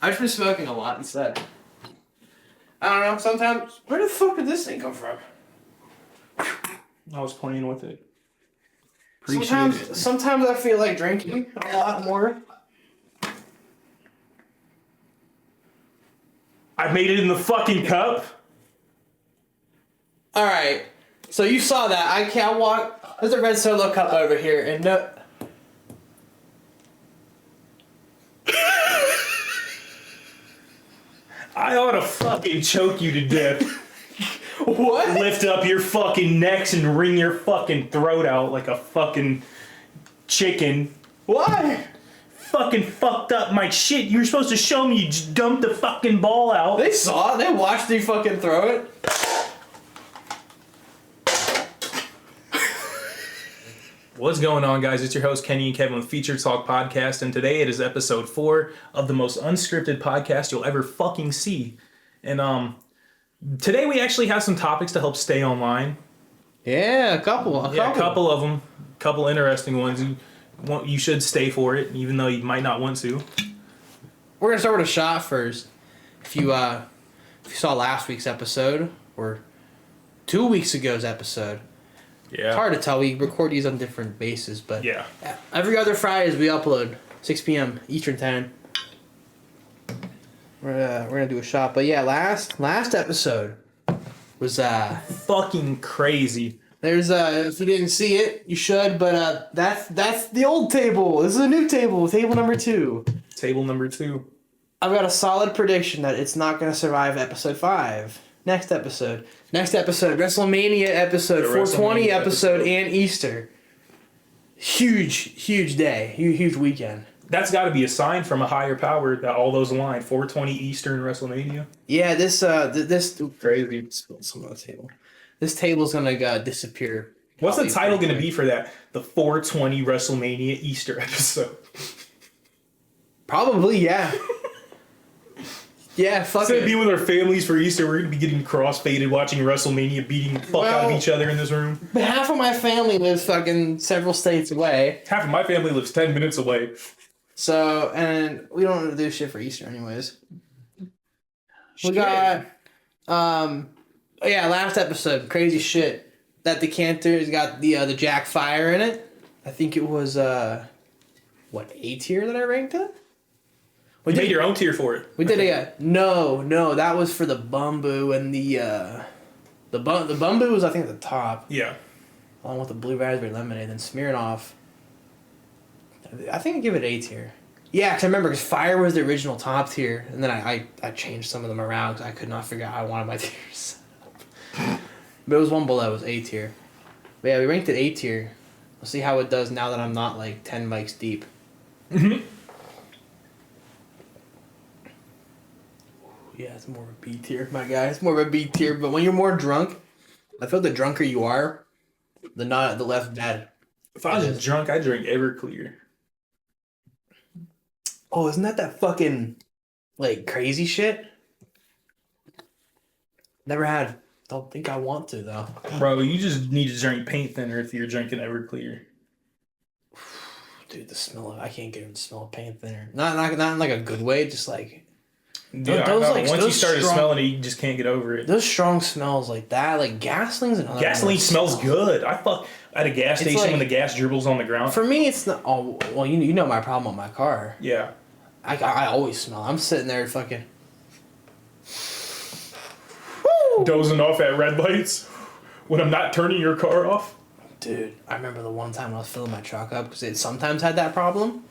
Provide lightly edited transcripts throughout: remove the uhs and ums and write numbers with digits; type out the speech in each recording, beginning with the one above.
I've just been smoking a lot instead. I don't know, sometimes... Where the fuck did this thing come from? I was playing with it. Sometimes I feel like drinking a lot more. I made it in the fucking cup. Alright, so you saw that. I can't walk... There's a red Solo cup over here, and no... I ought to fucking choke you to death. What? Lift up your fucking necks and wring your fucking throat out like a fucking chicken. Why? Fucking fucked up my shit. You were supposed to show me you just dumped the fucking ball out. They saw it. They watched you fucking throw it. What's going on, guys? It's your host, Kenny and Kevin with FeatureTalk podcast, and today it is episode 4 of the most unscripted podcast you'll ever fucking see. And today we actually have some topics to help stay online. Yeah, a couple A couple of them. A couple interesting ones. You should stay for it, even though you might not want to. We're gonna start with a shot first. If you saw last week's episode or 2 weeks ago's episode, Yeah. it's hard to tell. We record these on different bases, but Yeah. every other Fridays we upload 6 p.m. Eastern time. We're gonna do a shot, but yeah, last episode was Fucking crazy. there's if you didn't see it, you should, but that's the old table. This is a new table, table number 2. Table number 2. I've got a solid prediction that it's not going to survive episode 5. Next episode, WrestleMania episode, The 420 WrestleMania episode, and Easter. Huge day, huge weekend. That's got to be a sign from a higher power that all those align. 420 Eastern WrestleMania. Yeah, this Crazy. spilled some on the table. This table's gonna disappear. What's the Probably title pretty going to be quick. for that? The 420 WrestleMania Easter episode. Probably, yeah. Yeah, fuck Instead of it. being with our families for Easter, we're going to be getting cross-faded, watching WrestleMania, beating the fuck out of each other in this room. Half of my family lives fucking several states away. Half of my family lives 10 minutes away. So, and we don't do shit for Easter anyways. We got, yeah, last episode, crazy shit. That decanter's got the Jack Fire in it. I think it was, A tier that I ranked it? We made your own tier for it. We did no, that was for the Bumbu and the Bumbu was, I think, at the top. Yeah. Along with the blue raspberry lemonade, then Smirnoff. I think I'd give it A tier. Yeah, because I remember, because Fire was the original top tier, and then I changed some of them around because I could not figure out how I wanted my tiers. But it was one below, it was A tier. But yeah, we ranked it A tier. We'll see how it does now that I'm not like 10 mics deep. Mm-hmm. Yeah, it's more of a B tier, my guy. It's more of a B tier, but when you're more drunk, I feel the drunker you are, the less bad. If I was drunk, I'd drink Everclear. Oh, isn't that fucking, like, crazy shit? Never had. Don't think I want to, though. Bro, you just need to drink paint thinner if you're drinking Everclear. Dude, the smell of... I can't get over the smell of paint thinner. Not in, like, a good way, just, like... Yeah, those, I know. like, Once you those started strong- smelling it, you just can't get over it. Those strong smells like that, like, gasoline's another Gasoline one. smells good. I fuck at a gas It's station like- when the gas dribbles on the ground. For me, it's not... Oh, well, you know my problem with my car. Yeah. I always smell. I'm sitting there fucking... Dozing off at red lights when I'm not turning your car off. Dude, I remember the one time I was filling my truck up because it sometimes had that problem.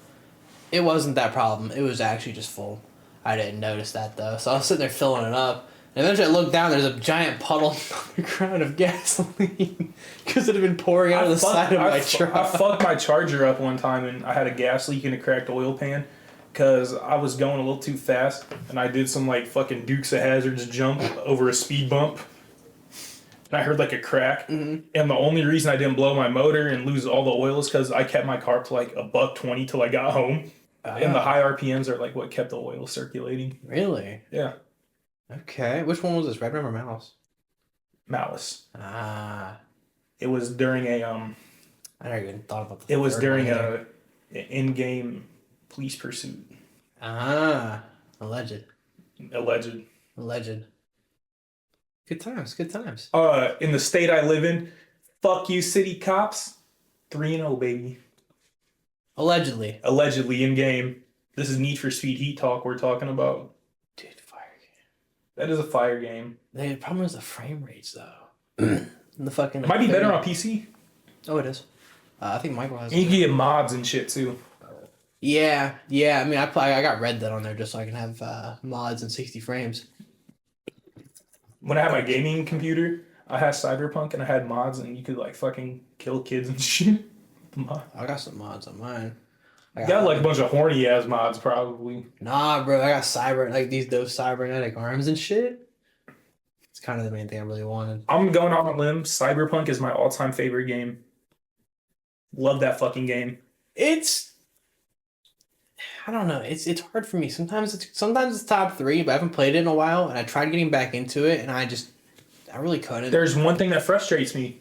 It wasn't that problem. It was actually just full. I didn't notice that though. So I was sitting there filling it up. And eventually I looked down, there's a giant puddle on the ground of gasoline because it had been pouring out of the side of my truck. I fucked my charger up one time and I had a gas leak in a cracked oil pan because I was going a little too fast and I did some like fucking Dukes of Hazzards jump over a speed bump. And I heard like a crack. Mm-hmm. And the only reason I didn't blow my motor and lose all the oil is because I kept my car up to like $1.20 till I got home. And the high RPMs are like what kept the oil circulating. Really? Yeah. Okay. Which one was this? Red Rum or Mouse? Malice. Ah. It was during a I never even thought about the It was third during one either. a in-game police pursuit. Ah. Alleged. Alleged. Alleged. Good times. Good times. In the state I live in, fuck you, city cops. 3-0, baby. Allegedly. Allegedly in game. This is Need for Speed Heat Talk we're talking about. Dude, fire game. That is a fire game. The problem is the frame rates, though. The fucking. It might be better on PC. Oh, it is. I think Michael has. And you can get mods and shit too. Yeah. I mean, I got Red Dead on there just so I can have mods and 60 frames. When I had my gaming computer, I had Cyberpunk and I had mods, and you could like fucking kill kids and shit. I got some mods on mine. You got like a bunch of horny ass mods, probably. Nah, bro, I got those cybernetic arms and shit. It's kind of the main thing I really wanted. I'm going on a limb. Cyberpunk is my all-time favorite game. Love that fucking game. I don't know. It's hard for me. Sometimes it's top 3, but I haven't played it in a while, and I tried getting back into it, and I really couldn't. There's one thing that frustrates me.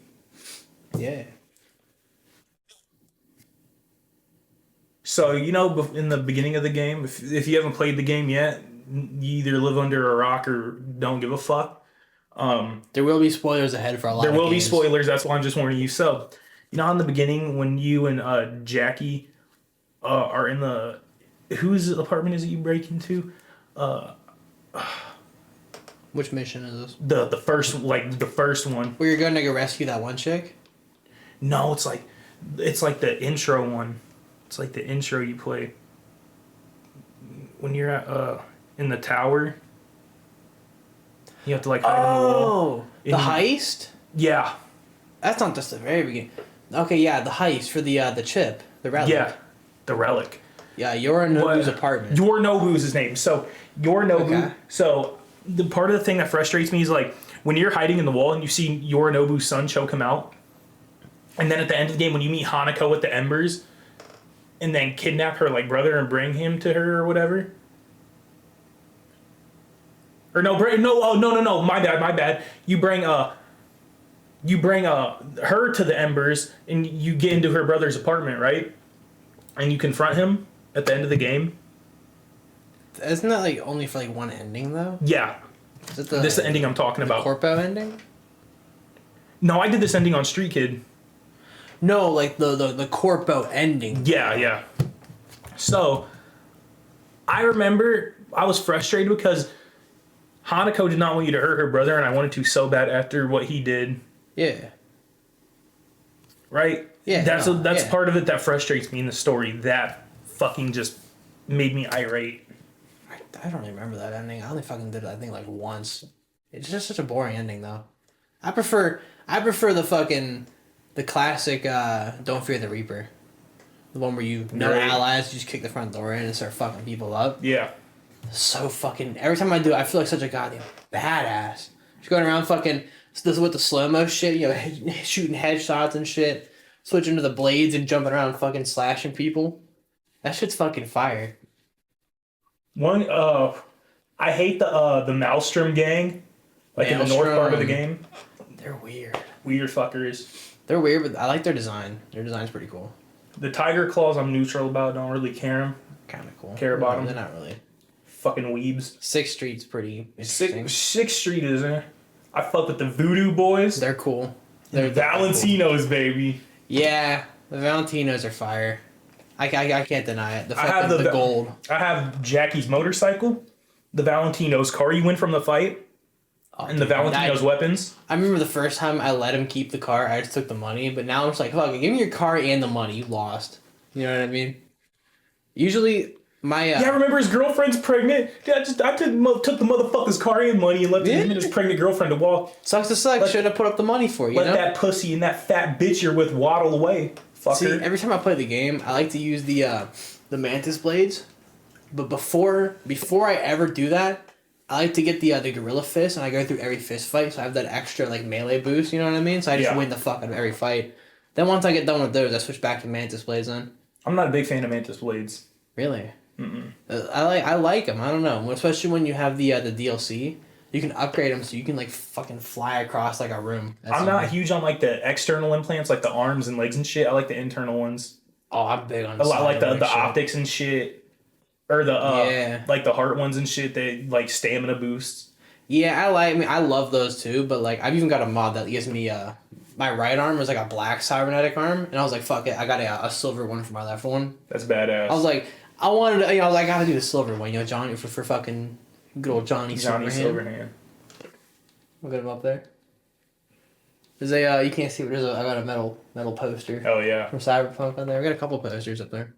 Yeah. So, in the beginning of the game, if you haven't played the game yet, you either live under a rock or don't give a fuck. There will be spoilers ahead for a lot of games. There will be spoilers, that's why I'm just warning you. So, in the beginning, when you and Jackie are in the... Whose apartment is it you break into? Which mission is this? The first one. Where you're going to go rescue that one chick? No, it's like the intro one. It's like the intro you play when you're at in the tower. You have to like hide in the wall. Oh, the heist? Yeah. That's not just the very beginning. Okay, yeah, the heist for the chip, the relic. Yeah, the relic. Yeah, Yorinobu's apartment. Yorinobu's his name. So Yorinobu. Okay. So the part of the thing that frustrates me is like when you're hiding in the wall and you see Yorinobu's son choke him out, and then at the end of the game when you meet Hanako with the embers, and then kidnap her like brother and bring him to her or whatever. Or no, my bad. You bring her to the embers and you get into her brother's apartment, right? And you confront him at the end of the game. Isn't that like only for like one ending though? Yeah. Is it This is the ending I'm talking about. Corpo ending? No, I did this ending on Street Kid. No, like the Corpo ending. Yeah. So, I remember I was frustrated because Hanako did not want you to hurt her brother, and I wanted to so bad after what he did. Yeah. Right? Yeah. That's part of it that frustrates me in the story. That fucking just made me irate. I don't remember that ending. I only fucking did it, I think, like once. It's just such a boring ending, though. I prefer the classic Don't Fear the Reaper. The one where you no allies, you just kick the front door in and start fucking people up. Yeah. So fucking... Every time I do it, I feel like such a goddamn badass. Just going around fucking... with the slow-mo shit, shooting headshots and shit. Switching to the blades and jumping around and fucking slashing people. That shit's fucking fire. I hate the Maelstrom gang. Like in the north part of the game. They're weird. Weird fuckers. They're weird, but I like their design. Their design's pretty cool. The Tiger Claws I'm neutral about. Don't really care them. Kind of cool. Care about them. They're not really. Fucking weebs. 6th Street's pretty interesting. Sixth Street is there. I fuck with the Voodoo Boys. They're cool. They're Valentinos, cool. Baby. Yeah, the Valentinos are fire. I can't deny it. The gold. I have Jackie's motorcycle, the Valentino's car you win from the fight, and the Valentino's weapons. I remember the first time I let him keep the car, I just took the money, but now I'm just like, fuck it, give me your car and the money. You lost. You know what I mean? Usually, yeah, remember his girlfriend's pregnant? Yeah, I took the motherfucker's car and money and left him and his pregnant girlfriend to walk. Sucks to suck. Should have put up the money for you. Let that pussy and that fat bitch you're with waddle away. Fucker. See, every time I play the game, I like to use the mantis blades. But before I ever do that, I like to get the gorilla fist, and I go through every fist fight, so I have that extra like melee boost. You know what I mean? So I just win the fuck out of every fight. Then once I get done with those, I switch back to mantis blades. Then I'm not a big fan of mantis blades. Really? I like them. I don't know, especially when you have the DLC. You can upgrade them so you can like fucking fly across like a room. I'm not huge on like the external implants, like the arms and legs and shit. I like the internal ones. Oh, I'm big on. I like the optics and shit. or the Yeah. like the heart ones and shit. They like stamina boosts. Yeah, I mean, I love those too, but like, I've even got a mod that gives me my right arm is like a black cybernetic arm, and I was like, fuck it, I got a silver one for my left one. That's badass. I was like, I wanted to, I was like, I gotta do the silver one, Johnny, for fucking good old Johnny Silverhand. We'll get him up there. There's a, you can't see, but I got a metal poster. Oh yeah. From Cyberpunk on there. We got a couple posters up there.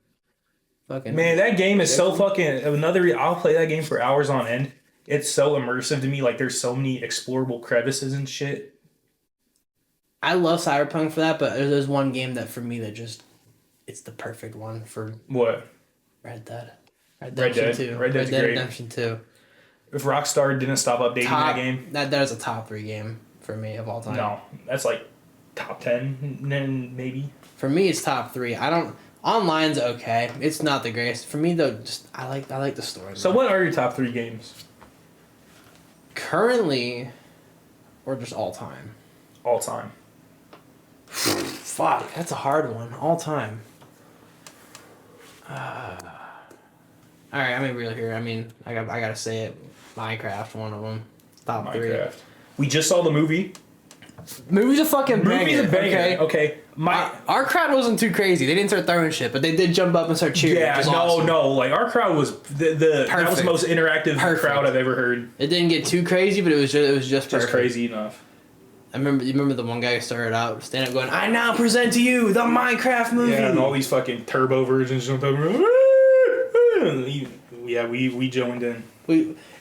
Fucking Man, that game is so fucking. I'll play that game for hours on end. It's so immersive to me. Like, there's so many explorable crevices and shit. I love Cyberpunk for that, but there's one game that for me that just, it's the perfect one for What? Red Dead. Red Dead. Red Dead Redemption 2. If Rockstar didn't stop updating that game, that is a top 3 game for me of all time. no, that's like top 10, then maybe. For me, it's top 3. I don't. Online's okay. It's not the greatest. For me though, just I like the story. So what are your top 3 games? Currently, or just all time? All time. Fuck, that's a hard one. All time. All right, I'm gonna be real here. I mean, I gotta say it. Minecraft, one of them. Top 3. Minecraft. We just saw the movie. Movie's a fucking banger. Movie's a banger. Okay. Our crowd wasn't too crazy. They didn't start throwing shit, but they did jump up and start cheering. Yeah, no. Like, our crowd was that was the most interactive crowd I've ever heard. It didn't get too crazy, but it was just crazy enough. You remember the one guy who started out standing up going, "I now present to you the Minecraft movie." Yeah, and all these fucking turbo versions jumped over. Yeah, we joined in.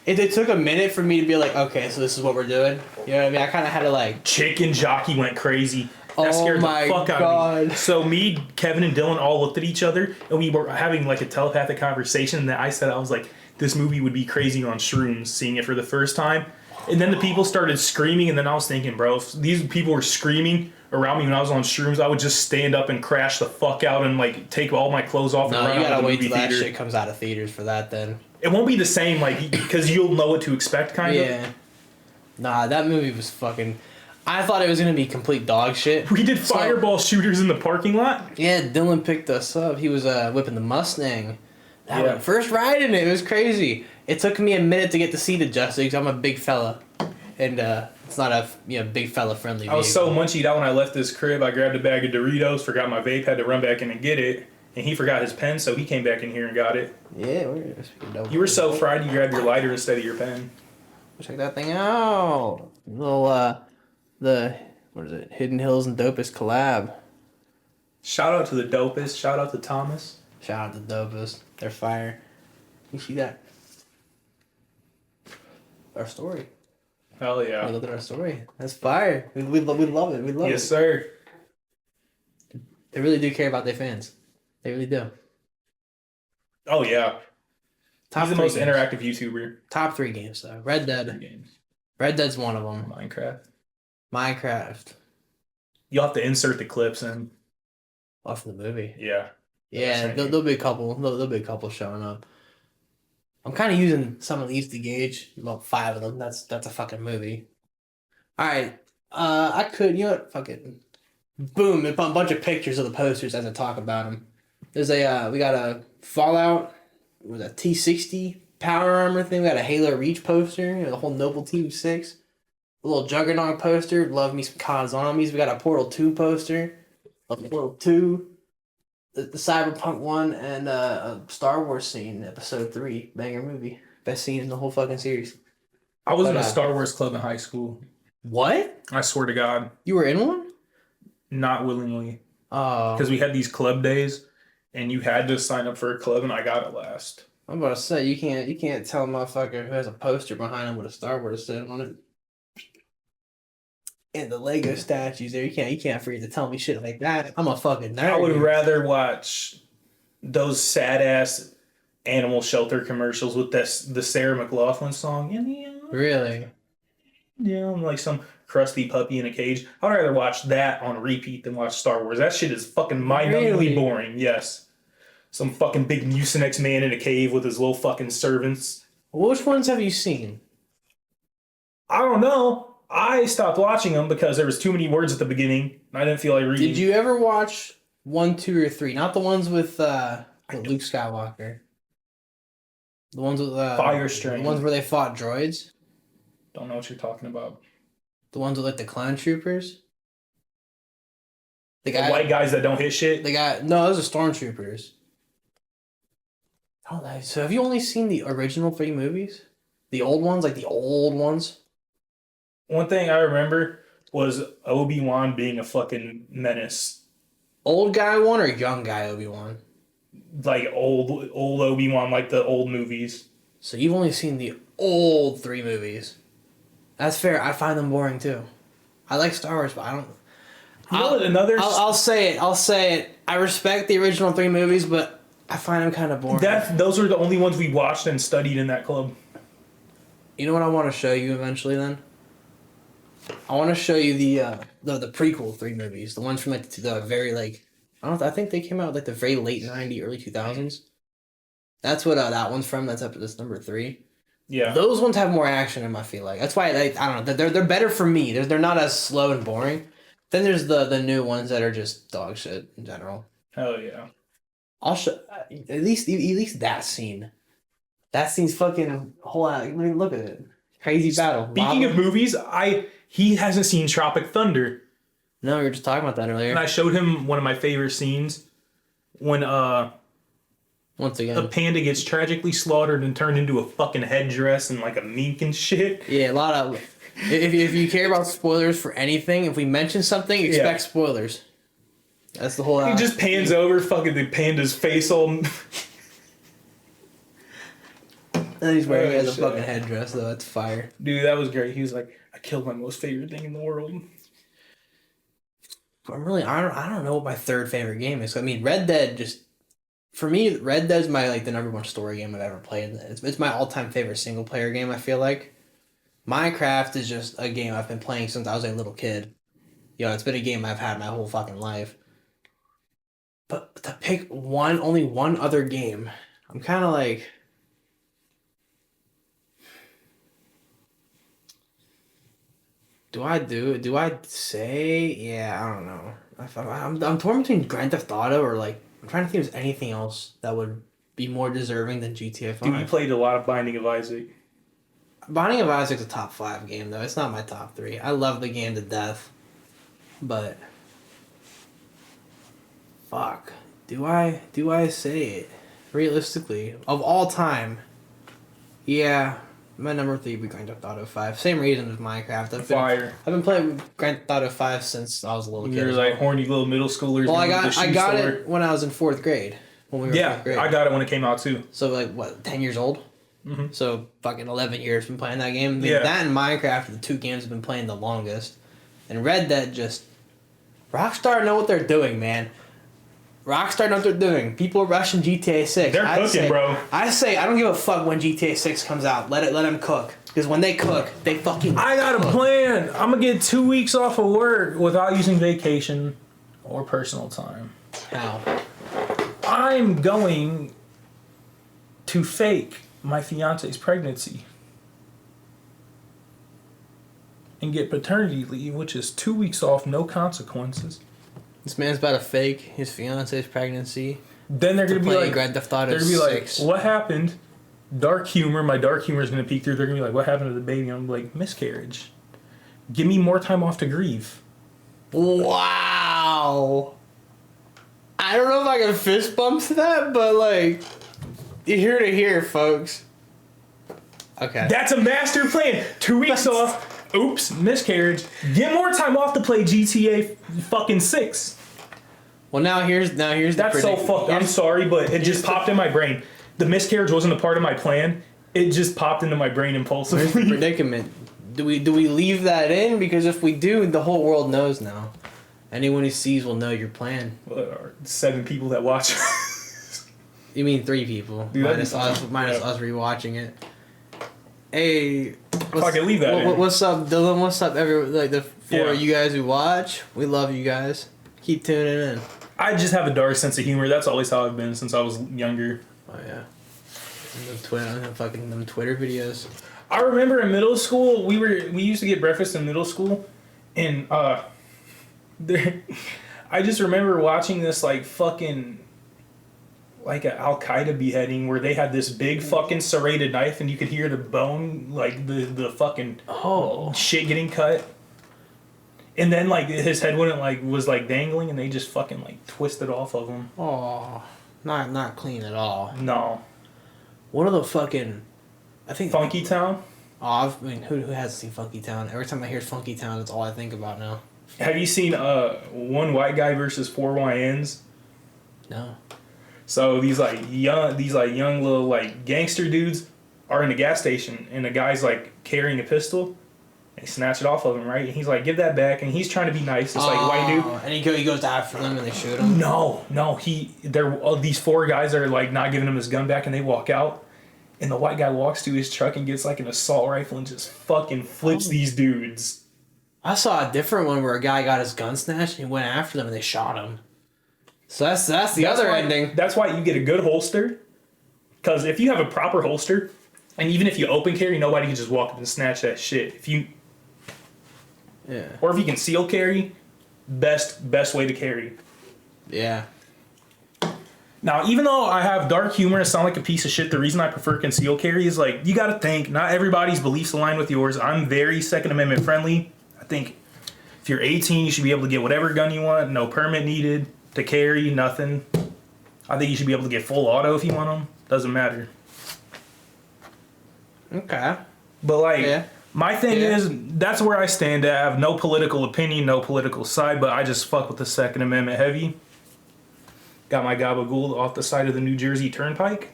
It took a minute for me to be like, okay, so this is what we're doing. You know what I mean? I kind of had to like. Chicken Jockey went crazy. That scared the fuck out of me. So me, Kevin, and Dylan all looked at each other, and we were having like a telepathic conversation. And I was like, this movie would be crazy on shrooms, seeing it for the first time. And then the people started screaming, and then I was thinking, bro, if these people were screaming around me when I was on shrooms, I would just stand up and crash the fuck out and like take all my clothes off and run you out gotta of the wait movie till theater. that shit comes out of theaters for that then. It won't be the same, like, because you'll know what to expect, kind of. Yeah. Nah, that movie was fucking. I thought it was gonna be complete dog shit. We did fireball shooters in the parking lot. Yeah, Dylan picked us up. He was whipping the Mustang. First ride in it was crazy. It took me a minute to get the seat adjusted because I'm a big fella, and it's not a big fella friendly vehicle. I was so munchied out when I left this crib. I grabbed a bag of Doritos, forgot my vape, had to run back in and get it, and he forgot his pen, so he came back in here and got it. Yeah, you were so fried you grabbed your lighter instead of your pen. Check that thing out. Little what is it? Hidden Hills and Dopest collab. Shout out to the Dopest. Shout out to Thomas. Shout out to Dopest. They're fire. You see that? Our story. Hell yeah. Look at our story. That's fire. We love it. We love it. Yes, sir. They really do care about their fans. They really do. Oh, yeah. He's the most games. interactive YouTuber. Top 3 games, though. Red Dead. Games. Red Dead's one of them. Minecraft. You'll have to insert the clips in. Off the movie. Yeah. Yeah, there'll be a couple. There'll be a couple showing up. I'm kind of using some of these to gauge. About 5 of them. That's a fucking movie. All right. I could. You know what? Fuck it. Boom. A bunch of pictures of the posters as I talk about them. There's we got a Fallout with a T60 power armor thing. We got a Halo Reach poster. The whole Noble Team 6. A little Juggernaut poster. Love me some COD Zombies. We got a Portal 2 poster. A Portal 2. The Cyberpunk one and a Star Wars scene, Episode 3, banger movie, best scene in the whole fucking series. I was in a Star Wars club in high school. What? I swear to God. You were in one? Not willingly. Oh. Because we had these club days, and you had to sign up for a club, and I got it last. I'm about to say you can't tell a motherfucker who has a poster behind him with a Star Wars set on it. And the Lego statues there, you can't forget to tell me shit like that. I'm a fucking nerd. I would rather watch those sad ass animal shelter commercials with the Sarah McLachlan song. Really? Yeah, like some crusty puppy in a cage. I'd rather watch that on repeat than watch Star Wars. That shit is fucking mind-numbingly boring. Yes. Some fucking big Mucinex man in a cave with his little fucking servants. Which ones have you seen? I don't know. I stopped watching them because there was too many words at the beginning. And I didn't feel like reading. Did you ever watch 1, 2, or 3? Not the ones with Luke Skywalker. The ones with Fire Strain. The ones where they fought droids. Don't know what you're talking about. The ones with like the clone troopers. The white guys that don't hit shit. No, those are stormtroopers. Oh, so have you only seen the original 3 movies? The old ones, like the old ones? One thing I remember was Obi-Wan being a fucking menace. Old guy one or young guy Obi-Wan? Like old Obi-Wan, like the old movies. So you've only seen the old 3 movies. That's fair. I find them boring too. I like Star Wars, but I don't. I'll say it. I'll say it. I respect the original 3 movies, but I find them kind of boring. Those are the only ones we watched and studied in that club. You know what I want to show you eventually? Then I want to show you the prequel 3 movies, the ones from like the very like I think they came out like the very late '90s, early 2000s. That's what that one's from. That's up at this number 3. Yeah, those ones have more action. I feel like that's why I don't know. They're better for me. They're not as slow and boring. Then there's the new ones that are just dog shit in general. Hell yeah. I'll show at least that scene. That scene's fucking whole. I mean, look at it. Crazy battle. Speaking of movies, he hasn't seen Tropic Thunder. No, we were just talking about that earlier. And I showed him one of my favorite scenes when once again a panda gets tragically slaughtered and turned into a fucking headdress and like a mink and shit. Yeah, a lot of. If you care about spoilers for anything, if we mention something, expect spoilers. That's the whole. He just pans over, fucking the panda's face all. And he's wearing a fucking headdress, though. That's fire. Dude, that was great. He was like, I killed my most favorite thing in the world. I don't know what my third favorite game is. I mean, Red Dead for me, Red Dead's my like the number 1 story game I've ever played. It's my all-time favorite single player game, I feel like. Minecraft is just a game I've been playing since I was a little kid. It's been a game I've had my whole fucking life. But to pick only one other game, I'm kind of like. Do I say? Yeah, I don't know. I'm torn between Grand Theft Auto or like I'm trying to think if there's anything else that would be more deserving than GTA 5. Dude, you played a lot of Binding of Isaac. Binding of Isaac's a top 5 game though. It's not my top 3. I love the game to death, but fuck. Do I say it realistically of all time? Yeah. My number 3 would be Grand Theft Auto 5. Same reason as Minecraft. I've been playing Grand Theft Auto 5 since I was a little kid. You're like horny little middle schoolers. Well, I got it when I was in 4th grade. When we were in 4th grade. I got it when it came out too. So like what, 10 years old? Mm-hmm. So fucking 11 years been playing that game. I mean, yeah. That and Minecraft are the 2 games I've been playing the longest. And Red Dead Rockstar know what they're doing, man. Rockstar know what they're doing. People are rushing GTA 6. They're cooking, bro. I don't give a fuck when GTA 6 comes out. Let them cook. Because when they cook, they fucking I got a plan. I'm going to get 2 weeks off of work without using vacation or personal time. How? I'm going to fake my fiance's pregnancy and get paternity leave, which is 2 weeks off, no consequences. This man's about to fake his fiance's pregnancy. Then they're going to be like, Grand Theft Auto they're going to be 6. like, what happened? Dark humor. My dark humor is going to peek through. They're going to be like, what happened to the baby? I'm like, miscarriage. Give me more time off to grieve. Wow. I don't know if I can fist bump to that, but like, you're here to hear, folks. Okay. That's a master plan. 2 weeks off. Oops, miscarriage. Get more time off to play GTA fucking 6. Well, now here's That's so fucked. I'm sorry, but it just popped in my brain. The miscarriage wasn't a part of my plan. It just popped into my brain impulsively. Here's the predicament. Do we leave that in? Because if we do, the whole world knows now. Anyone who sees will know your plan. Well, there are 7 people that watch. You mean 3 people? Dude, minus us rewatching it. Hey, leave that in. What's up, Dylan? What's up, the 4 of you guys who watch? We love you guys. Keep tuning in. I just have a dark sense of humor. That's always how I've been since I was younger. Oh yeah. Them Twitter videos. I remember in middle school we used to get breakfast in middle school, and I just remember watching this like fucking like an Al Qaeda beheading where they had this big fucking serrated knife and you could hear the bone, like the fucking shit getting cut. And then like his head wouldn't like was like dangling and they just fucking like twisted off of him. Oh, not clean at all. No. One of the fucking, I think Funky Town. Oh, I mean, who hasn't seen Funky Town? Every time I hear Funky Town, that's all I think about now. Have you seen One White Guy versus Four YNs? No. So these young little like gangster dudes are in a gas station and the guy's like carrying a pistol. They snatch it off of him, right? And he's like, "Give that back!" And he's trying to be nice, just like white dude. And he goes after them and they shoot him. No, these four guys are like not giving him his gun back, and they walk out. And the white guy walks to his truck and gets like an assault rifle and just fucking flips these dudes. I saw a different one where a guy got his gun snatched and he went after them and they shot him. So that's the other ending. That's why you get a good holster. Because if you have a proper holster, and even if you open carry, nobody can just walk up and snatch that shit. Or if you can seal carry, best way to carry. Yeah. Now, even though I have dark humor and sound like a piece of shit, the reason I prefer concealed carry is like, you gotta think, not everybody's beliefs align with yours. I'm very Second Amendment friendly. I think if you're 18, you should be able to get whatever gun you want, no permit needed to carry, nothing. I think you should be able to get full auto if you want them. Doesn't matter. Okay. But like, my thing is, that's where I stand at. I have no political opinion, no political side, but I just fuck with the Second Amendment heavy. Got my gabagool off the side of the New Jersey Turnpike.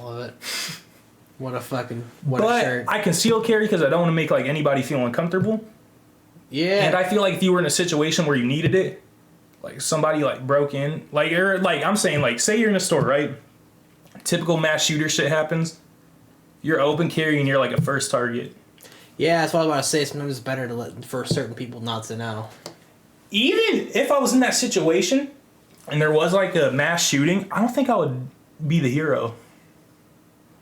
Love it. What a shirt. But I conceal carry because I don't want to make like anybody feel uncomfortable. Yeah. And I feel like if you were in a situation where you needed it, like somebody like broke in, like I'm saying, like say you're in a store, right? Typical mass shooter shit happens. You're open carry and you're like a first target. Yeah, that's what I was about to say. Sometimes it's better for certain people not to know. Even if I was in that situation and there was like a mass shooting, I don't think I would be the hero.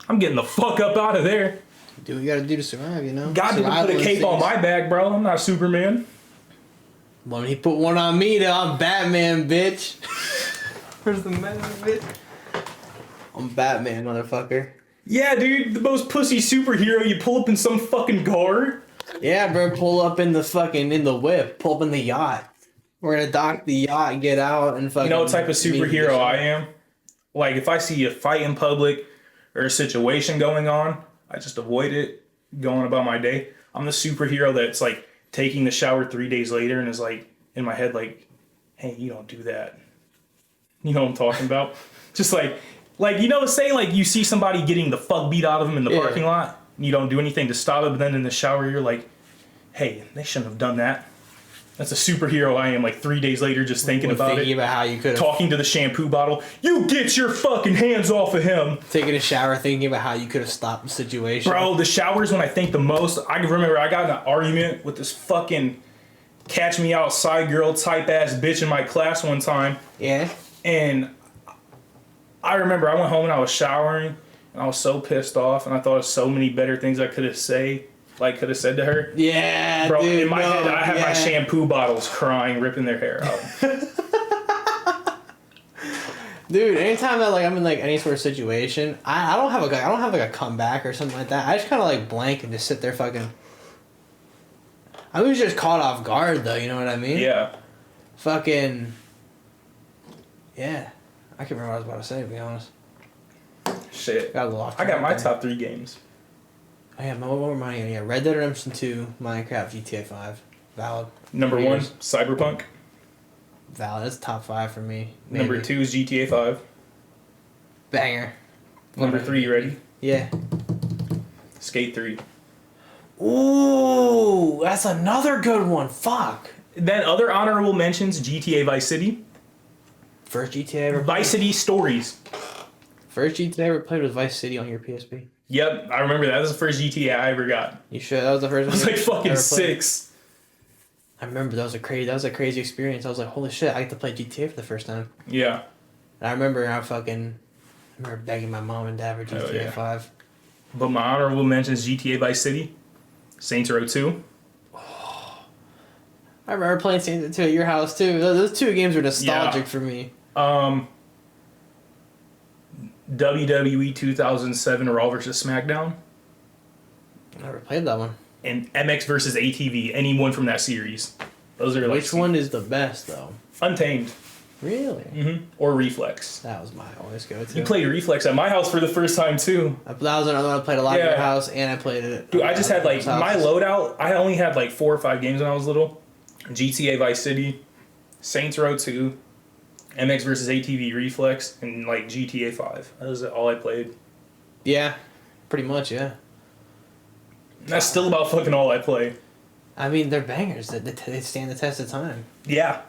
I'm getting the fuck up out of there. Do what you gotta do to survive, you know? God didn't put a cape on my back, bro. I'm not Superman. Well, he put one on me, though. I'm Batman, bitch. Where's the man, bitch? I'm Batman, motherfucker. Yeah, dude, the most pussy superhero. You pull up in some fucking car. Yeah, bro, pull up in the whip. Pull up in the yacht. We're gonna dock the yacht and get out and fucking... You know what type of superhero I am? Like, if I see a fight in public or a situation going on, I just avoid it, going about my day. I'm the superhero that's, like, taking the shower 3 days later and is, like, in my head, like, hey, you don't do that. You know what I'm talking about? Just, like, you know, say, like, you see somebody getting the fuck beat out of them in the parking lot, and you don't do anything to stop it, but then in the shower, you're like, hey, they shouldn't have done that. That's a superhero I am, like 3 days later, just thinking about how you could talking to the shampoo bottle. You get your fucking hands off of him. Taking a shower, thinking about how you could have stopped the situation. Bro, the shower's when I think the most. I can remember I got in an argument with this fucking catch me outside girl type ass bitch in my class one time. Yeah. And I remember I went home and I was showering and I was so pissed off and I thought of so many better things I could have said to her. Yeah, bro. Dude, in my head, I have my shampoo bottles crying, ripping their hair out. Dude, anytime that like I'm in like any sort of situation, I don't have like a comeback or something like that. I just kind of like blank and just sit there fucking. I was just caught off guard though. You know what I mean? Yeah. Fucking. Yeah, I can't remember what I was about to say. To be honest. Shit. Got lost. I got my top 3 games. I have more money. Yeah, Red Dead Redemption 2, Minecraft, GTA 5. Valid. Number 1, Cyberpunk. Valid. That's top 5 for me. Maybe. Number 2 is GTA 5. Banger. Number 3, you ready? Yeah. Skate 3. Ooh, that's another good one. Fuck. Then other honorable mentions, GTA Vice City. First GTA ever played. Vice City Stories. First GTA I ever played was Vice City on your PSP. Yep, I remember that was the first GTA I ever got. You sure that was the first one? I was like fucking 6. I remember that was a crazy experience. I was like, holy shit, I get to play GTA for the first time. Yeah. And I remember begging my mom and dad for GTA 5. But my honorable mentions GTA Vice City, Saints Row 2. I remember playing Saints Row 2 at your house too. Those 2 games were nostalgic for me. WWE 2007 Raw vs. SmackDown, Never played that one. and MX vs. ATV. Anyone from that series. Those are like Which one is the best though? Untamed. Really? Or Reflex. That was my always go-to. You played Reflex at my house for the first time too. That was another one I played a lot at your house, and I played it. Dude, I just had like my loadout. I only had like 4 or 5 games when I was little. GTA Vice City, Saints Row 2, MX vs. ATV Reflex, and like GTA 5. That was all I played. Yeah, pretty much, yeah. That's still about fucking all I play. I mean, they're bangers. They stand the test of time. Yeah.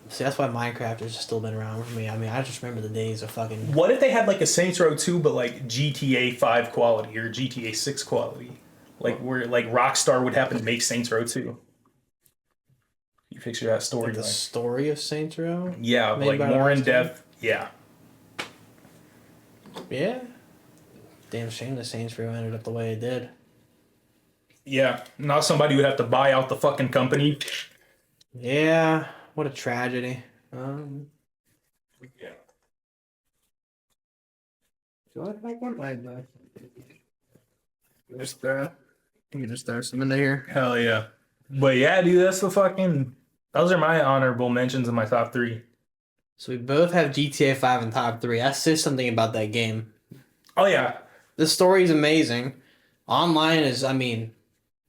See, that's why Minecraft has still been around for me. I mean, I just remember the days of fucking... What if they had like a Saints Row 2 but like GTA 5 quality or GTA 6 quality? Like where like Rockstar would happen to make Saints Row 2. You picture that story. Like the story of Saints Row? Yeah, like more in depth. Yeah. Yeah. Damn shame the Saints Row ended up the way it did. Yeah. Now somebody would have to buy out the fucking company. Yeah. What a tragedy. Yeah. Do I like one leg back? You can just throw some into here. Hell yeah. But yeah, dude, that's the fucking... Those are my honorable mentions in my top 3. So we both have GTA 5 in top 3. That says something about that game. Oh yeah. The story's amazing. Online is, I mean...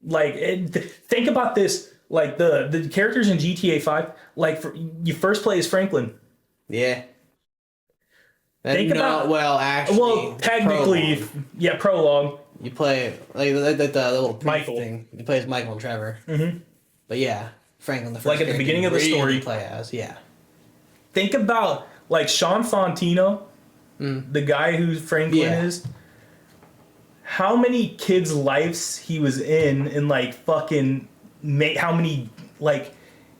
Like, think about this. Like, the characters in GTA 5, like, you first play as Franklin. Yeah. Think about... Well, actually... Well, technically, prologue. You play, like the little Michael thing. You play as Michael and Trevor. Mm-hmm. But yeah, Franklin, the first like at the beginning of the story, you play as, yeah. Think about, like, Sean Fontino, the guy who Franklin is. How many kids' lives he was in and, like, fucking... how many, like...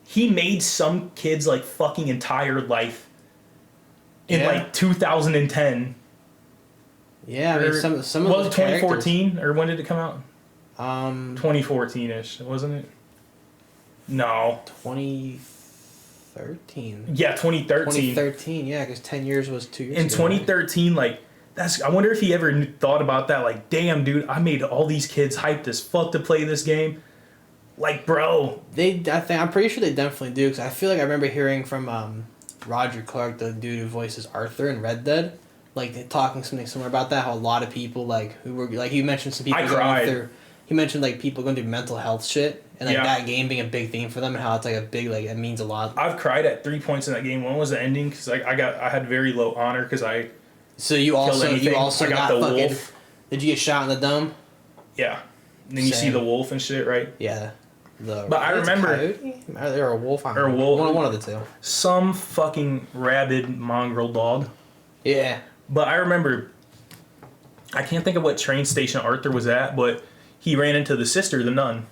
He made some kids, like, fucking entire life in, like, 2010. Yeah, I mean, some of was it 2014 or when did it come out? 2014ish, wasn't it? No. 2013. Yeah, 2013. 2013, yeah, because 10 years was 2 years in ago. 2013, like I wonder if he ever thought about that. Like, damn, dude, I made all these kids hyped as fuck to play this game. Like, bro, I'm pretty sure they definitely do, because I feel like I remember hearing from Roger Clark, the dude who voices Arthur in Red Dead. Like, talking something similar about that, how a lot of people, like, who were, like, he mentioned some people going through, he mentioned, like, people going through mental health shit, and, like, that game being a big thing for them, and how it's, like, a big, like, it means a lot. I've cried at 3 points in that game. One was the ending, because, like, I had very low honor, because I So you also got the fucking, wolf. Did you get shot in the dome? Yeah. And then you see the wolf and shit, right? Yeah. But I remember... Or a wolf. Or a wolf. One of the two. Some fucking rabid mongrel dog. Yeah. But I remember, I can't think of what train station Arthur was at, but he ran into the sister, the nun.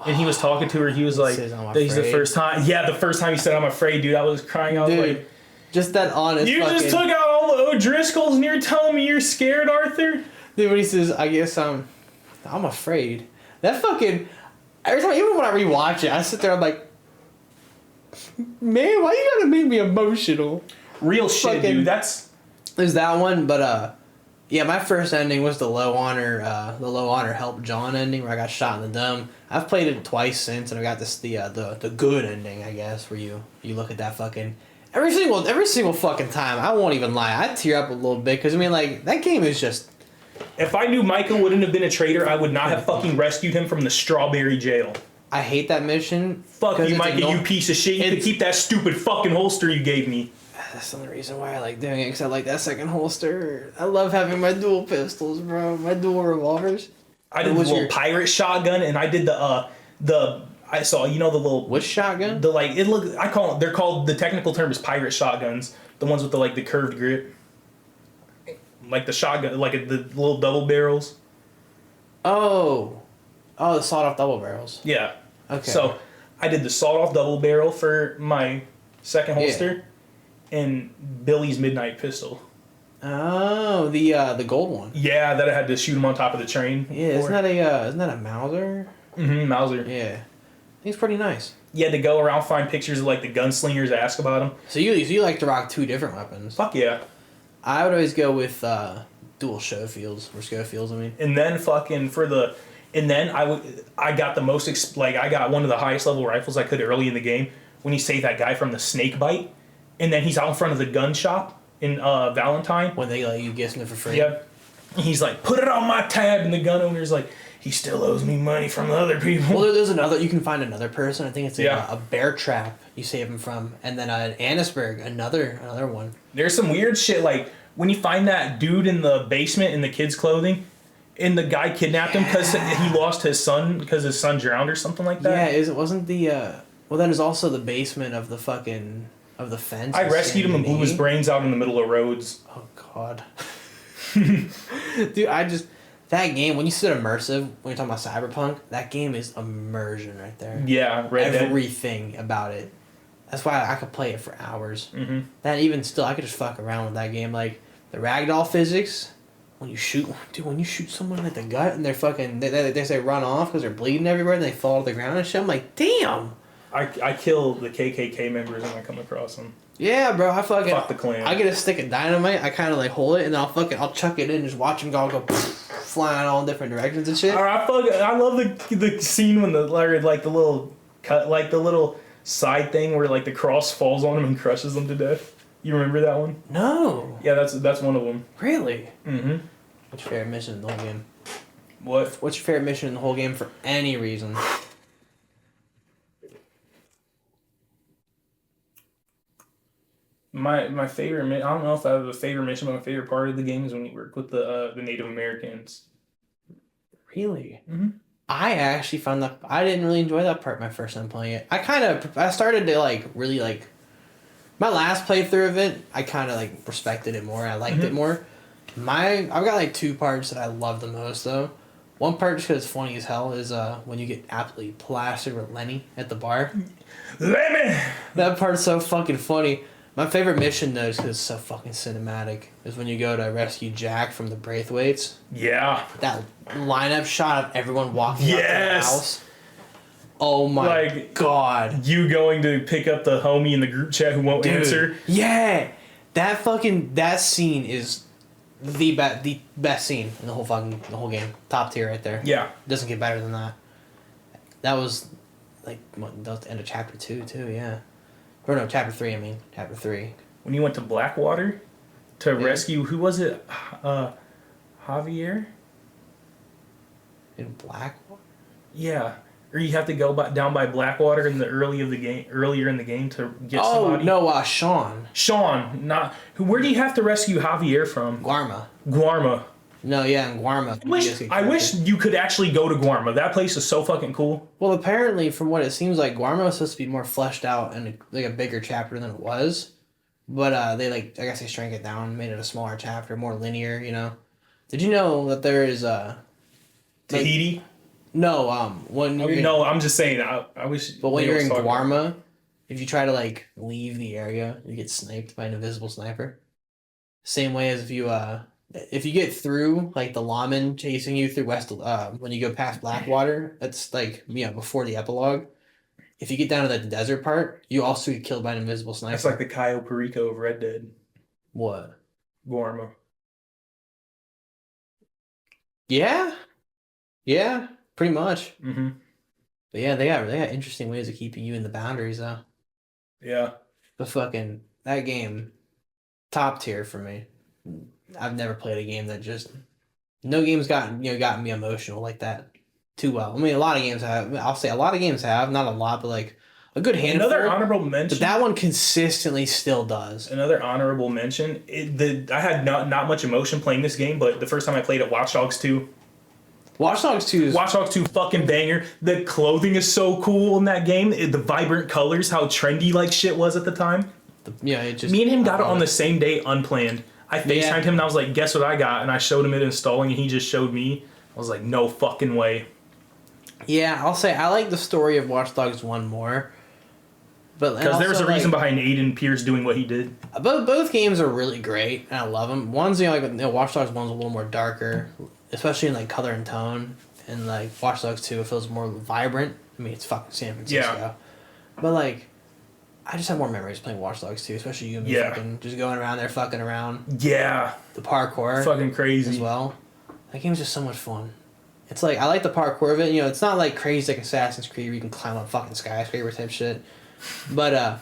And he was talking to her. He was like, "This is the first time." Yeah, the first time he said, "I'm afraid," dude. I was crying out, like, just that honest. You just took out all the O'Driscolls and you're telling me you're scared, Arthur? Dude, when he says, "I guess I'm afraid." That fucking every time, even when I rewatch it, I sit there. I'm like, man, why you gotta make me emotional? Real shit, dude. There's that one, but yeah, my first ending was the low honor help John ending where I got shot in the dome. I've played it twice since, and I got the good ending, I guess, where you look at that fucking every single fucking time. I won't even lie, I tear up a little bit because I mean, like, that game is just. If I knew Michael wouldn't have been a traitor, I would not have fucking rescued him from the strawberry jail. I hate that mission. Fuck you, Michael, you piece of shit. You could keep that stupid fucking holster you gave me. That's the only reason why I like doing it, because I like that second holster. I love having my dual pistols, bro. My dual revolvers. I did the little pirate shotgun, and I did I saw, you know, the little... Which shotgun? They're called, the technical term is pirate shotguns. The ones with the curved grip. Like the shotgun, like the little double barrels. Oh, the sawed-off double barrels. Yeah. Okay. So, I did the sawed-off double barrel for my second holster. Yeah. And Billy's midnight pistol. Oh, the gold one. Yeah, that I had to shoot him on top of the train. Yeah, isn't that a Mauser? Mm-hmm, Mauser. Yeah, he's pretty nice. You had to go around, find pictures of the gunslingers, ask about him. So you like to rock 2 different weapons. Fuck yeah. I would always go with dual Schofields or Schofields. I mean, And then fucking and then I got the most I got one of the highest level rifles I could early in the game when you save that guy from the snake bite, and then he's out in front of the gun shop in Valentine when they let you get something for free. Yep. He's like, put it on my tab, and the gun owner's like, he still owes me money from the other people. Well, there's another. You can find another person. I think it's Yeah. a bear trap. You save him from, and then an Annisburg, another one. There's some weird shit like when you find that dude in the basement in the kid's clothing, and the guy kidnapped him because he lost his son because his son drowned or something like that. Yeah, it wasn't the. Well, then there's also the basement of the fucking of the fence. I rescued him and blew his brains out in the middle of roads. Oh God. Dude, that game, when you said immersive, when you're talking about Cyberpunk, that game is immersion right there. Yeah, Red Dead. Everything about it. That's why I could play it for hours. Mm-hmm. That even still, I could just fuck around with that game. Like, the ragdoll physics, when you shoot someone in the gut and they're fucking, they say run off because they're bleeding everywhere and they fall to the ground and shit, I'm like, damn! I kill the KKK members when I come across them. Yeah, bro, I fucking... Fuck the Klan. I get a stick of dynamite, I kind of like hold it, and then I'll chuck it in and just watch them all go flying all in different directions and shit. I love the scene when the little cut, like the little side thing where like the cross falls on him and crushes them to death. You remember that one? No. Yeah, that's one of them. Really? Mm-hmm. What's your favorite mission in the whole game? What? What's your favorite mission in the whole game for any reason? My favorite I don't know if I have a favorite mission, but my favorite part of the game is when you work with the Native Americans. Really? Mm-hmm. I actually found that I didn't really enjoy that part my first time playing it. I started to like really like my last playthrough of it. I kind of like respected it more. I liked it more. I've got like two parts that I love the most though. One part just because it's funny as hell is when you get absolutely plastered with Lenny at the bar. Lenny. That part's so fucking funny. My favorite mission though, because it's so fucking cinematic, is when you go to rescue Jack from the Braithwaites. Yeah. That lineup shot of everyone walking out to the house. Oh my God. You going to pick up the homie in the group chat who won't answer. Yeah. That scene is the best scene in the whole game. Top tier right there. Yeah. Doesn't get better than that. That was that was the end of chapter 2 too, yeah. Or no, chapter 3, I mean. Chapter 3. When you went to Blackwater to rescue, who was it? Javier? In Blackwater? Yeah. Or you have to go down by Blackwater earlier in the game to get somebody. Oh, no, Sean. Sean, where do you have to rescue Javier from? Guarma. No, yeah, in Guarma. I wish you could actually go to Guarma. That place is so fucking cool. Well, apparently, from what it seems like, Guarma was supposed to be more fleshed out and like a bigger chapter than it was. But they I guess they shrank it down, made it a smaller chapter, more linear, you know. Did you know that there is Tahiti? No, no, I'm just saying. I wish. But when you're in Guarma, if you try to like leave the area, you get sniped by an invisible sniper. Same way as if you get through like the lawman chasing you through when you go past Blackwater, that's like before the epilogue. If you get down to the desert part, you also get killed by an invisible sniper. That's like the Cayo Perico of Red Dead. What? Guarma. Yeah, pretty much. Mm-hmm. But yeah, they got interesting ways of keeping you in the boundaries though. Yeah. But fucking that game, top tier for me. I've never played a game that just no game's gotten me emotional like that too well. I mean, a lot of games have. I'll say a lot of games have, not a lot, but like a good handful. Another honorable mention. But that one consistently still does. Another honorable mention. I had not much emotion playing this game, but the first time I played it, Watch Dogs 2. Watch Dogs 2 fucking banger. The clothing is so cool in that game. The vibrant colors, how trendy like shit was at the time. Me and him got it on the same day, unplanned. I FaceTimed him and I was like, guess what I got? And I showed him it installing and he just showed me. I was like, no fucking way. Yeah, I'll say I like the story of Watch Dogs 1 more. Because there's a reason behind Aiden Pierce doing what he did. Both games are really great and I love them. One's Watch Dogs 1's a little more darker, especially in like color and tone. And like Watch Dogs 2, it feels more vibrant. I mean, it's fucking San Francisco. Yeah. But like, I just have more memories playing Watch Dogs 2, especially you and me fucking just going around there fucking around. Yeah. The parkour. Fucking crazy. As well. That game's just so much fun. It's like, I like the parkour of it. You know, it's not like crazy like Assassin's Creed where you can climb up fucking skyscraper type shit. But,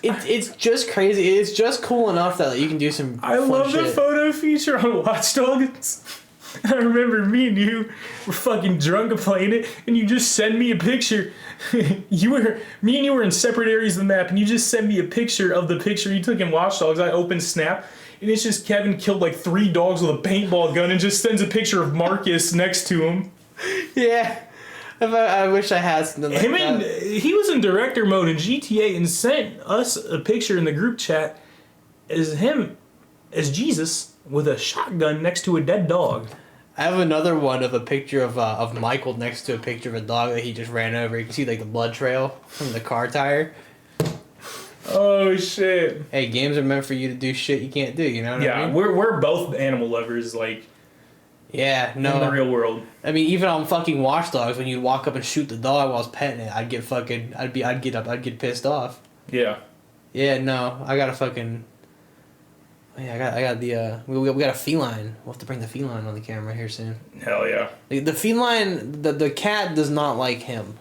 it's just crazy. It's just cool enough that like, you can do some fun love shit. the photo feature on Watch Dogs. I remember me and you were fucking drunk and playing it, and you just send me a picture. Me and you were in separate areas of the map, and you just sent me a picture of the picture you took in Watch Dogs. I opened Snap, and it's just Kevin killed like 3 dogs with a paintball gun and just sends a picture of Marcus next to him. Yeah. I wish I had something like that. He was in director mode in GTA and sent us a picture in the group chat as Jesus with a shotgun next to a dead dog. I have another one of a picture of Michael next to a picture of a dog that he just ran over. You can see like the blood trail from the car tire. Oh shit! Hey, games are meant for you to do shit you can't do. You know what I mean? We're both animal lovers, like. Yeah, no. In the real world. I mean, even on fucking Watch Dogs, when you'd walk up and shoot the dog while I was petting it, I'd get pissed off. Yeah. Yeah, no, I got a fucking. Yeah, I got the we got a feline. We'll have to bring the feline on the camera here soon. Hell yeah. The feline, the cat does not like him.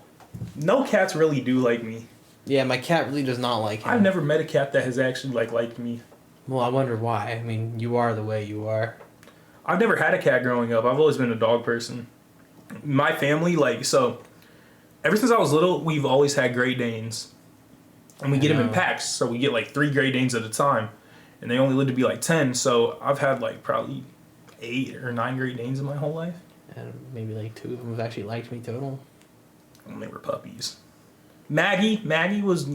No cats really do like me. Yeah, my cat really does not like him. I've never met a cat that has actually liked me. Well, I wonder why. I mean, you are the way you are. I've never had a cat growing up. I've always been a dog person. My family, ever since I was little, we've always had Great Danes. And we get them in packs, so we get 3 Great Danes at a time. And they only live to be 10, so I've had probably 8 or 9 Great Danes in my whole life. And maybe 2 of them have actually liked me total. And they were puppies. Maggie was...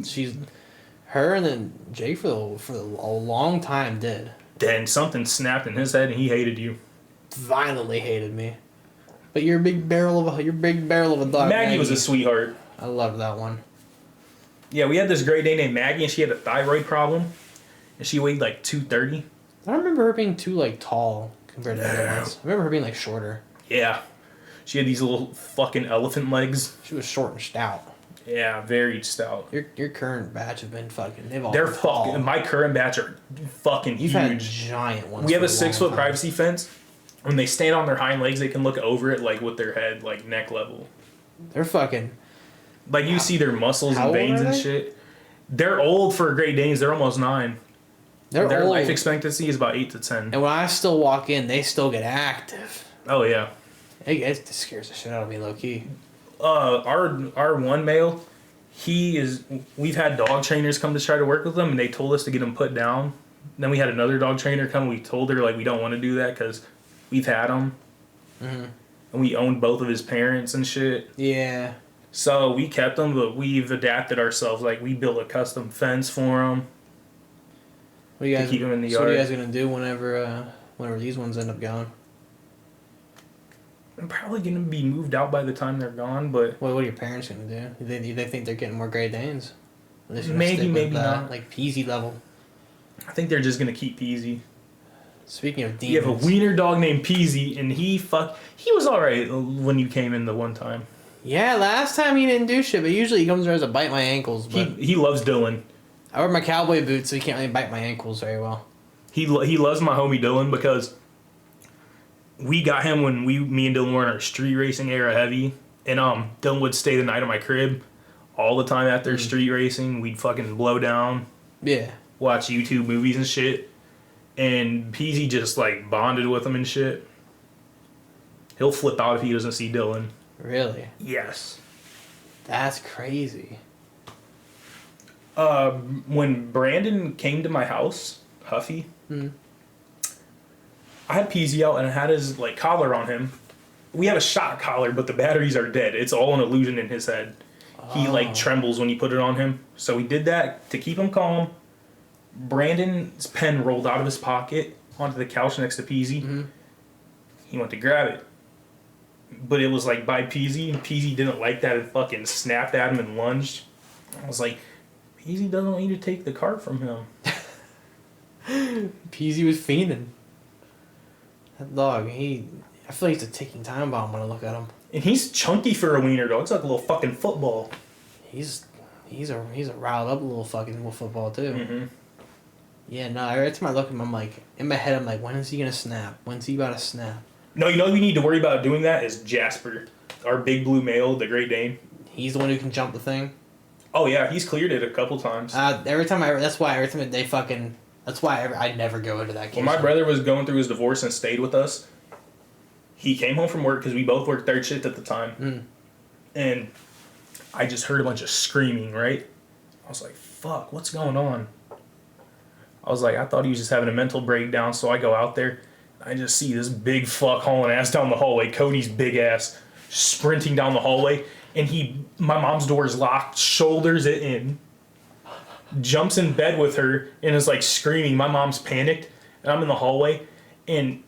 Her and then Jake for a long time did. Then something snapped in his head and he hated you. Violently hated me. But you're a big barrel of a dog. Maggie was a sweetheart. I loved that one. Yeah, we had this Great Dane named Maggie, and she had a thyroid problem, and she weighed 230. I don't remember her being too tall compared to other ones. I remember her being shorter. Yeah, she had these little fucking elephant legs. She was short and stout. Yeah, very stout. Your current batch have been fucking. They're fucking. My current batch are fucking You've huge. Had giant ones. We have a 6-foot privacy fence. When they stand on their hind legs, they can look over it with their head neck level. They're fucking. You see their muscles and veins and shit. They're old for Great Danes. They're almost 9. Their life expectancy is about 8 to 10. And when I still walk in, they still get active. Oh yeah. It scares the shit out of me, low key. Our one male, we've had dog trainers come to try to work with them, and they told us to get him put down. Then we had another dog trainer come. We told her we don't want to do that because we've had him, and we owned both of his parents and shit. Yeah. So we kept him, but we've adapted ourselves. We built a custom fence for him. What you guys, to keep him in the yard. What are you guys gonna do whenever these ones end up going? I'm probably gonna be moved out by the time they're gone, but... What are your parents gonna do? They think they're getting more Great Danes? Maybe not. Peasy level. I think they're just gonna keep Peasy. Speaking of demons... You have a wiener dog named Peasy, and he was alright when you came in the one time. Yeah, last time he didn't do shit, but usually he comes and tries to bite my ankles. But he loves Dylan. I wear my cowboy boots, so he can't really bite my ankles very well. He loves my homie Dylan because... We got him when me and Dylan were in our street racing era heavy, and Dylan would stay the night at my crib all the time after street racing. We'd fucking blow down, watch YouTube movies and shit, and Peasy just bonded with him and shit. He'll flip out if he doesn't see Dylan. Really? Yes. That's crazy. When Brandon came to my house, Huffy. I had Peasy out and I had his collar on him. We have a shot collar, but the batteries are dead. It's all an illusion in his head. He trembles when you put it on him. So we did that to keep him calm. Brandon's pen rolled out of his pocket onto the couch next to Peasy. He went to grab it. But it was by Peasy, and Peasy didn't like that and fucking snapped at him and lunged. I was like, Peasy doesn't want you to take the cart from him. Peasy was fiending. That dog, I feel like he's a ticking time bomb when I look at him. And he's chunky for a wiener dog. It's like a little fucking football. He's He's a riled up little fucking football too. Mm-hmm. Yeah, no. Every time I look at him, I'm like, in my head, I'm like, when is he gonna snap? When's he about to snap? No, you know who you need to worry about doing that is Jasper, our big blue male, the Great Dane. He's the one who can jump the thing. Oh yeah, he's cleared it a couple times. That's why every time they fucking. That's why I never go into that case. When my brother was going through his divorce and stayed with us, he came home from work because we both worked third shift at the time, and I just heard a bunch of screaming. Right, I was like, "Fuck, what's going on?" I was like, I thought he was just having a mental breakdown, so I go out there. I just see this big fuck hauling ass down the hallway. Cody's big ass sprinting down the hallway, and my mom's door is locked, shoulders it in, jumps in bed with her, and is like screaming. My mom's panicked, and I'm in the hallway, and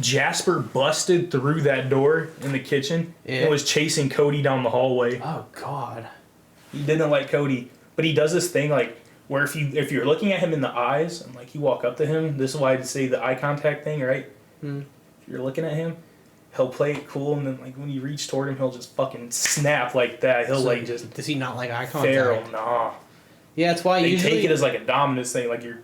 Jasper busted through that door in the kitchen and was chasing Cody down the hallway. Oh God. He didn't like Cody, but he does this thing like where if you're looking at him in the eyes and like you walk up to him, this is why I say the eye contact thing, right? If you're looking at him, he'll play it cool, and then like when you reach toward him, he'll just fucking snap like that. He'll like just. Does he not like eye contact? Feral, nah. Yeah, that's why they usually take it as like a dominance thing, like you're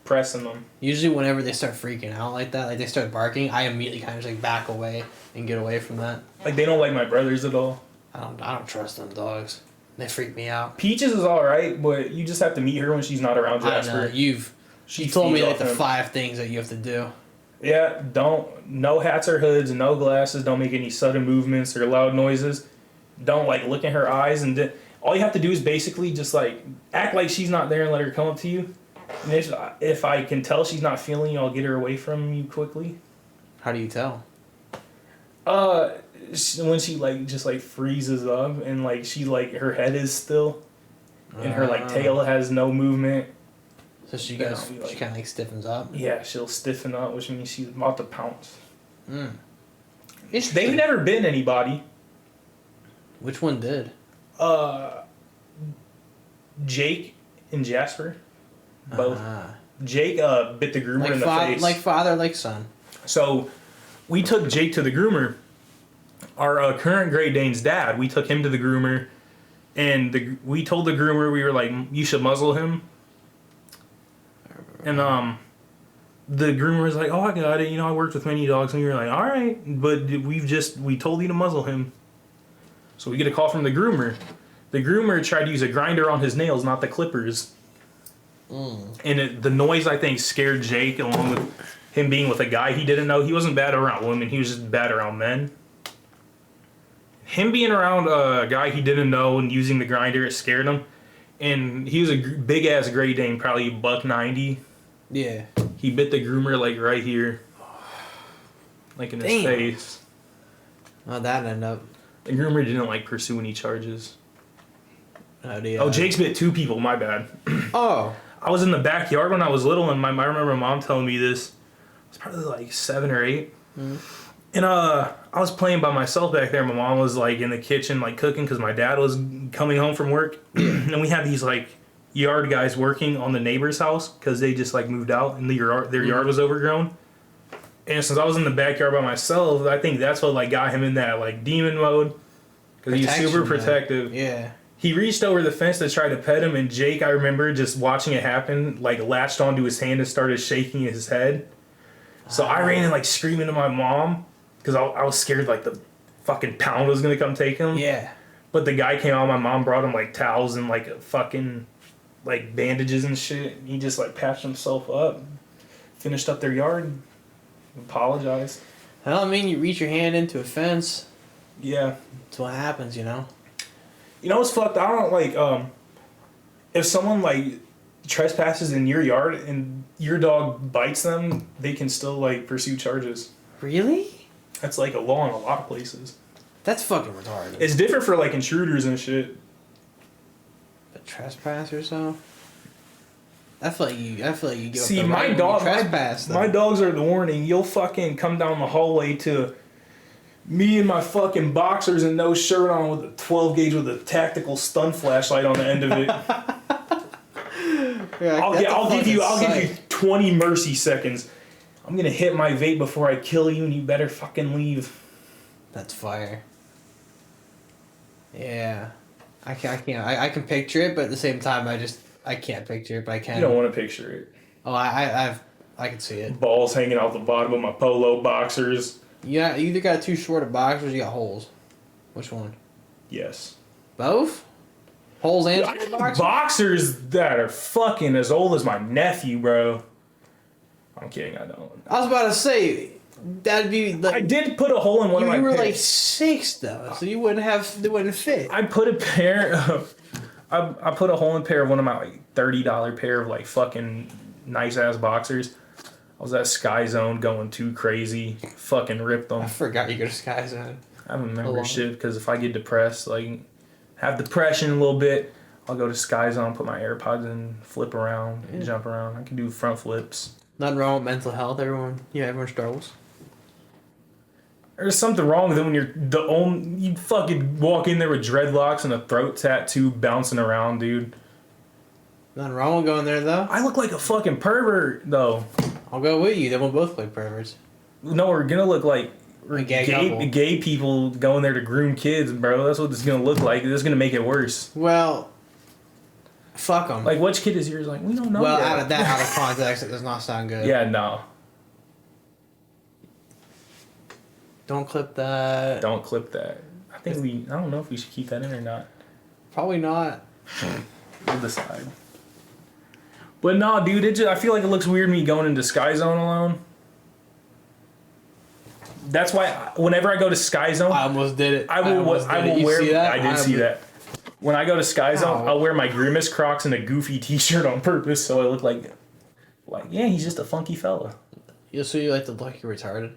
pressing them. Usually, whenever they start freaking out like that, like they start barking, I immediately kind of just like back away and get away from that. Like they don't like my brothers at all. I don't trust them dogs. They freak me out. Peaches is all right, but you just have to meet her when she's not around Jasper. I know. You told me like the 5 things that you have to do. Yeah, no hats or hoods, no glasses, don't make any sudden movements or loud noises. Don't like look in her eyes, and all you have to do is basically just like act like she's not there and let her come up to you. And if I can tell she's not feeling you, I'll get her away from you quickly. How do you tell? When she like just like freezes up and like she like her head is still, and her like tail has no movement. So she kind of like stiffens up. Yeah, she'll stiffen up, which means she's about to pounce. They've never bitten anybody. Which one did? Jake and Jasper, both. Jake bit the groomer in the face. Like father, like son. So we took Jake to the groomer. Our current Great Dane's dad, we took him to the groomer, and we told the groomer, we were like, you should muzzle him. And the groomer was like, oh, I got it. You know, I worked with many dogs. And we were like, all right. But we told you to muzzle him. So we get a call from the groomer. The groomer tried to use a grinder on his nails, not the clippers. And the noise, I think, scared Jake, along with him being with a guy he didn't know. He wasn't bad around women. He was just bad around men. Him being around a guy he didn't know and using the grinder, it scared him. And he was a big-ass Great Dane, probably $190. Yeah. He bit the groomer, like, right here. Like, in his face. Oh, that ended up... The groomer didn't, like, pursue any charges. Oh, Jake's bit 2 people, my bad. Oh. I was in the backyard when I was little, and I remember my mom telling me this. I was probably, like, 7 or 8. And I was playing by myself back there. My mom was like in the kitchen, like cooking, because my dad was coming home from work. And we had these like yard guys working on the neighbor's house because they just like moved out and their yard was overgrown. And since I was in the backyard by myself, I think that's what like got him in that like demon mode, because he's super protective. Yeah. He reached over the fence to try to pet him, and Jake, I remember just watching it happen, like latched onto his hand and started shaking his head. So I ran and like screaming to my mom. Because I was scared like the fucking pound was going to come take him. Yeah. But the guy came out, my mom brought him like towels and like fucking like bandages and shit. He just like patched himself up, finished up their yard, apologized. Well, I mean, you reach your hand into a fence. Yeah. That's what happens, you know? You know what's fucked? I don't like, if someone like trespasses in your yard and your dog bites them, they can still like pursue charges. Really? That's like a law in a lot of places. That's fucking retarded. It's different for like intruders and shit. But trespassers though? I feel like you go. See, my dogs are the warning. You'll fucking come down the hallway to me in my fucking boxers and no shirt on with a 12 gauge with a tactical stun flashlight on the end of it. Yeah, I'll give you 20 mercy seconds. I'm gonna hit my vape before I kill you, and you better fucking leave. That's fire. Yeah. I can picture it, but at the same time, I can't picture it, but I can. You don't want to picture it. Oh, I can see it. Balls hanging out the bottom of my polo boxers. Yeah, you either got too short of boxers or you got holes. Which one? Yes. Both? Holes and short boxers? Boxers that are fucking as old as my nephew, bro. I'm kidding, I don't. I was about to say, that'd be like... I did put a hole in one of my You were pairs. like 6, though, so you they wouldn't fit. I put a pair of... I put a hole in a pair of one of my like $30 pair of like fucking nice-ass boxers. I was at Sky Zone going too crazy. Fucking ripped them. I forgot you go to Sky Zone. I don't remember shit because if I get depressed, like have depression a little bit, I'll go to Sky Zone, put my AirPods in, flip around, jump around. I can do front flips. Nothing wrong with mental health. Everyone struggles. There's something wrong with it when you fucking walk in there with dreadlocks and a throat tattoo bouncing around, dude. Nothing wrong with going there, though. I look like a fucking pervert, though. I'll go with you. Then we'll both look perverts. No, we're gonna look like a gay people going there to groom kids, bro. That's what this is gonna look like. This is gonna make it worse. Well, fuck them. Like, which kid is yours? Like, we don't know. Well, yet. out of context, it does not sound good. Yeah, no. Don't clip that. Don't clip that. I don't know if we should keep that in or not. Probably not. We'll decide. But no, dude, I feel like it looks weird me going into Sky Zone alone. That's why whenever I go to Sky Zone, I almost did it. I will wear. See that? I did see that. When I go to Sky Zone, I'll wear my Grimace Crocs and a goofy T-shirt on purpose, so I look like yeah, he's just a funky fella. You like to look you're retarded.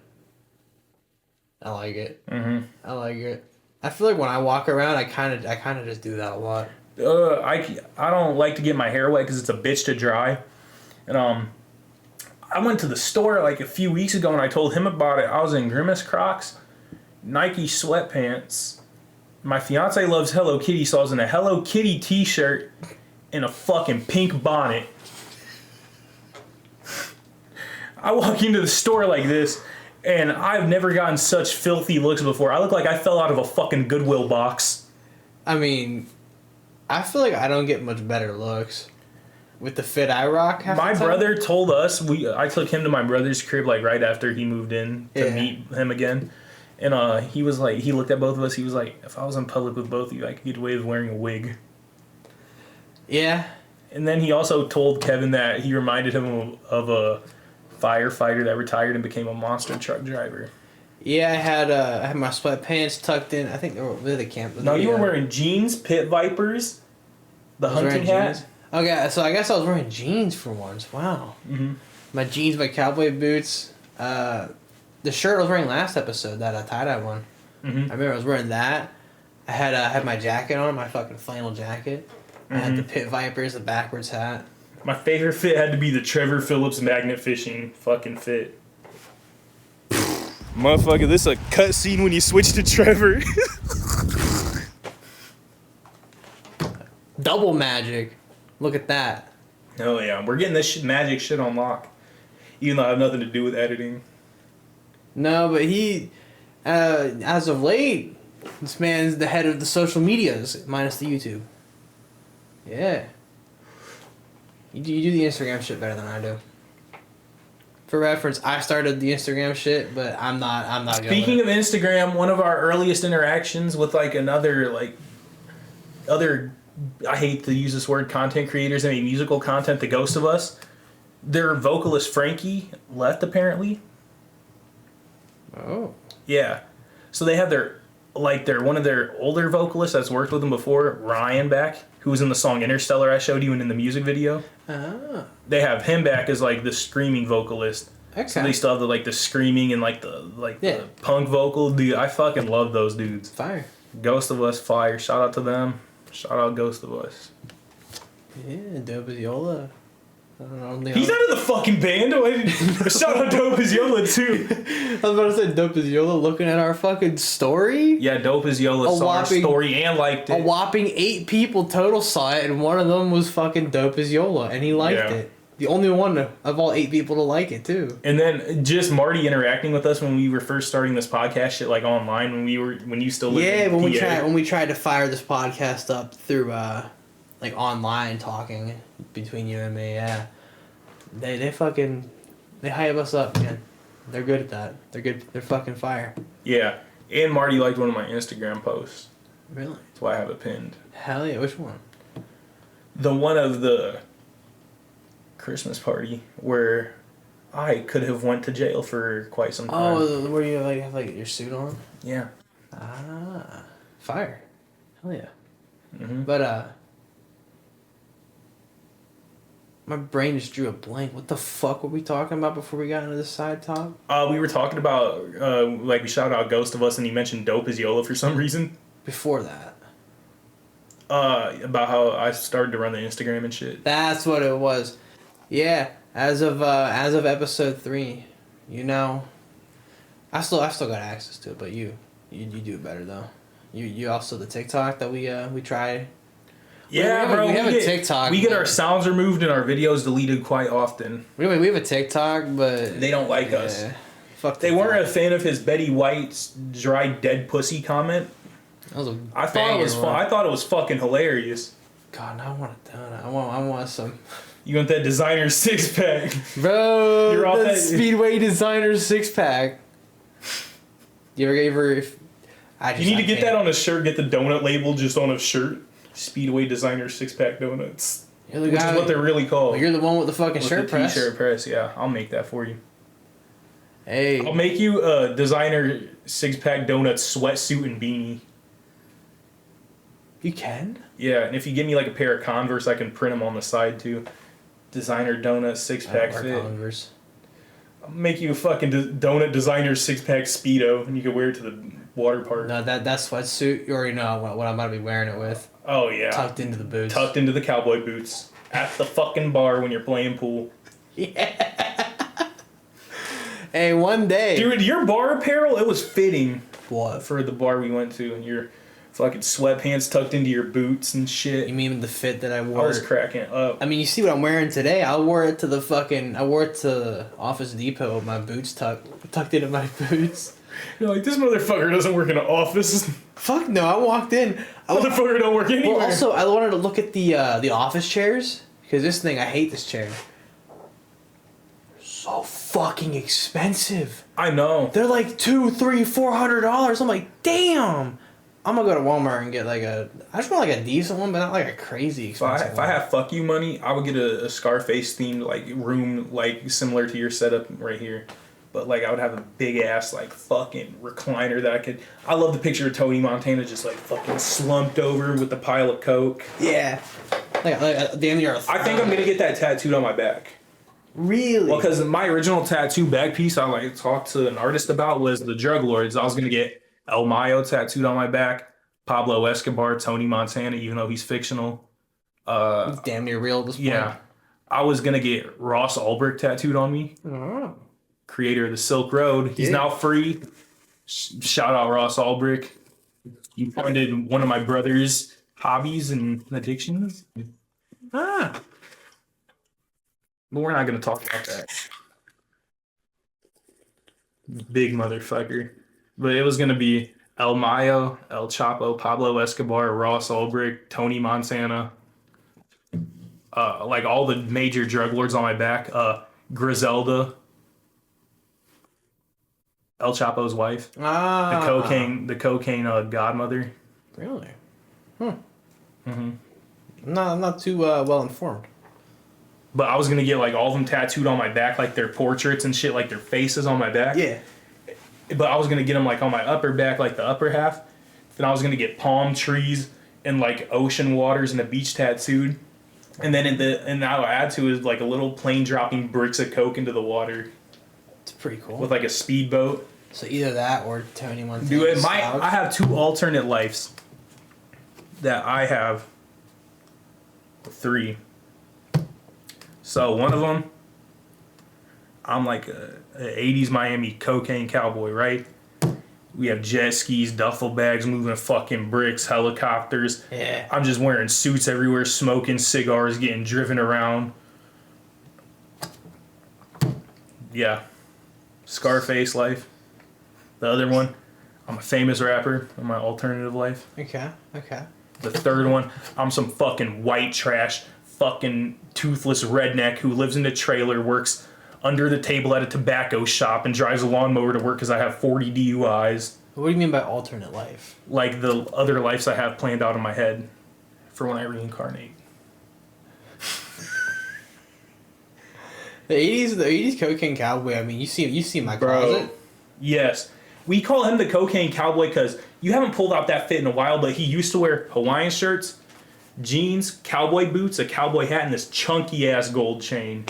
I like it. Mm-hmm. I like it. I feel like when I walk around, I kind of just do that a lot. I don't like to get my hair wet because it's a bitch to dry, and I went to the store like a few weeks ago and I told him about it. I was in Grimace Crocs, Nike sweatpants. My fiance loves Hello Kitty, so I was in a Hello Kitty t-shirt and a fucking pink bonnet. I walk into the store like this, and I've never gotten such filthy looks before. I look like I fell out of a fucking Goodwill box. I mean, I feel like I don't get much better looks with the fit I rock. My brother told us, I took him to my brother's crib like right after he moved in to meet him again. And he was like, he looked at both of us, he was like, if I was in public with both of you, I could get away with wearing a wig. Yeah. And then he also told Kevin that he reminded him of a firefighter that retired and became a monster truck driver. Yeah, I had my sweatpants tucked in. I think they were the camp. No, you were wearing jeans, pit vipers, the hunting hat. Jeans. Okay, so I guess I was wearing jeans for once. Wow. Mm-hmm. My jeans, my cowboy boots. The shirt I was wearing last episode, that tie-dye one. Mm-hmm. I remember I was wearing that. I had my jacket on, my fucking flannel jacket. I had the pit vipers, the backwards hat. My favorite fit had to be the Trevor Phillips magnet fishing fucking fit. Motherfucker, this is a cutscene when you switch to Trevor. Double magic. Look at that. Oh yeah, we're getting this magic shit on lock. Even though I have nothing to do with editing. No, but he, as of late, this man's the head of the social medias, minus the YouTube. Yeah. You do the Instagram shit better than I do. For reference, I started the Instagram shit, but I'm not. Speaking of Instagram, one of our earliest interactions with like another other, I hate to use this word, content creators, I mean musical content, the ghost of us. Their vocalist Frankie left apparently. Oh. Yeah. So they have one of their older vocalists that's worked with them before, Ryan, back, who was in the song Interstellar I showed you and in the music video. Ah. They have him back as like the screaming vocalist. Okay. So they still have the screaming and the punk vocal. Dude, I fucking love those dudes. Fire. Ghost of Us, fire. Shout out to them. Shout out Ghost of Us. Yeah, Dope as Yola. He's out of the fucking band. Shout out Dope as Yola too. I was about to say Dope as Yola looking at our fucking story. Yeah, Dope as Yola saw our story and liked it. A whopping 8 people total saw it, and one of them was fucking Dope as Yola, and he liked it. The only one of all 8 people to like it too. And then just Marty interacting with us when we were first starting this podcast shit, like online when you still lived in when we tried to fire this podcast up through like online talking between you and me. Yeah, they fucking hype us up, man. They're good at that. They're good. They're fucking fire. Yeah, and Marty liked one of my Instagram posts. Really? That's why I have it pinned. Hell yeah! Which one? The one of the Christmas party where I could have went to jail for quite some time. Oh, where you like have like your suit on? Yeah. Ah, fire. Hell yeah. Mm-hmm. But my brain just drew a blank. What the fuck were we talking about before we got into the side talk? We were talking about like we shouted out Ghost of Us and he mentioned Dope as YOLO for some reason. Before that. About how I started to run the Instagram and shit. That's what it was. Yeah, as of episode 3, you know, I still got access to it, but you do it better though. You also the TikTok that we try. Yeah, bro. We have a TikTok. We get our sounds removed and our videos deleted quite often. We have a TikTok, but they don't like us. Fuck. They weren't a fan of his Betty White's dry dead pussy comment. That was I thought it was fun. I thought it was fucking hilarious. God, now I want a donut. I want some. You want that designer 6-pack, bro? You're off that that Speedway designer 6-pack. You ever? You need to get that on a shirt. Get the donut label just on a shirt. Speedway designer 6-pack donuts, which is what they're really called. Well, you're the one with the fucking shirt press. T-shirt press. Yeah, I'll make that for you. Hey, I'll make you a designer 6-pack donut sweatsuit and beanie. You can? Yeah, and if you give me like a pair of Converse, I can print them on the side too. Designer donut 6-pack fit. Converse. I'll make you a fucking donut designer 6-pack Speedo, and you can wear it to the water park. No, that sweatsuit, you already know what I'm about to be wearing it with. Oh yeah. Tucked into the boots. Tucked into the cowboy boots. At the fucking bar when you're playing pool. Yeah. Hey, one day. Dude, your bar apparel, it was fitting. What? For the bar we went to, and your fucking sweatpants tucked into your boots and shit. You mean the fit that I wore? I was cracking up. I mean, you see what I'm wearing today? I wore it to Office Depot with my boots tucked into my boots. You're like, this motherfucker doesn't work in an office. Fuck no, I walked in. Motherfucker don't work anywhere. Well, also, I wanted to look at the office chairs, because this thing, I hate this chair. So fucking expensive. I know. They're like $200-$400. I'm like, damn. I'm gonna go to Walmart and get I just want like a decent one, but not like a crazy expensive If I have fuck you money, I would get a Scarface themed like room like similar to your setup right here. But like I would have a big ass like fucking recliner that I love the picture of Tony Montana just like fucking slumped over with the pile of coke. Yeah. Like damn near. I think I'm gonna get that tattooed on my back. Really? Well, because my original tattoo back piece I like talked to an artist about was the Drug Lords. I was gonna get El Mayo tattooed on my back, Pablo Escobar, Tony Montana, even though he's fictional. He's damn near real at this point. Yeah. I was gonna get Ross Ulbricht tattooed on me. Oh. Creator of the Silk Road. He's now free. Shout out Ross Ulbricht. You funded one of my brother's hobbies and addictions. But we're not gonna talk about that. Big motherfucker. But it was gonna be El Mayo, El Chapo, Pablo Escobar, Ross Ulbricht, Tony Montana. Like all the major drug lords on my back. Griselda. El Chapo's wife. The cocaine godmother. Really? I'm not too well informed. But I was gonna get like all of them tattooed on my back, like their portraits and shit, like their faces on my back. Yeah. But I was gonna get them like on my upper back, like the upper half. Then I was gonna get palm trees and like ocean waters and a beach tattooed. And then I'll add to it like a little plane dropping bricks of coke into the water. It's pretty cool. With like a speedboat. So either that or Tony Montana. Dude, I have 2 alternate lives that I have. 3. So one of them, I'm like a 80s Miami cocaine cowboy, right? We have jet skis, duffel bags, moving fucking bricks, helicopters. Yeah. I'm just wearing suits everywhere, smoking cigars, getting driven around. Yeah. Scarface life. The other one, I'm a famous rapper in my alternative life. Okay. The third one, I'm some fucking white trash, fucking toothless redneck who lives in a trailer, works under the table at a tobacco shop, and drives a lawnmower to work because I have 40 DUIs. What do you mean by alternate life? Like the other lives I have planned out in my head for when I reincarnate. The 80s cocaine cowboy. I mean, you see my closet. Yes. We call him the cocaine cowboy because you haven't pulled out that fit in a while, but he used to wear Hawaiian shirts, jeans, cowboy boots, a cowboy hat, and this chunky ass gold chain.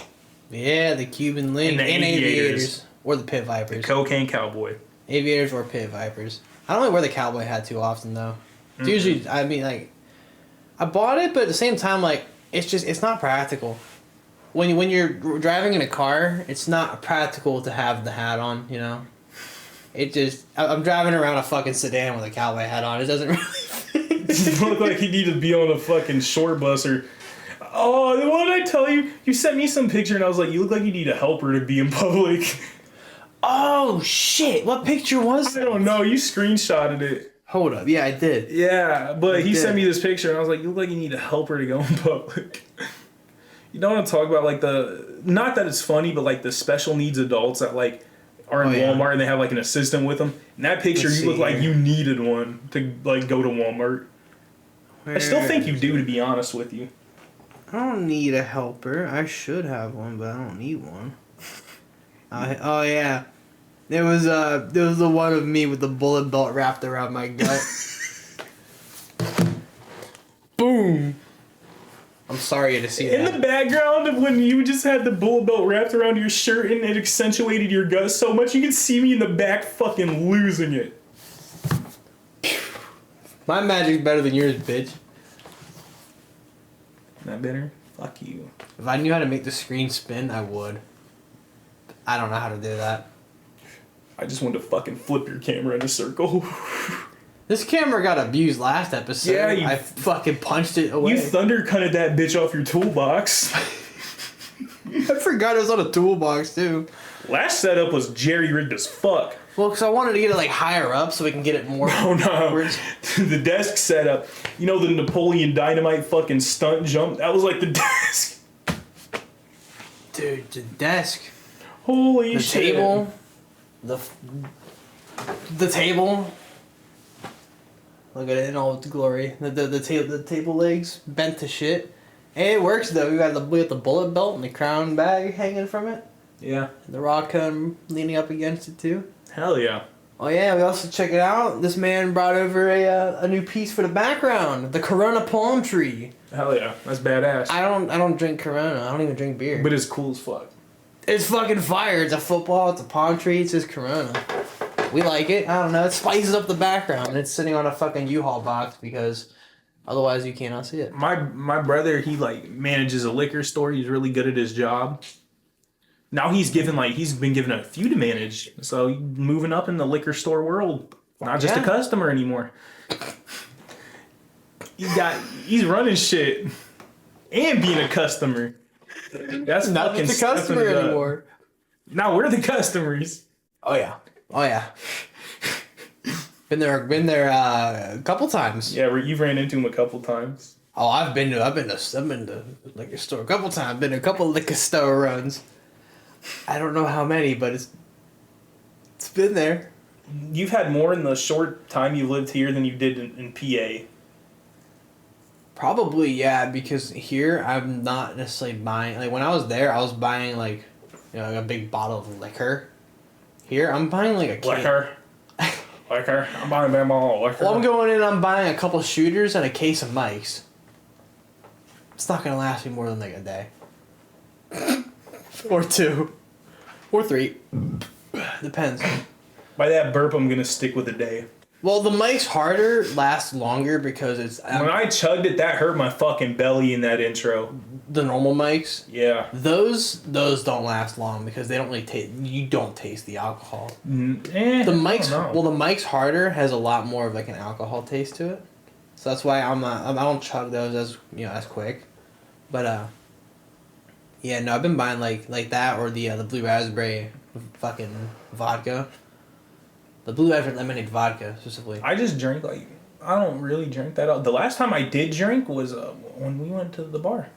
Yeah, the Cuban link and aviators. Or the pit vipers. The cocaine cowboy. Aviators or pit vipers. I don't really wear the cowboy hat too often though. It's usually, I mean, like, I bought it, but at the same time, like, it's not practical. When you're driving in a car, it's not practical to have the hat on, you know? I'm driving around a fucking sedan with a cowboy hat on. It doesn't really fit. You look like you need to be on a fucking short bus or... Oh, what did I tell you? You sent me some picture and I was like, you look like you need a helper to be in public. Oh, shit. What picture was that? I don't know. You screenshotted it. Hold up. Yeah, I did. Yeah, but he sent me this picture and I was like, you look like you need a helper to go in public. You don't want to talk about, like, not that it's funny, but, like, the special needs adults that, like, are in Walmart and they have, like, an assistant with them. In that picture, you look like you needed one to, like, go to Walmart. I still think you do, to be honest with you. I don't need a helper. I should have one, but I don't need one. Oh, yeah. There was the one of me with the bullet belt wrapped around my gut. Boom. I'm sorry to see that. In the background of when you just had the bullet belt wrapped around your shirt and it accentuated your gut so much, you could see me in the back fucking losing it. My magic's better than yours, bitch. Not better? Fuck you. If I knew how to make the screen spin, I would. I don't know how to do that. I just wanted to fucking flip your camera in a circle. This camera got abused last episode. Yeah, I fucking punched it away. You thunder cutted that bitch off your toolbox. I forgot it was on a toolbox too. Last setup was jerry-rigged as fuck. Well, because I wanted to get it like higher up so we can get it more. Oh no. The desk setup. You know the Napoleon Dynamite fucking stunt jump? That was like the desk. Dude, the desk. Holy shit. The table. The table. Look at it in all its glory. The table legs bent to shit. Hey, it works though. We got the bullet belt and the crown bag hanging from it. Yeah. And the rock cone leaning up against it too. Hell yeah. Oh yeah, we also check it out. This man brought over a new piece for the background. The Corona palm tree. Hell yeah, that's badass. I don't drink Corona. I don't even drink beer. But it's cool as fuck. It's fucking fire. It's a football. It's a palm tree. It says Corona. We like it. I don't know. It spices up the background. It's sitting on a fucking U-Haul box because otherwise you cannot see it. My brother, he like manages a liquor store. He's really good at his job. Now he's been given a few to manage. So he's moving up in the liquor store world. Not just a customer anymore. He's running shit and being a customer. That's not fucking the customer anymore. Now we're the customers. Oh yeah. Been there a couple times. Yeah, you've ran into him a couple times. Oh, I've been to liquor store a couple times. Been to a couple liquor store runs. I don't know how many, but it's been there. You've had more in the short time you lived here than you did in PA. Probably, yeah, because here I'm not necessarily buying. Like when I was there, I was buying like a big bottle of liquor. Here I'm buying like a can. Liquor. I'm buying them all liquor. Well, I'm going in. I'm buying a couple shooters and a case of mics. It's not gonna last me more than like a day. Or 2. Or 3. Depends. By that burp, I'm gonna stick with a day. Well, the Mike's Harder lasts longer because it's... when I chugged it, that hurt my fucking belly in that intro. The normal mics? Yeah. Those don't last long because they don't really taste... You don't taste the alcohol. The Mike's Harder has a lot more of like an alcohol taste to it. So that's why I don't chug those as quick. But, Yeah, no, I've been buying like that or the blue raspberry fucking vodka. The blue raspberry lemonade vodka specifically. I just drink like I don't really drink that. The last time I did drink was when we went to the bar.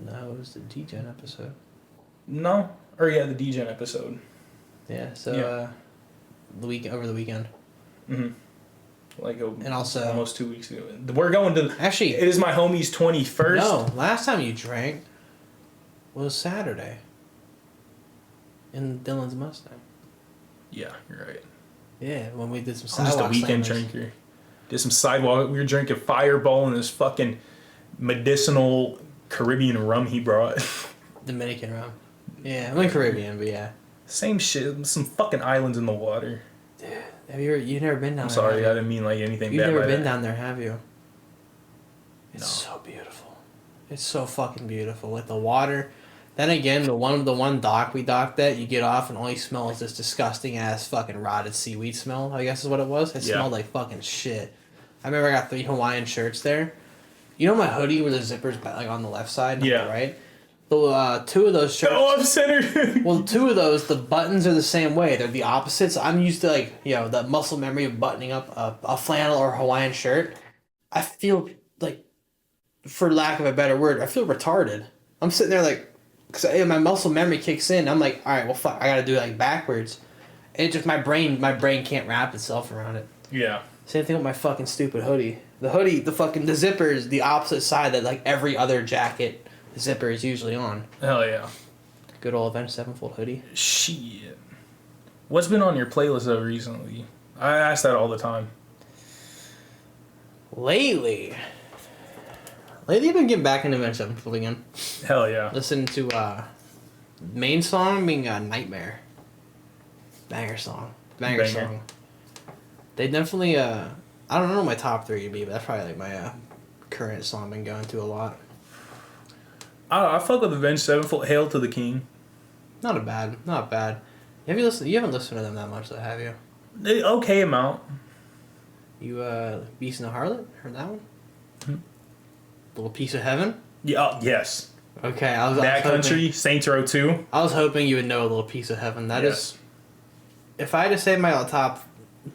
No, it was the D-Gen episode. No, or yeah, the D-Gen episode. Yeah, so over the weekend. Mhm. Like and also almost 2 weeks ago. We're going to actually. It is my homie's 21st. No, last time you drank was Saturday. In Dylan's Mustang. Yeah, you're right. Yeah, when we did some I'm sidewalk just a weekend slammers. drinker. Did some sidewalk. We were drinking Fireball and this fucking medicinal Caribbean rum he brought. Dominican rum. Yeah, I'm in Caribbean, but yeah. Same shit. Some fucking islands in the water. Dude, you've never been down I'm there? sorry, I didn't mean like anything You've bad. never by been that. down there, have you? It's No. so beautiful. It's so fucking beautiful. Like the water. Then again, the one dock we docked at, you get off and all you smell is this disgusting ass fucking rotted seaweed smell, I guess is what it was. It smelled like fucking shit. I remember I got 3 Hawaiian shirts there. You know my hoodie where the zipper's like on the left side, not the right? The 2 of those shirts. Oh, I'm centered. Well, 2 of those, the buttons are the same way. They're the opposites. I'm used to like, that muscle memory of buttoning up a flannel or Hawaiian shirt. I feel like, for lack of a better word, I feel retarded. I'm sitting there like, because my muscle memory kicks in. I'm like, all right, well, fuck, I got to do it like backwards. And it just, my brain can't wrap itself around it. Yeah. Same thing with my fucking stupid hoodie. The hoodie, the zipper is the opposite side that like every other jacket zipper is usually on. Hell yeah. Good old Avenged Sevenfold hoodie. Shit. What's been on your playlist though recently? I ask that all the time. Lately, I've been getting back into Avenged Sevenfold again. Hell yeah. Listening to main song being Nightmare. Banger song. Banger song. They definitely I don't know what my top 3 would be, but that's probably like my current song I've been going to a lot. I fuck with Avenged Sevenfold. Hail to the King. Not bad. You haven't listened to them that much though, have you? Okay amount. You Beast and the Harlot? Heard that one? Mm-hmm. Little Piece of Heaven? Yeah, yes. Okay, I was Bad hoping, Country, Saints Row 2. I was hoping you would know a Little Piece of Heaven. That is, if I had to say my top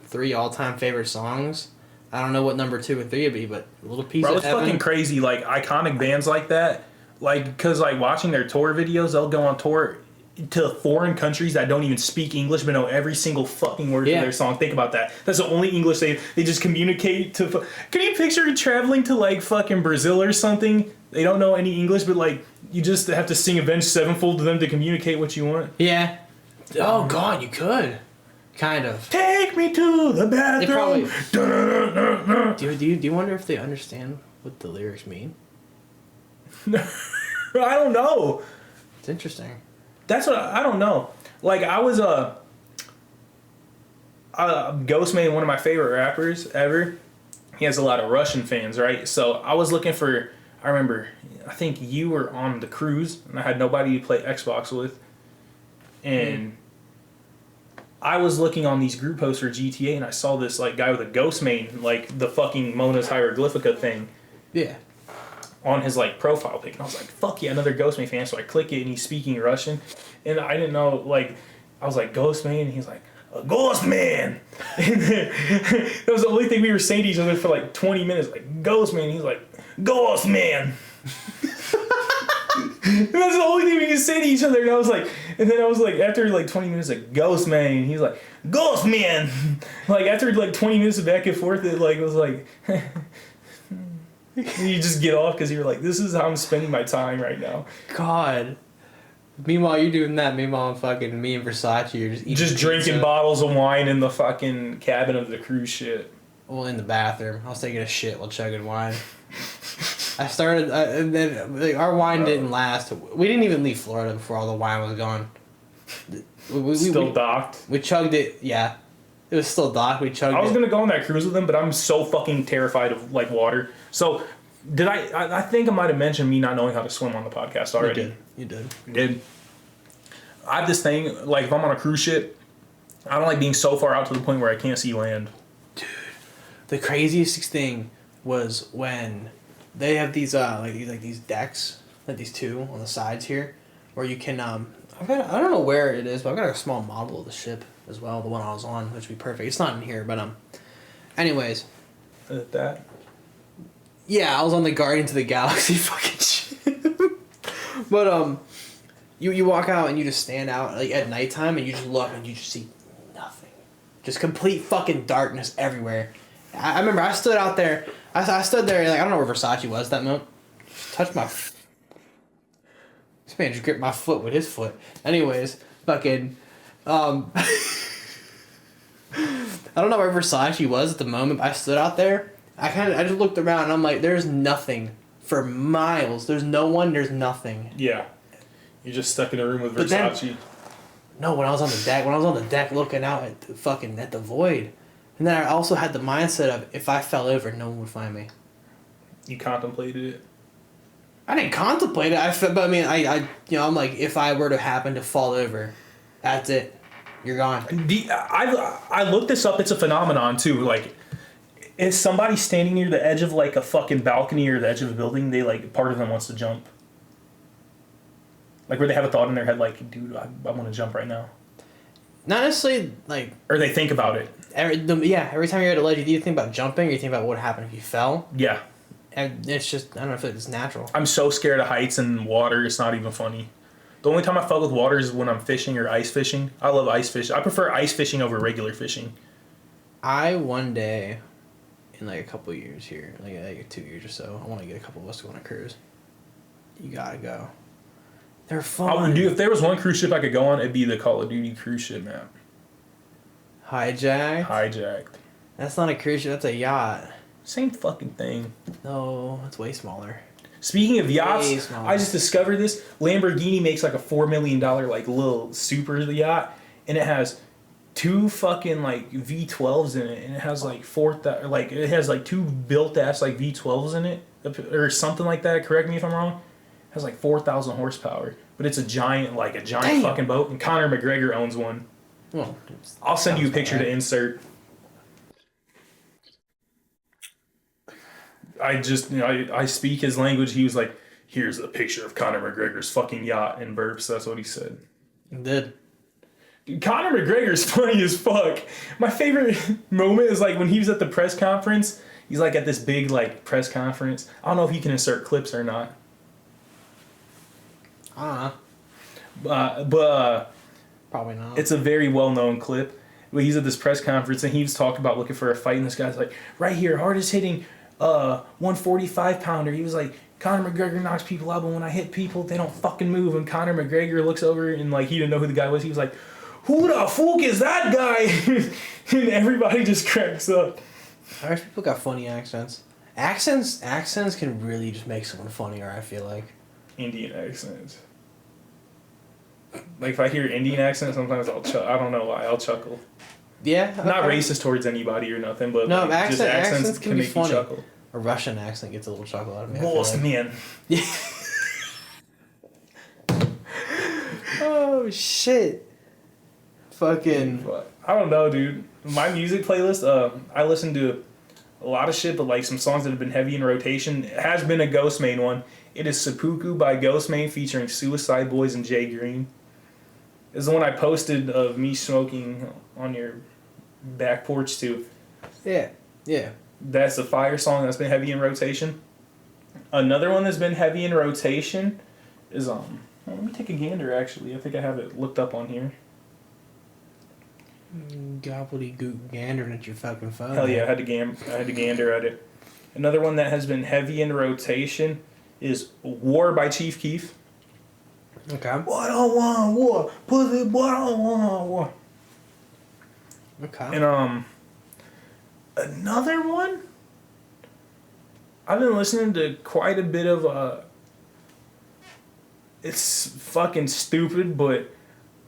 3 all-time favorite songs, I don't know what number 2 and 3 would be, but Little Piece of Heaven. Bro, it's fucking crazy. Like, iconic bands like that, like, because, like, watching their tour videos, they'll go on tour to foreign countries that don't even speak English but know every single fucking word of their song. Think about that. That's the only English they just communicate to. Can you picture traveling to like fucking Brazil or something? They don't know any English, but like you just have to sing Avenged Sevenfold to them to communicate what you want. Yeah. Oh god, you could. Kind of. Take me to the bathroom. Do you wonder if they understand what the lyrics mean? I don't know. It's interesting. That's what I don't know. Like I was Ghostman, one of my favorite rappers ever. He has a lot of Russian fans, right? So I was looking for. I remember, I think you were on the cruise, and I had nobody to play Xbox with, and I was looking on these group posts for GTA, and I saw this like guy with a Ghostman, like the fucking Mona's Hieroglyphica thing. Yeah. On his like profile pic, and I was like, "Fuck yeah, another Ghostman fan!" So I click it, and he's speaking Russian, and I didn't know. Like, I was like, "Ghostman," and he's like, "A Ghostman." And that was the only thing we were saying to each other for like 20 minutes. Like, "Ghostman," he's like, "Ghostman." And that's the only thing we could say to each other. And I was like, after like 20 minutes, like, "Ghostman," he's like, "Ghostman." Like after like 20 minutes of back and forth, it like was like. You just get off because you're like, this is how I'm spending my time right now. God. Meanwhile, you're doing that. Meanwhile, fucking me and Versace are just eating Just drinking pizza. bottles of wine in the fucking cabin of the cruise ship. Well, in the bathroom. I was taking a shit while chugging wine. I started, and then like, our wine didn't last. We didn't even leave Florida before all the wine was gone. Still docked. We chugged it, yeah. It was still docked. We chugged it. I was going to go on that cruise with them, but I'm so fucking terrified of, like, water. So, I think I might have mentioned me not knowing how to swim on the podcast already. You did. I have this thing, like, if I'm on a cruise ship, I don't like being so far out to the point where I can't see land. Dude, the craziest thing was when they have these, these decks like these two on the sides here, where you can I don't know where it is, but I've got a small model of the ship as well, the one I was on, which would be perfect. It's not in here, but anyways. That. Yeah, I was on the Guardians of the Galaxy fucking ship. But you walk out and you just stand out like at nighttime and you just look and you just see nothing, just complete fucking darkness everywhere. I remember I stood out there. I stood there like I don't know where Versace was that moment. Just touched my. This man just gripped my foot with his foot. Anyways, fucking. I don't know where Versace was at the moment, but I stood out there. I just looked around and I'm like, there's nothing for miles. There's no one. There's nothing. Yeah, you're just stuck in a room with Versace. No, when I was on the deck looking out at the void, and then I also had the mindset of if I fell over, no one would find me. You contemplated it. I didn't contemplate it. But I mean, I'm like, if I were to happen to fall over, that's it. You're gone. I looked this up. It's a phenomenon too. Like, if somebody's standing near the edge of like a fucking balcony or the edge of a building, they like part of them wants to jump. Like where they have a thought in their head, like, dude, I want to jump right now. Not necessarily like. Or they think about it. Every time you're at a ledge, you either think about jumping or you think about what would happen if you fell. Yeah. And it's just, I don't know if it's natural. I'm so scared of heights and water, it's not even funny. The only time I fuck with water is when I'm fishing or ice fishing. I love ice fishing. I prefer ice fishing over regular fishing. I one day, in like a couple of years here, like 2 years or so, I want to get a couple of us to go on a cruise. You gotta go. They're fun. Dude, if there was one cruise ship I could go on, it'd be the Call of Duty cruise ship map. Hijacked? That's not a cruise ship, that's a yacht. Same fucking thing. No, it's way smaller. Speaking of yachts, I just discovered this. Lamborghini makes like a $4 million like little super yacht, and it has two fucking like V12s in it, and it has like it has like two built ass like V12s in it or something like that. Correct me if I'm wrong. It has like 4,000 horsepower, but it's a giant Damn. fucking boat, and Conor McGregor owns one. Well, I'll send you a picture to insert. I speak his language. He was like, here's a picture of Conor McGregor's fucking yacht in burps. That's what he said. It did. Dude, Conor McGregor's funny as fuck. My favorite moment is like when he was at the press conference. He's like at this big like press conference. I don't know if you can insert clips or not. But probably not. It's a very well-known clip. But he's at this press conference and he was talking about looking for a fight, and this guy's like, right here, hardest hitting 145 pounder. He was like, Conor McGregor knocks people out, but when I hit people, they don't fucking move. And Conor McGregor looks over and like he didn't know who the guy was. He was like, who the fuck is that guy? And everybody just cracks up. Irish people got funny accents. Accents can really just make someone funnier, I feel like. Indian accents. Like if I hear Indian accent, sometimes I don't know why, I'll chuckle. Yeah. Okay. Not racist towards anybody or nothing, but no, like, just accents can make funny. you chuckle. A Russian accent gets a little chuckle out of me. Boss man. Yeah. Oh shit. Fucking. I don't know, dude. My music playlist, I listen to a lot of shit, but like some songs that have been heavy in rotation. It has been a Ghostmane one. It is Seppuku by Ghostmane featuring Suicide Boys and Jay Green. It's the one I posted of me smoking on your back porch too. Yeah. That's the Fire song that's been heavy in rotation. Another one that's been heavy in rotation is well, let me take a gander actually. I think I have it looked up on here. Gobbledygook gandering at your fucking phone. Hell yeah, I had to gander at it. Another one that has been heavy in rotation is War by Chief Keef. Okay. I don't want war. Pussy boy, I don't want war. Okay. And another one? I've been listening to quite a bit of it's fucking stupid, but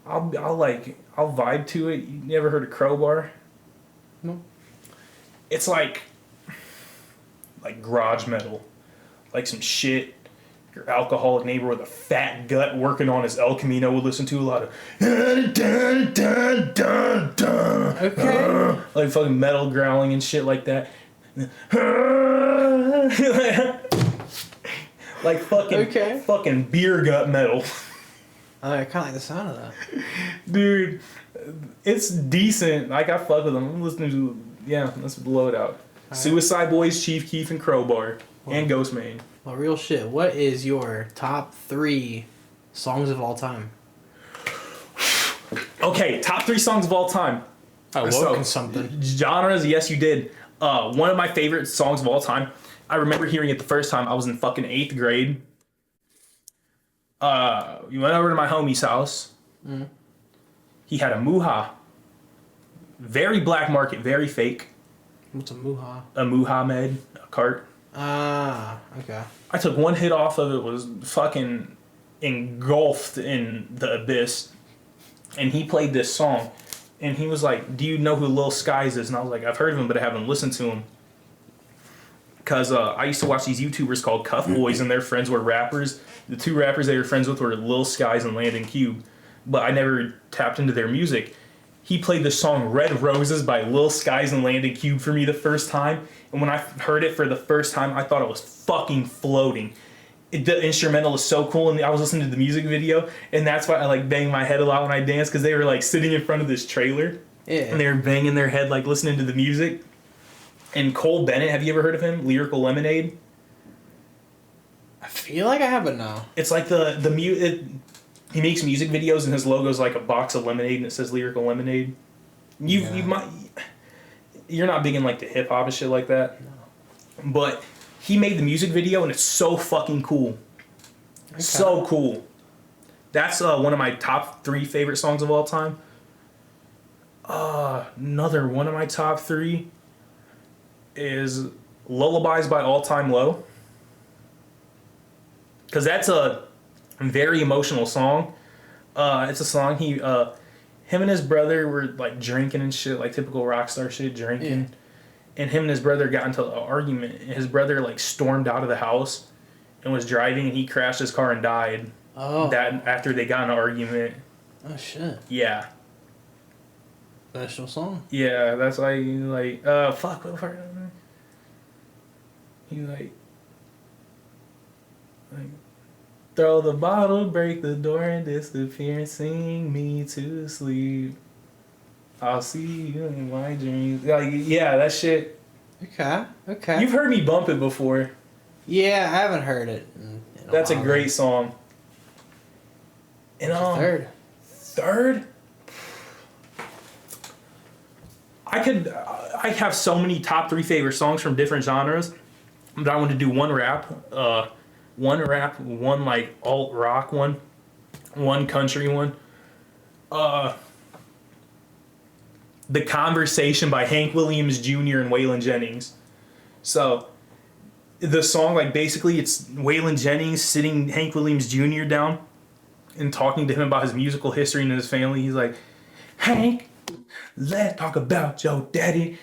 I'll vibe to it. You never heard of Crowbar? No. It's like garage metal. Like some shit your alcoholic neighbor with a fat gut working on his El Camino would listen to a lot of okay. like fucking metal growling and shit like that. Like fucking beer gut metal. I kind of like the sound of that. Dude, it's decent. Like, I fuck with them. I'm listening to, yeah, let's blow it out. Right. Suicide Boys, Chief Keef, and Crowbar. And Ghostman. Well, real shit. What is your top 3 songs of all time? Okay, top 3 songs of all time. I woke something. Genres, yes, you did. One of my favorite songs of all time. I remember hearing it the first time. I was in fucking 8th grade. We went over to my homie's house. Mm. He had a Muha. Very black market, very fake. What's a Muha? A Muhammad, a cart. Ah, okay. I took one hit off of it, was fucking engulfed in the abyss. And he played this song. And he was like, do you know who Lil Skies is? And I was like, I've heard of him, but I haven't listened to him. Because I used to watch these YouTubers called Cuff Boys, and their friends were rappers. The 2 rappers they were friends with were Lil Skies and Landon Cube. But I never tapped into their music. He played the song Red Roses by Lil Skies and Landon Cube for me the first time. And when I heard it for the first time, I thought it was fucking floating. The instrumental is so cool, and I was listening to the music video, and that's why I like bang my head a lot when I dance, because they were like sitting in front of this trailer. Yeah. And they were banging their head like listening to the music. And Cole Bennett, have you ever heard of him? Lyrical Lemonade. I feel like I have, but no. It's like he makes music videos, and his logo's like a box of lemonade, and it says Lyrical Lemonade. You're not big in like the hip hop and shit like that. No. But he made the music video, and it's so fucking cool. Okay. So cool. That's one of my top 3 favorite songs of all time. Another one of my top 3 is Lullabies by All Time Low. Because that's a very emotional song. It's a song him and his brother were like drinking and shit, like typical rock star shit, drinking. Yeah. And him and his brother got into an argument. His brother like stormed out of the house and was driving, and he crashed his car and died. Oh. That after they got in an argument. Oh shit. Yeah. Special song. Yeah, that's why he like fuck what part? He like throw the bottle, break the door, and disappear, and sing me to sleep. I'll see you in my dreams. Like, yeah, that shit. Okay. You've heard me bump it before. Yeah, I haven't heard it. That's a great song. And third? I have so many top 3 favorite songs from different genres, but I want to do one rap, one like alt rock one country one. The Conversation by Hank Williams Jr. and Waylon Jennings. So the song, like, basically it's Waylon Jennings sitting Hank Williams Jr. down and talking to him about his musical history and his family. He's like, Hank, let's talk about your daddy.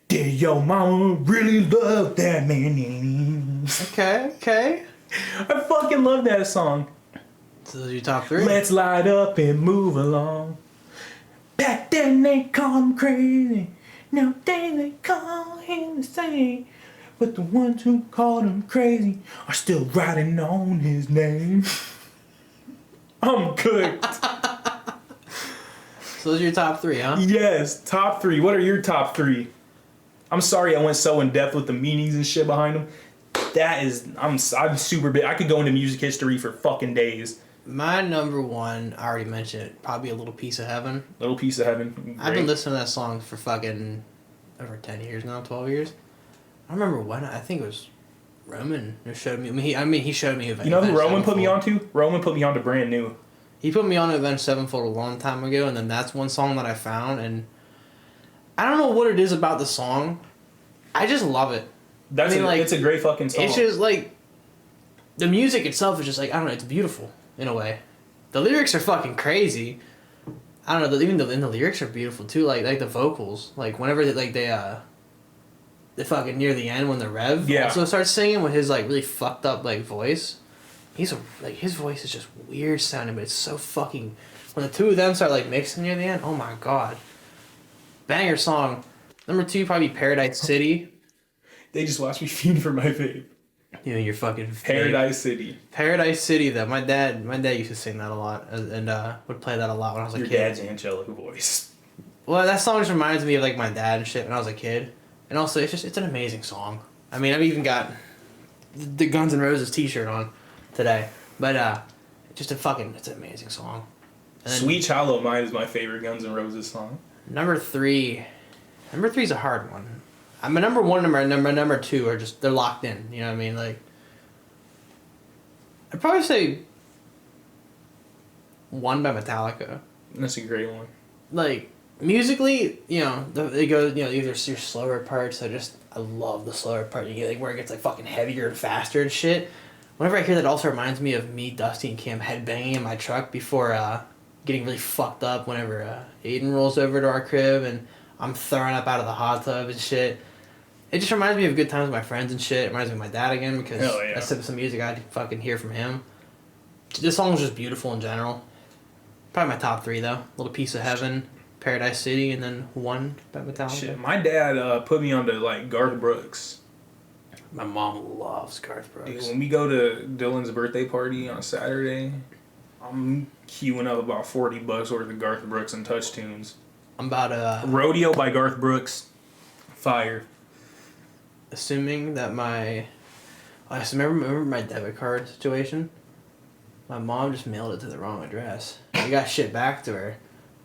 Did your mama really love that man? Okay. I fucking love that song. So those are your top 3? Let's light up and move along. Back then they called him crazy. Nowadays they call him insane. But the ones who called him crazy are still writing on his name. I'm cooked. So those are your top 3, huh? Yes, top 3. What are your top 3? I'm sorry I went so in depth with the meanings and shit behind them. I'm super big. I could go into music history for fucking days. My number 1, I already mentioned it, probably A Little Piece of Heaven. Little Piece of Heaven. Great. I've been listening to that song for fucking over 10 years now, 12 years. I remember when, I think it was Roman who showed me. He showed me Avenged. You know who Roman put me onto? Roman put me onto Brand New. He put me on Avenged Sevenfold a long time ago, and then that's one song that I found, and I don't know what it is about the song. I just love it. It's a great fucking song. It's just like, the music itself is just like, I don't know, it's beautiful in a way. The lyrics are fucking crazy. I don't know, even the lyrics are beautiful too. Like the vocals, like whenever they fucking near the end when the Rev also starts singing with his like really fucked up like voice. His voice is just weird sounding, but it's so fucking. When the two of them start like mixing near the end, oh my god, banger song. Number 2 probably Paradise City. They just watched me fiend for my vape. You and your fucking Paradise City. Paradise City. Though my dad used to sing that a lot, and would play that a lot when I was a Your kid. dad's angelic voice. Well, that song just reminds me of like my dad and shit when I was a kid, and also it's an amazing song. I mean, I've even got the Guns N' Roses T-shirt on today, but it's an amazing song. And then Sweet Child O' Mine is my favorite Guns N' Roses song. number three is a hard one. My number one and my number two are they're locked in. You know what I mean? Like, I'd probably say One by Metallica. That's a great one. Like, musically, they go, either your slower parts. I love the slower part. You get like where it gets like fucking heavier and faster and shit. Whenever I hear that, it also reminds me of me, Dusty, and Cam headbanging in my truck before getting really fucked up. Whenever Aiden rolls over to our crib and I'm throwing up out of the hot tub and shit. It just reminds me of good times with my friends and shit. It reminds me of my dad again because that's some music I'd fucking hear from him. This song was just beautiful in general. Probably my top three though. Little Piece of Heaven, Paradise City, and then One by Metallica. Shit, my dad put me onto like Garth Brooks. My mom loves Garth Brooks. Dude, when we go to Dylan's birthday party on Saturday, I'm queuing up about $40 worth of Garth Brooks and Touch Tunes. I'm about Rodeo by Garth Brooks. Fire. Assuming that remember my debit card situation? My mom just mailed it to the wrong address. I got shit back to her.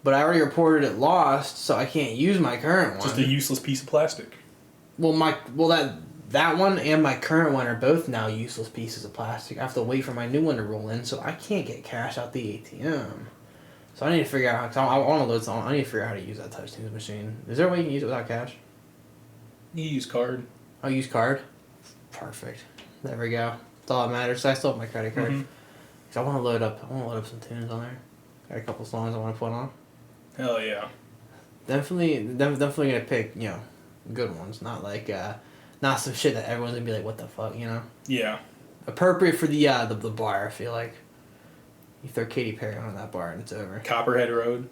But I already reported it lost, so I can't use my current one. Just a useless piece of plastic. That one and my current one are both now useless pieces of plastic. I have to wait for my new one to roll in, so I can't get cash out the ATM. So I need to figure out I need to figure out how to use that Touch Tunes machine. Is there a way you can use it without cash? You use card. I'll use card. Perfect. There we go. That's all that matters. So I still have my credit card. Mm-hmm. Cause I want to load up some tunes on there. Got a couple songs I want to put on. Hell yeah. Definitely gonna pick good ones. Not like not some shit that everyone's gonna be like, what the fuck, Yeah. Appropriate for the bar. I feel like you throw Katy Perry on that bar and it's over. Copperhead Road.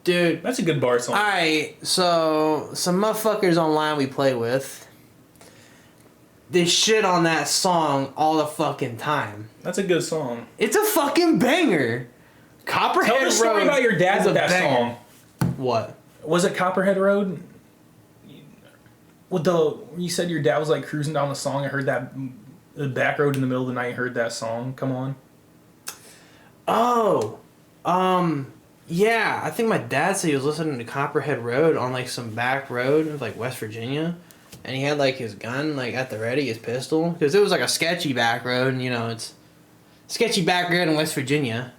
Dude, that's a good bar song. Alright, so some motherfuckers online we play with, they shit on that song all the fucking time. That's a good song. It's a fucking banger. Copperhead Road. Tell the story about your dad with that song. What? Was it Copperhead Road? You said your dad was like cruising down the song and heard that the back road in the middle of the night, heard that song come on. Oh, yeah, I think my dad said he was listening to Copperhead Road on like some back road of like West Virginia, and he had like his gun like at the ready, his pistol, because it was like a sketchy back road, and it's sketchy back road in West Virginia.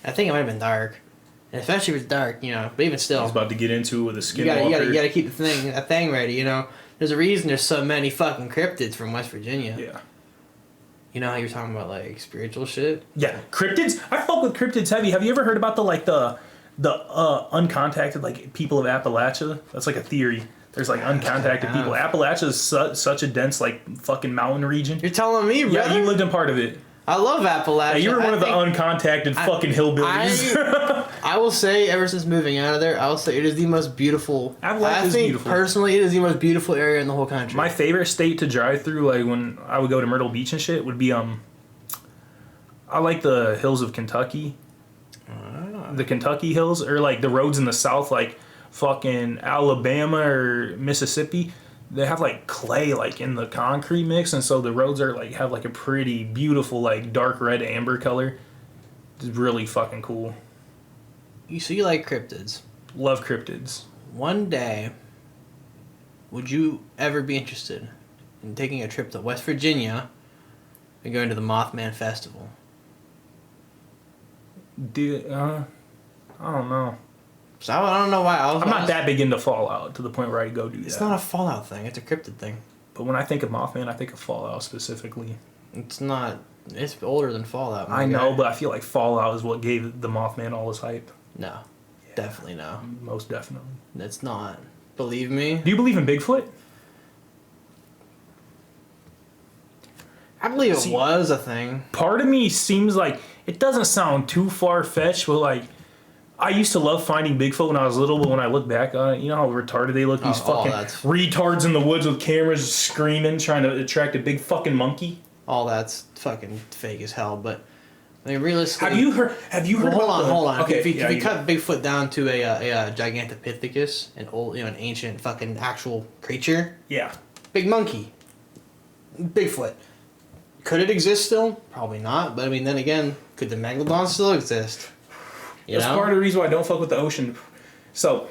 I think it might have been dark, and especially if it's dark, but even still, I was about to get into it with a skin. You gotta keep that thing ready, There's a reason there's so many fucking cryptids from West Virginia. Yeah. You know how you're talking about like spiritual shit? Yeah, cryptids. I fuck with cryptids heavy. Have you ever heard about the uncontacted like people of Appalachia? That's like a theory. There's like uncontacted people. Appalachia is such a dense like fucking mountain region. You're telling me, brother? Yeah, you lived in part of it. I love Appalachia. Yeah, you were one of the uncontacted fucking hillbillies. I will say, ever since moving out of there, I will say it is the most beautiful. Appalachia is beautiful. Personally, it is the most beautiful area in the whole country. My favorite state to drive through, like when I would go to Myrtle Beach and shit, would be I like the hills of Kentucky. The Kentucky hills, or like the roads in the south, like fucking Alabama or Mississippi. They have like clay like in the concrete mix, and so the roads are like have like a pretty beautiful like dark red amber color. It's really fucking cool. You like cryptids? Love cryptids. One day, would you ever be interested in taking a trip to West Virginia and going to the Mothman Festival? Dude, I don't know. So I don't know why. I'm not that big into Fallout to the point where I go do that. It's not a Fallout thing. It's a cryptid thing. But when I think of Mothman, I think of Fallout specifically. It's not. It's older than Fallout. I know, but I feel like Fallout is what gave the Mothman all his hype. No. Yeah. Definitely no. Most definitely. It's not. Believe me. Do you believe in Bigfoot? I believe it was a thing. Part of me seems like it doesn't sound too far-fetched, but like I used to love finding Bigfoot when I was little, but when I look back on it, you know how retarded they look? These fucking retards in the woods with cameras screaming, trying to attract a big fucking monkey. All that's fucking fake as hell, but I mean, realistically... Have you heard well, hold on. Okay, if you cut Bigfoot down to a Gigantopithecus, an old, an ancient fucking actual creature... Yeah. Big monkey. Bigfoot. Could it exist still? Probably not, but I mean, then again, could the Megalodon still exist? That's part of the reason why I don't fuck with the ocean. So,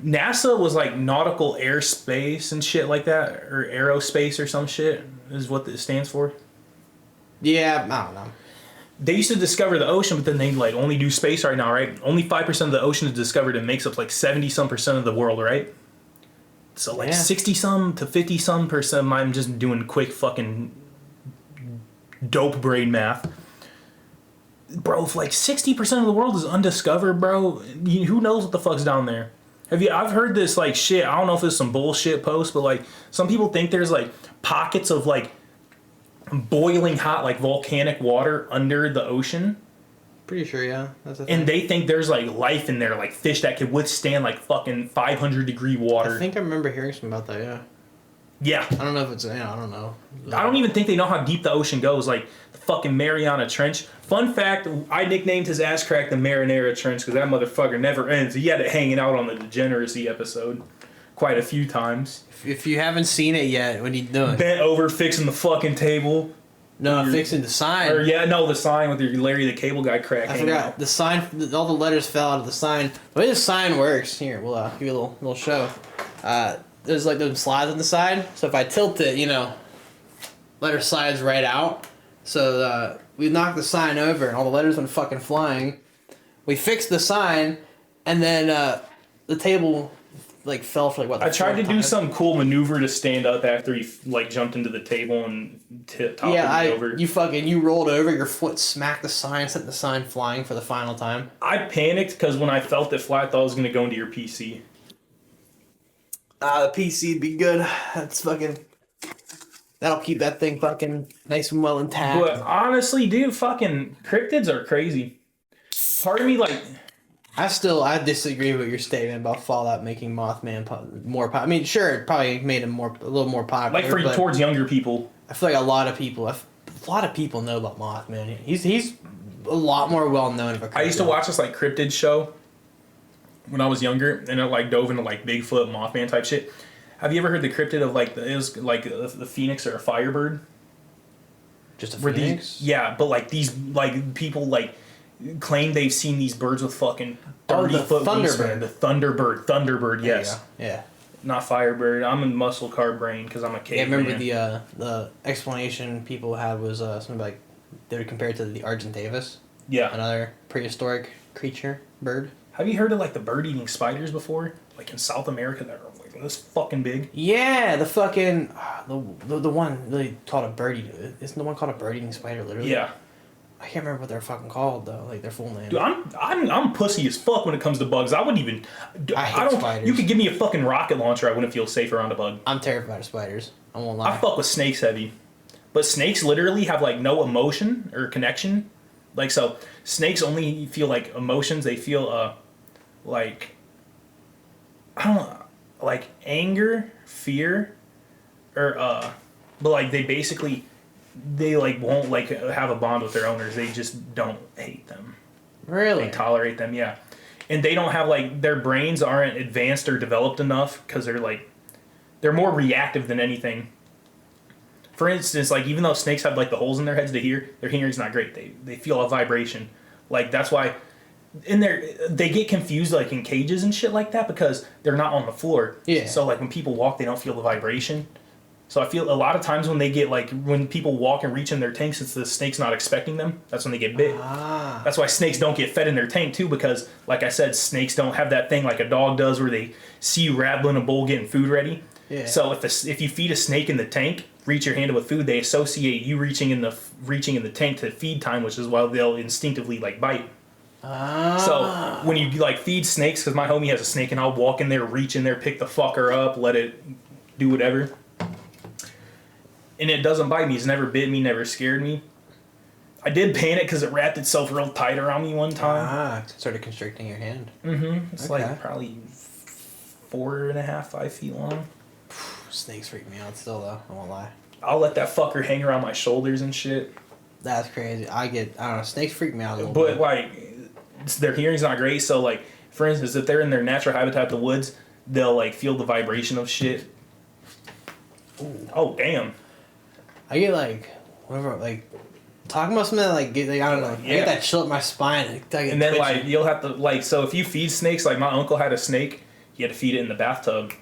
NASA was like nautical airspace and shit like that, or aerospace or some shit, is what it stands for. Yeah, I don't know. They used to discover the ocean, but then they like only do space right now, right? Only 5% of the ocean is discovered and makes up like 70-some% of the world, right? So like 60-some to 50-some percent. I'm just doing quick fucking dope brain math. Bro, if like 60% of the world is undiscovered, bro, who knows what the fuck's down there? I've heard this like shit, I don't know if it's some bullshit post, but like some people think there's like pockets of like boiling hot like volcanic water under the ocean. Pretty sure, yeah. That's a thing. And they think there's like life in there, like fish that could withstand like fucking 500-degree water. I think I remember hearing something about that, yeah. Yeah. I don't know if it's, I don't know. I don't even think they know how deep the ocean goes, like the fucking Mariana Trench. Fun fact, I nicknamed his ass crack the Marinara Trench because that motherfucker never ends. He had it hanging out on the Degeneracy episode quite a few times. If you haven't seen it yet, what are you doing? Bent over fixing the fucking table. No, fixing the sign. Or the sign with your Larry the Cable Guy crack. I forgot. Out. The sign, all the letters fell out of the sign. The way the sign works, here, we'll give you a little show. There's like those slides on the side. So if I tilt it, letter slides right out. So we knocked the sign over and all the letters went fucking flying. We fixed the sign and then the table like fell for like what? I tried to do some cool maneuver to stand up after he like jumped into the table and toppled me over. You rolled over, your foot smacked the sign, sent the sign flying for the final time. I panicked because when I felt it fly, I thought it was gonna go into your PC. The PC'd be good. That'll keep that thing fucking nice and well intact. But honestly, dude, fucking cryptids are crazy. Part of me like. I disagree with your statement about Fallout making Mothman more popular. I mean, sure, it probably made him a little more popular. Like towards younger people. I feel like a lot of people know about Mothman. He's a lot more well known of a cryptid. I used to watch this like cryptid show when I was younger, and it like dove into like Bigfoot, Mothman type shit. Have you ever heard the cryptid of like it was like the phoenix or a firebird? Just a phoenix? But like these like people like claim they've seen these birds with fucking 30-foot wingspan. The Thunderbird, yes. Yeah. Not Firebird. I'm a muscle car brain because I'm a caveman. Yeah, remember the explanation people had was something like they would compare it to the Argentavis. Yeah. Another prehistoric creature, bird. Have you heard of like the bird-eating spiders before? Like in South America that are like this fucking big? Yeah, the fucking the one really called a bird eating. Isn't the one called a bird-eating spider literally? Yeah. I can't remember what they're fucking called though, like their full name. Dude, I'm pussy as fuck when it comes to bugs. I wouldn't even. I hate spiders. You could give me a fucking rocket launcher, I wouldn't feel safe around a bug. I'm terrified of spiders. I won't lie. I fuck with snakes heavy, but snakes literally have like no emotion or connection. Like so, snakes only feel like emotions. They feel like I don't know, like anger, fear, or but like they like won't like have a bond with their owners. They just don't hate them. Really? They tolerate them, yeah. And they don't have like their brains aren't advanced or developed enough because they're more reactive than anything. For instance, like even though snakes have like the holes in their heads to hear, their hearing's not great. They feel a vibration. Like that's why they get confused like in cages and shit like that because they're not on the floor. Yeah. So like when people walk, they don't feel the vibration. So I feel a lot of times when they get like when people walk and reach in their tanks, it's the snake's not expecting them. That's when they get bit. That's why snakes don't get fed in their tank too, because like I said, snakes don't have that thing like a dog does where they see you rattling a bowl getting food ready. Yeah. So if you feed a snake in the tank, reach your hand with food, they associate you reaching in the tank to feed time, which is why they'll instinctively like bite. So when you like feed snakes, because my homie has a snake, and I'll walk in there, reach in there, pick the fucker up, let it do whatever. And it doesn't bite me. It's never bit me, never scared me. I did pain it because it wrapped itself real tight around me one time. Ah, it started constricting your hand. Mm-hmm. It's Okay. like probably 4.5, 5 feet long. Snakes freak me out still, though. I won't lie. I'll let that fucker hang around my shoulders and shit. That's crazy. I don't know. Snakes freak me out a little But bit. like, their hearing's not great. So like, for instance, if they're in their natural habitat, the woods, they'll like feel the vibration of shit. Ooh. Oh damn! I get like, whatever, like, talking about something that, like, I don't know. I get that chill up my spine. I get And then twitchy. like you'll have to like, so if you feed snakes, like my uncle had a snake, he had to feed it in the bathtub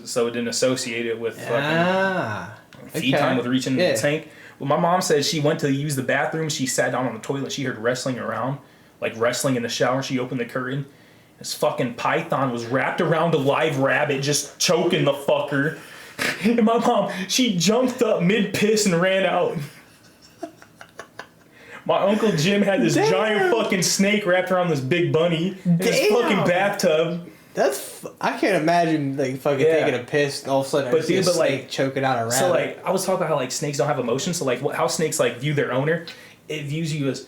so it didn't associate it with fucking feed time with reaching the tank. Well, my mom said she went to use the bathroom. She sat down on the toilet. She heard wrestling around, like wrestling in the shower. She opened the curtain. This fucking python was wrapped around a live rabbit, just choking the fucker. And my mom, she jumped up mid-piss and ran out. My Uncle Jim had this giant fucking snake wrapped around this big bunny in his fucking bathtub. I can't imagine, like, fucking taking a piss and all of a sudden I see a snake choking out a rabbit. So, like, I was talking about how, like, snakes don't have emotions. So, like, how snakes, like, view their owner, it views you as,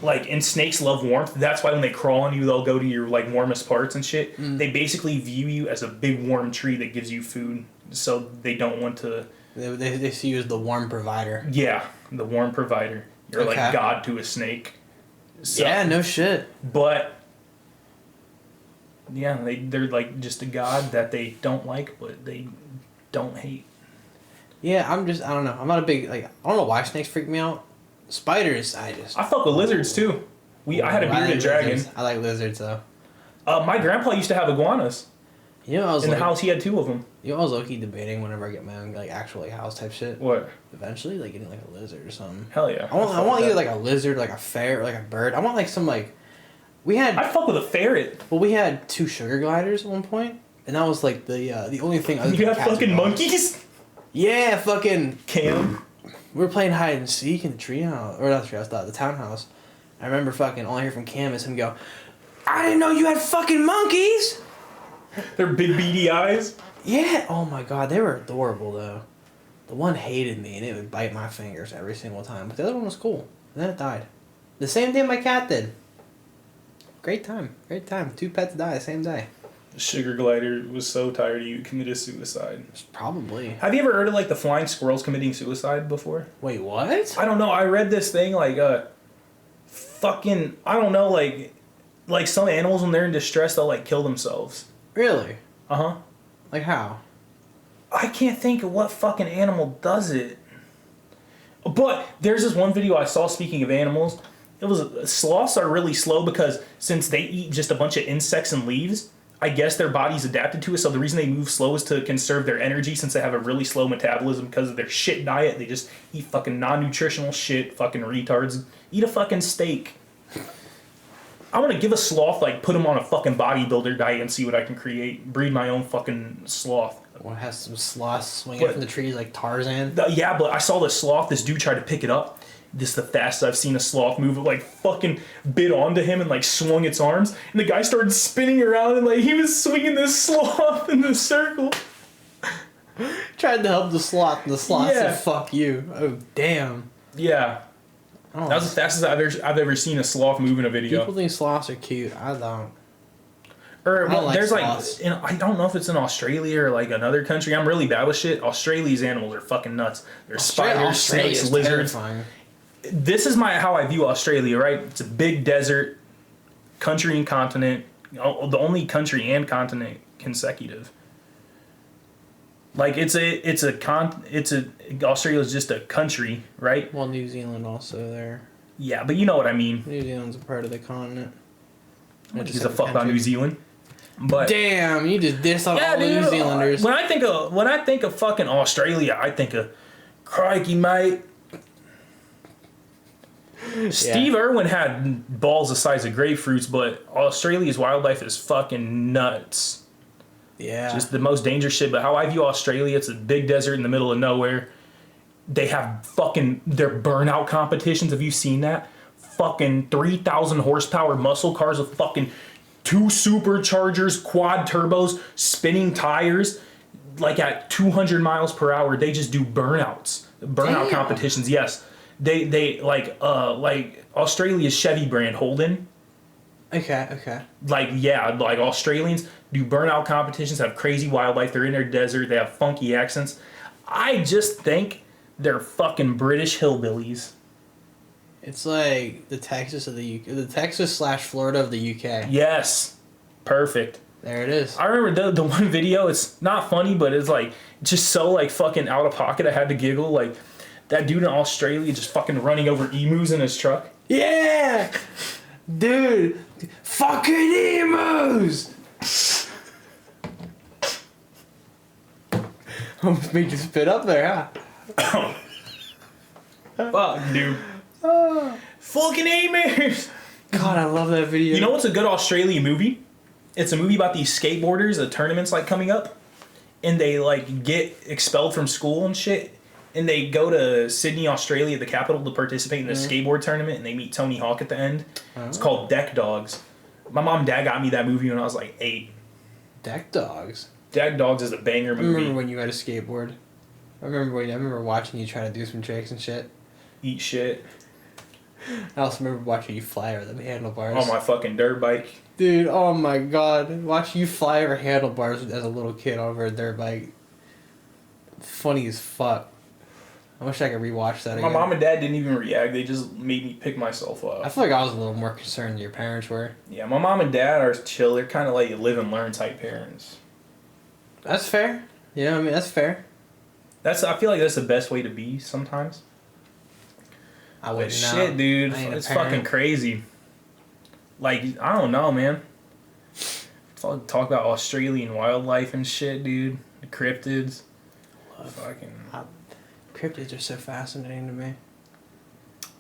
like, and snakes love warmth. That's why when they crawl on you, they'll go to your, like, warmest parts and shit. They basically view you as a big warm tree that gives you food. So they don't want to... They see you as the warm provider. Yeah, the warm provider. You're like God to a snake. So, yeah, no shit. But... yeah, they're like just a god that they don't like, but they don't hate. Yeah, I don't know. I'm not a big, like, I don't know why snakes freak me out. Spiders, I fuck with lizards too. I had a bearded dragon. Lizards. I like lizards though. My grandpa used to have iguanas. You know, in the house he had 2 of them. You know, I was low-key debating whenever I get my own, like, actual, like, house type shit. What? Eventually, like, getting, like, a lizard or something. Hell yeah. I want either, like, a lizard, like, a ferret, or, like, a bird. I want, like, some, like... I fuck with a ferret. Well, we had 2 sugar gliders at one point, and that was, like, the only thing other than You have cats fucking and dogs. monkeys? Yeah, fucking... Cam? We were playing hide and seek in the treehouse, or not the treehouse, the townhouse. I remember fucking all I hear from Cam is him go, "I didn't know you had fucking monkeys!" Their big beady eyes? Yeah, oh my god, they were adorable though. The one hated me and it would bite my fingers every single time, but the other one was cool. And then it died. The same day my cat did. Great time. 2 pets died the same day. The sugar glider was so tired of you, committed suicide. Probably. Have you ever heard of like the flying squirrels committing suicide before? Wait, what? I don't know. I read this thing like fucking, I don't know, like some animals when they're in distress they'll like kill themselves. Really? Uh-huh. Like how? I can't think of what fucking animal does it. But there's this one video I saw, speaking of animals. It was sloths are really slow because since they eat just a bunch of insects and leaves, I guess their body's adapted to it. So the reason they move slow is to conserve their energy, since they have a really slow metabolism because of their shit diet. They just eat fucking non-nutritional shit, fucking retards. Eat a fucking steak. I want to give a sloth, like, put him on a fucking bodybuilder diet and see what I can create. Breed my own fucking sloth. Well, it has some sloths swinging from the trees like Tarzan. Yeah, but I saw this sloth. This dude tried to pick it up. This is the fastest I've seen a sloth move. It, like, fucking bit onto him and, like, swung its arms. And the guy started spinning around and, like, he was swinging this sloth in the circle. Tried to help the sloth, and the sloth said, "Fuck you." Oh, damn. Yeah. Oh, That was the fastest I've ever seen a sloth move in a video. people think sloths are cute. I don't. Or, I don't like there's sloths. like, I don't know if it's in Australia or like another country. I'm really bad with shit. Australia's animals are fucking nuts. There's spiders, snakes, lizards. Terrifying. This is how I view Australia, right? It's a big desert, country and continent. The only country and continent consecutive. Like Australia's just a country, right? Well, New Zealand also there. Yeah, but you know what I mean. New Zealand's a part of the continent. Which is a fuck about New Zealand. But damn, you just diss on all the New Zealanders. When I think of fucking Australia, I think of crikey, mate. Steve Irwin had balls the size of grapefruits, but Australia's wildlife is fucking nuts. Yeah. Just the most dangerous shit. But how I view Australia, it's a big desert in the middle of nowhere. They have fucking their burnout competitions. Have you seen that? Fucking 3,000 horsepower muscle cars with fucking 2 superchargers, quad turbos, spinning tires, like at 200 miles per hour. They just do burnouts. Burnout competitions, yes. They like Australia's Chevy brand Holden. Okay. Like Australians do burnout competitions, have crazy wildlife. They're in their desert. They have funky accents. I just think they're fucking British hillbillies. It's like the Texas of the UK, the Texas / Florida of the UK. Yes, perfect. There it is. I remember the one video. It's not funny, but it's like just so like fucking out of pocket. I had to giggle. Like that dude in Australia just fucking running over emus in his truck. Yeah, dude, fucking emus. Almost made you spit up there, huh? Fuck, dude. Fucking emus. God, I love that video. You know what's a good Australian movie? It's a movie about these skateboarders. The tournament's like coming up, and they like get expelled from school and shit, and they go to Sydney, Australia, the capital, to participate in the skateboard tournament, and they meet Tony Hawk at the end. It's called Deck Dogs. My mom and dad got me that movie when I was like 8. Deck Dogs. Deck Dogs is a banger movie. I remember when you had a skateboard. I remember watching you try to do some tricks and shit. Eat shit. I also remember watching you fly over the handlebars. On my fucking dirt bike. Dude, oh my god. Watching you fly over handlebars as a little kid over a dirt bike. Funny as fuck. I wish I could rewatch that again. My mom and dad didn't even react. They just made me pick myself up. I feel like I was a little more concerned than your parents were. Yeah, my mom and dad are chill. They're kind of like live and learn type parents. That's fair. Yeah, I mean, that's fair. I feel like that's the best way to be sometimes. I wouldn't know. Shit, dude. It's fucking crazy. Like, I don't know, man. Talk about Australian wildlife and shit, dude. The cryptids. Cryptids are so fascinating to me.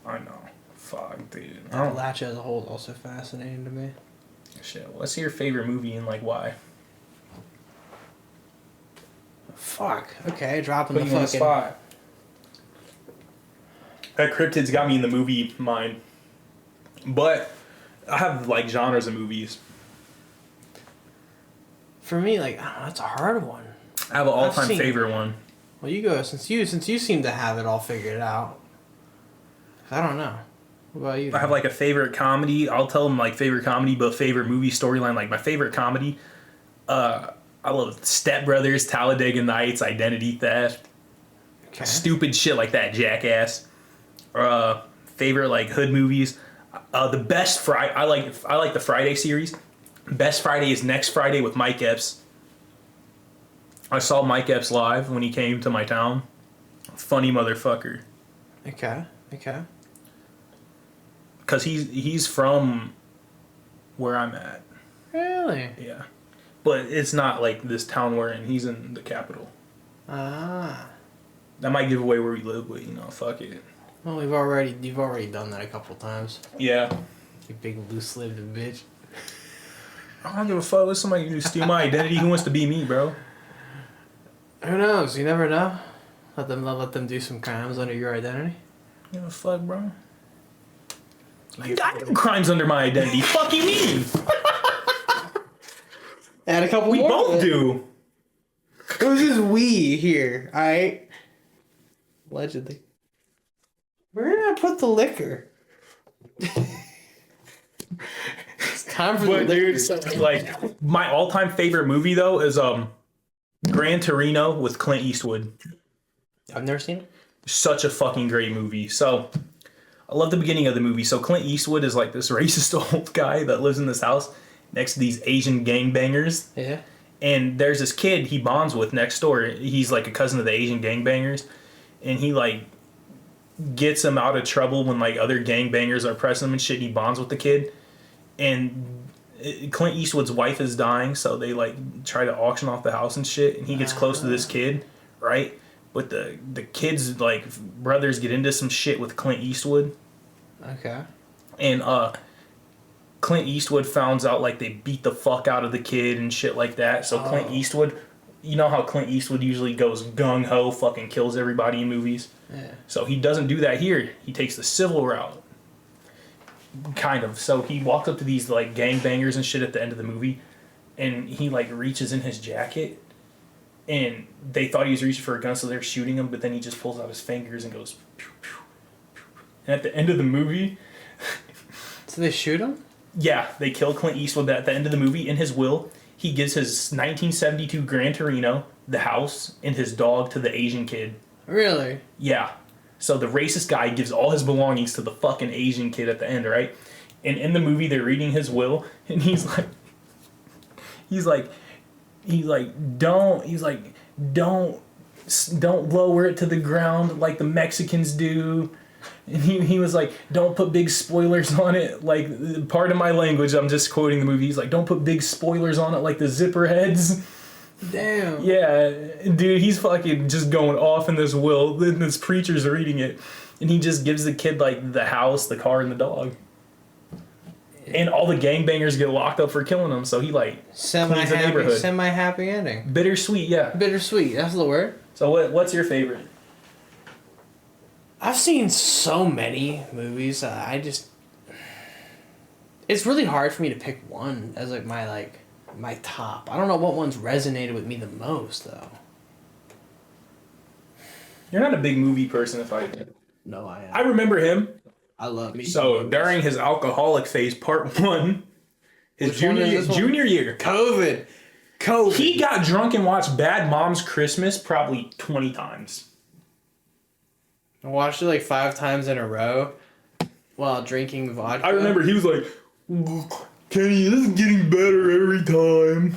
I know. Fuck, dude. Appalachia as a whole is also fascinating to me. Shit. Well, let's see your favorite movie and, like, why. Fuck. Okay, dropping Put you on the spot. That cryptids got me in the movie mind. But I have like genres of movies. For me, like, I don't know, that's a hard one. I have an all-time favorite one. Well, you go since you seem to have it all figured out. I don't know. What about you? I have like a favorite comedy. I'll tell them like favorite comedy, but favorite movie storyline. Like my favorite comedy, I love Step Brothers, Talladega Nights, Identity Theft, stupid shit like that, Jackass. Favorite like hood movies. The best Friday. I like the Friday series. Best Friday is Next Friday with Mike Epps. I saw Mike Epps live when he came to my town. Funny motherfucker. Okay. Cause he's from where I'm at. Really? Yeah, but it's not like this town we're in. He's in the capital. Ah. That might give away where we live, but fuck it. Well, you've already done that a couple times. Yeah. You big loose-lived bitch. I don't give a fuck. Let somebody who steal my identity. Who wants to be me, bro? Who knows? You never know. Let them do some crimes under your identity. Give a fuck, bro. I do crimes under my identity. Fuck you mean? And a couple we more. We both do. It was just we here, alright? Allegedly. Where did I put the liquor? It's time for the liquor. Dude, like, my all-time favorite movie, though, is Gran Torino with Clint Eastwood. I've never seen it. Such a fucking great movie. So, I love the beginning of the movie. So, Clint Eastwood is like this racist old guy that lives in this house next to these Asian gangbangers. Yeah. And there's this kid he bonds with next door. He's like a cousin of the Asian gangbangers. And he like gets him out of trouble when like other gangbangers are pressing him and shit. He bonds with the kid. And Clint Eastwood's wife is dying, so they like try to auction off the house and shit. And he gets close to this kid, right? But the kid's like brothers get into some shit with Clint Eastwood. Okay. And Clint Eastwood finds out like they beat the fuck out of the kid and shit like that. So Clint Eastwood, you know how Clint Eastwood usually goes gung-ho, fucking kills everybody in movies? Yeah. So he doesn't do that here. He takes the civil route. Kind of. So he walks up to these like gangbangers and shit at the end of the movie, and he like reaches in his jacket, and they thought he was reaching for a gun, so they're shooting him, but then he just pulls out his fingers and goes pew, pew, pew, And at the end of the movie, So they shoot him? yeah, they kill Clint Eastwood at the end of the movie. In his will, he gives his 1972 Gran Torino, the house, and his dog to the Asian kid. Really? Yeah. So the racist guy gives all his belongings to the fucking Asian kid at the end, right? And in the movie, they're reading his will, and he's like, don't lower it to the ground like the Mexicans do. And he was like, don't put big spoilers on it. Like, part of my language, I'm just quoting the movie. He's like, don't put big spoilers on it like the zipper heads. Damn. Yeah, dude, he's fucking just going off in this will. Then this preacher's reading it, and he just gives the kid, like, the house, the car, and the dog. And all the gangbangers get locked up for killing him, so he, like, cleans the neighborhood. Semi-happy ending. Bittersweet, yeah. Bittersweet, that's the word. So what's your favorite? I've seen so many movies. It's really hard for me to pick one as like my top. I don't know what ones resonated with me the most though. You're not a big movie person, if I... No, I am. I remember him. I love me. So during his alcoholic phase, part 1, his Which one is this one? junior year, COVID. he got drunk and watched Bad Moms Christmas probably 20 times. I watched it like 5 times in a row while drinking vodka. I remember he was like, Kenny, this is getting better every time.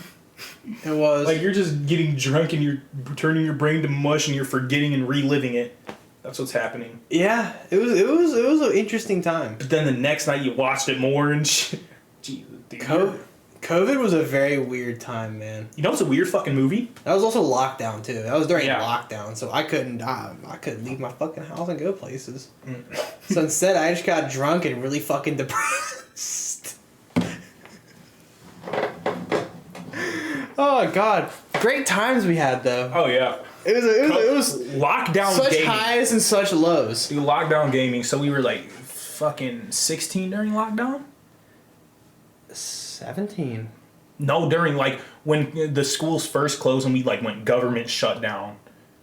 It was. Like, you're just getting drunk and you're turning your brain to mush and you're forgetting and reliving it. That's what's happening. Yeah, it was an interesting time. But then the next night you watched it more and shit. Jesus, dude. COVID was a very weird time, man. You know it's a weird fucking movie? That was also lockdown too. That was during Yeah. lockdown, so I couldn't leave my fucking house and go places. So instead, I just got drunk and really fucking depressed. Oh god, great times we had though. Oh yeah. It was lockdown such gaming. highs and such lows. Dude, lockdown gaming. So we were like fucking 16 during lockdown? 17. No, during like when the schools first closed and we like went government shutdown.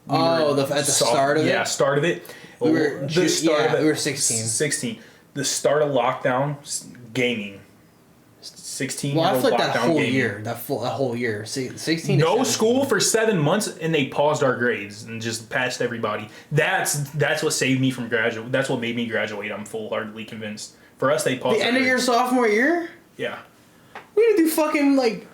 At the start of it? Yeah, start of it. We were 16. 16. The start of lockdown, gaming. 16 Well, I year old feel like that lockdown whole gaming. year. That whole year. 16 to No 17. school for 7 months, and they paused our grades and just patched everybody. That's what saved me from graduate. That's what made me graduate. I'm full-heartedly convinced. For us, they paused. The end of your sophomore year? Yeah. We had to do fucking like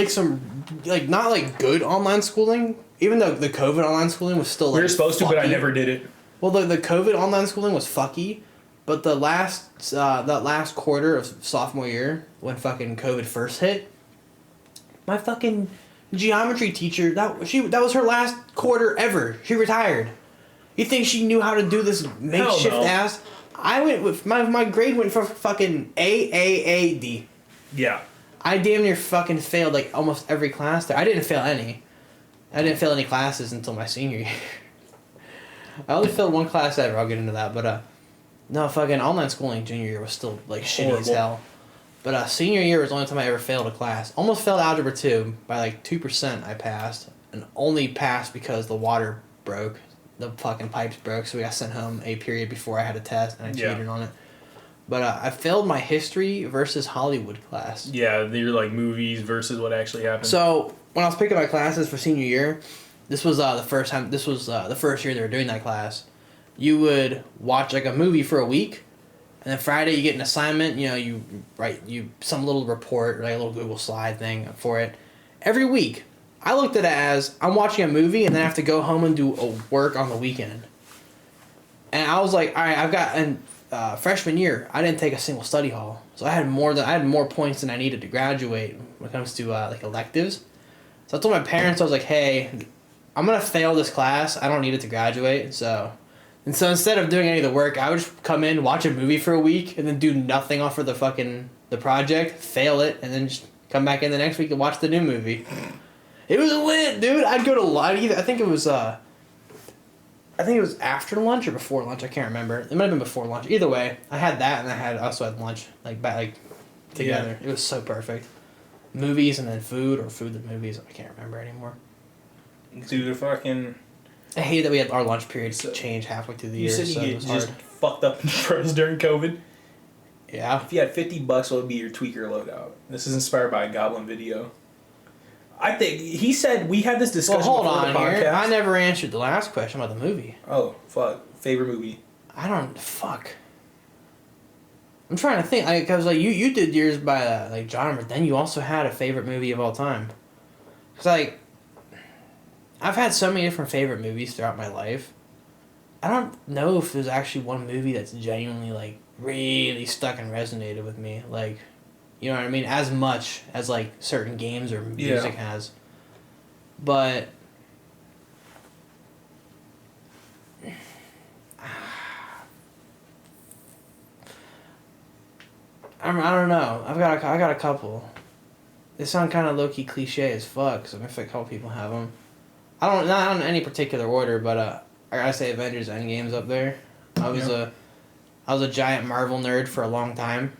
some not like good online schooling. Even though the COVID online schooling was still like, We were supposed to, but I fucky. never did it. Well, the COVID online schooling was fucky, but the that last quarter of sophomore year when fucking COVID first hit, my fucking geometry teacher that was her last quarter ever. She retired. You think she knew how to do this makeshift no. ass? I went with my grade went from fucking AAAD. Yeah. I damn near fucking failed like almost every class there. I didn't fail any. I didn't fail any classes until my senior year. I only failed one class ever. I'll get into that, but no, fucking online schooling junior year was still like shitty as hell. But senior year was the only time I ever failed a class. Almost failed algebra 2 by like 2%. I passed, and only passed because the water broke. The fucking pipes broke, so we got sent home a period before I had a test, and I cheated on it. But I failed my history versus Hollywood class. Yeah, they're like movies versus what actually happened. So when I was picking my classes for senior year, this was the first time. This was the first year they were doing that class. You would watch like a movie for a week, and then Friday you get an assignment. You know, you write some little report, like a little Google slide thing for it. Every week, I looked at it as I'm watching a movie, and then I have to go home and do work on the weekend. And I was like, all right, I've got freshman year, I didn't take a single study hall, so I had more points than I needed to graduate when it comes to like electives. So I told my parents, I was like, hey, I'm gonna fail this class. I don't need it to graduate. So instead of doing any of the work, I would just come in, watch a movie for a week, and then do nothing off for the project, fail it, and then just come back in the next week and watch the new movie. It was lit, dude. I'd go to I think it was after lunch or before lunch. I can't remember. It might have been before lunch. Either way, I had that, and I also had lunch together. Yeah. It was so perfect. Movies and then food, or food and movies. I can't remember anymore. Dude, fucking I hate that we had our lunch periods change halfway through the year. You said so you it get was just hard. fucked up in froze during COVID. Yeah. If you had $50, what would be your tweaker loadout? This is inspired by a Goblin video. I think he said we had this discussion Well, hold before on the podcast. here. I never answered the last question about the movie. Oh fuck! Favorite movie? Fuck. I'm trying to think, because like you did yours by like genre, but then you also had a favorite movie of all time. Cause like, I've had so many different favorite movies throughout my life. I don't know if there's actually one movie that's genuinely like really stuck and resonated with me. Like, you know what I mean? As much as like certain games or music has. But I don't know. I got a couple. They sound kind of low key cliche as fuck. So if a couple people have them, not in any particular order, but I gotta say Avengers Endgame's up there. I was a giant Marvel nerd for a long time.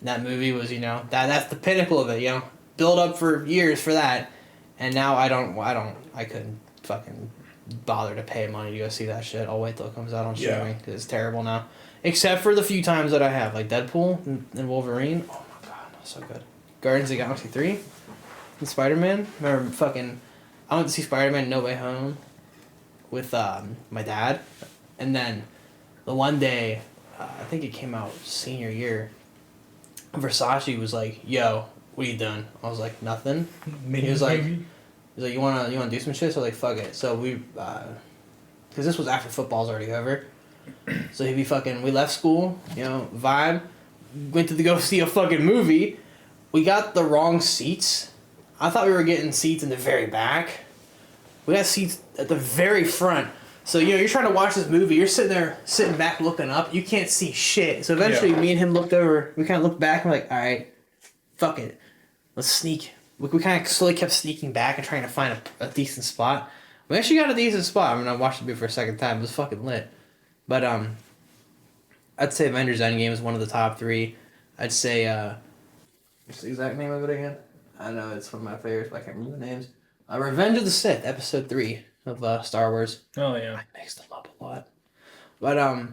That movie was that's the pinnacle of it. Build up for years for that, and now I couldn't fucking bother to pay money to go see that shit. I'll wait till it comes out on streaming because it's terrible now. Except for the few times that I have, like Deadpool and Wolverine. Oh my god, that was so good. Guardians of the Galaxy 3 and Spider-Man. Remember I went to see Spider-Man No Way Home with my dad. And then the one day, I think it came out senior year, Versace was like, yo, what are you doing? I was like, nothing. He was like, you wanna do some shit? So I was like, fuck it. So we, because this was after football's already over. So we left school, vibe, went to go see a fucking movie. We got the wrong seats. I thought we were getting seats in the very back. We got seats at the very front. So, you're trying to watch this movie. You're sitting back looking up. You can't see shit. So eventually me and him looked over. We kind of looked back and we're like, all right, fuck it. Let's sneak. We kind of slowly kept sneaking back and trying to find a decent spot. We actually got a decent spot. I mean, I watched the movie for a second time. It was fucking lit. But I'd say Avengers Endgame is one of the top 3. I'd say what's the exact name of it again? I know it's one of my favorites, but I can't remember the names. Revenge of the Sith, Episode 3 of Star Wars. Oh yeah. I mixed them up a lot. But I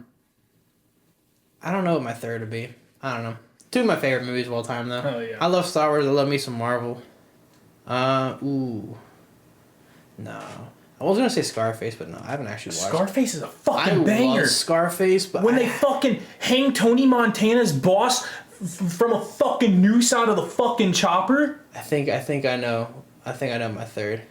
don't know what my third would be. I don't know. 2 of my favorite movies of all time though. Oh yeah. I love Star Wars. I love me some Marvel. No. I was gonna say Scarface, but no, I haven't actually watched. Scarface is a fucking banger. Love Scarface, but when they fucking hang Tony Montana's boss from a fucking noose out of the fucking chopper. I think I know my third.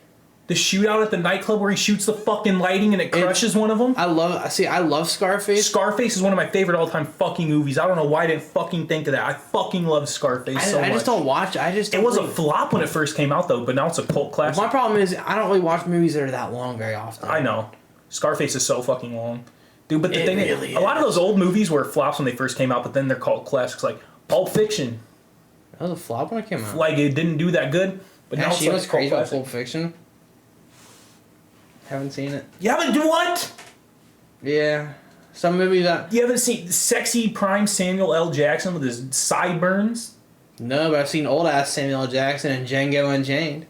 The shootout at the nightclub where he shoots the fucking lighting and it crushes one of them. I love Scarface. Scarface is one of my favorite all-time fucking movies. I don't know why I didn't fucking think of that. I fucking love Scarface so much. I just don't watch. It was a flop when it first came out though, but now it's a cult classic. My problem is I don't really watch movies that are that long very often. I know. Scarface is so fucking long. Dude, but the thing really is, a lot of those old movies were flops when they first came out, but then they're cult classics like Pulp Fiction. That was a flop when it came out. Like it didn't do that good, but now Actually, it's like crazy about cult classic. Pulp Fiction. Haven't seen it. You haven't do what? Yeah, some movies that. You haven't seen sexy prime Samuel L. Jackson with his sideburns? No, but I've seen old ass Samuel L. Jackson and Django Unchained.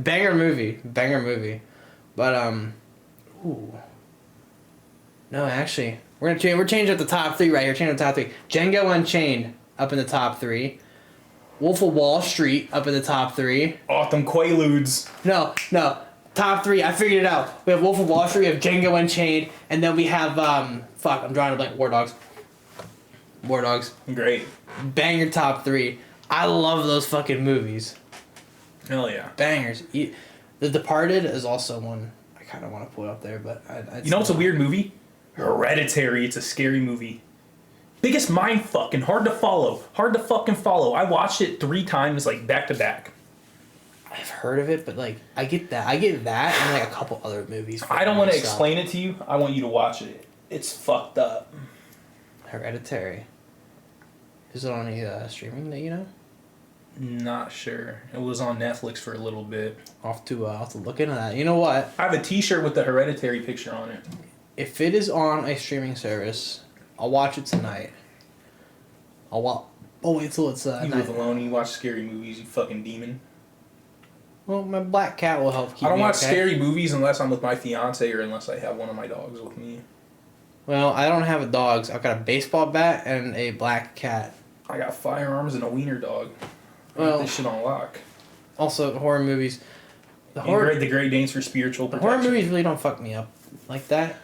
Banger movie, but ooh. No, actually, we're changing up the top 3 right here. Changing up the top 3. Django Unchained up in the top 3. Wolf of Wall Street up in the top 3. Autumn Quaaludes. No. Top 3. I figured it out. We have Wolf of Wall Street, we have Django Unchained, and then we have I'm drawing a blank. War Dogs. Great. Banger top 3. I love those fucking movies. Hell yeah. Bangers. The Departed is also one I kind of want to put up there, but you know what's a weird movie? Hereditary. It's a scary movie. Biggest mind fucking hard to follow. I watched it 3 times, like back to back. I've heard of it, but like I get that and like a couple other movies. I don't want to explain it to you. I want you to watch it. It's fucked up. Hereditary. Is it on any streaming that you know? Not sure. It was on Netflix for a little bit. I'll have to look into that. You know what? I have a T-shirt with the Hereditary picture on it. If it is on a streaming service, I'll watch it tonight. I'll wait till it's you live alone and you watch scary movies, you fucking demon. Well, my black cat will help keep me I don't watch okay. scary movies unless I'm with my fiance or unless I have one of my dogs with me. Well, I don't have a dog. So I've got a baseball bat and a black cat. I got firearms and a wiener dog. Well, this shit on lock. Also, horror movies. The Great Danes for spiritual protection. Horror movies really don't fuck me up like that.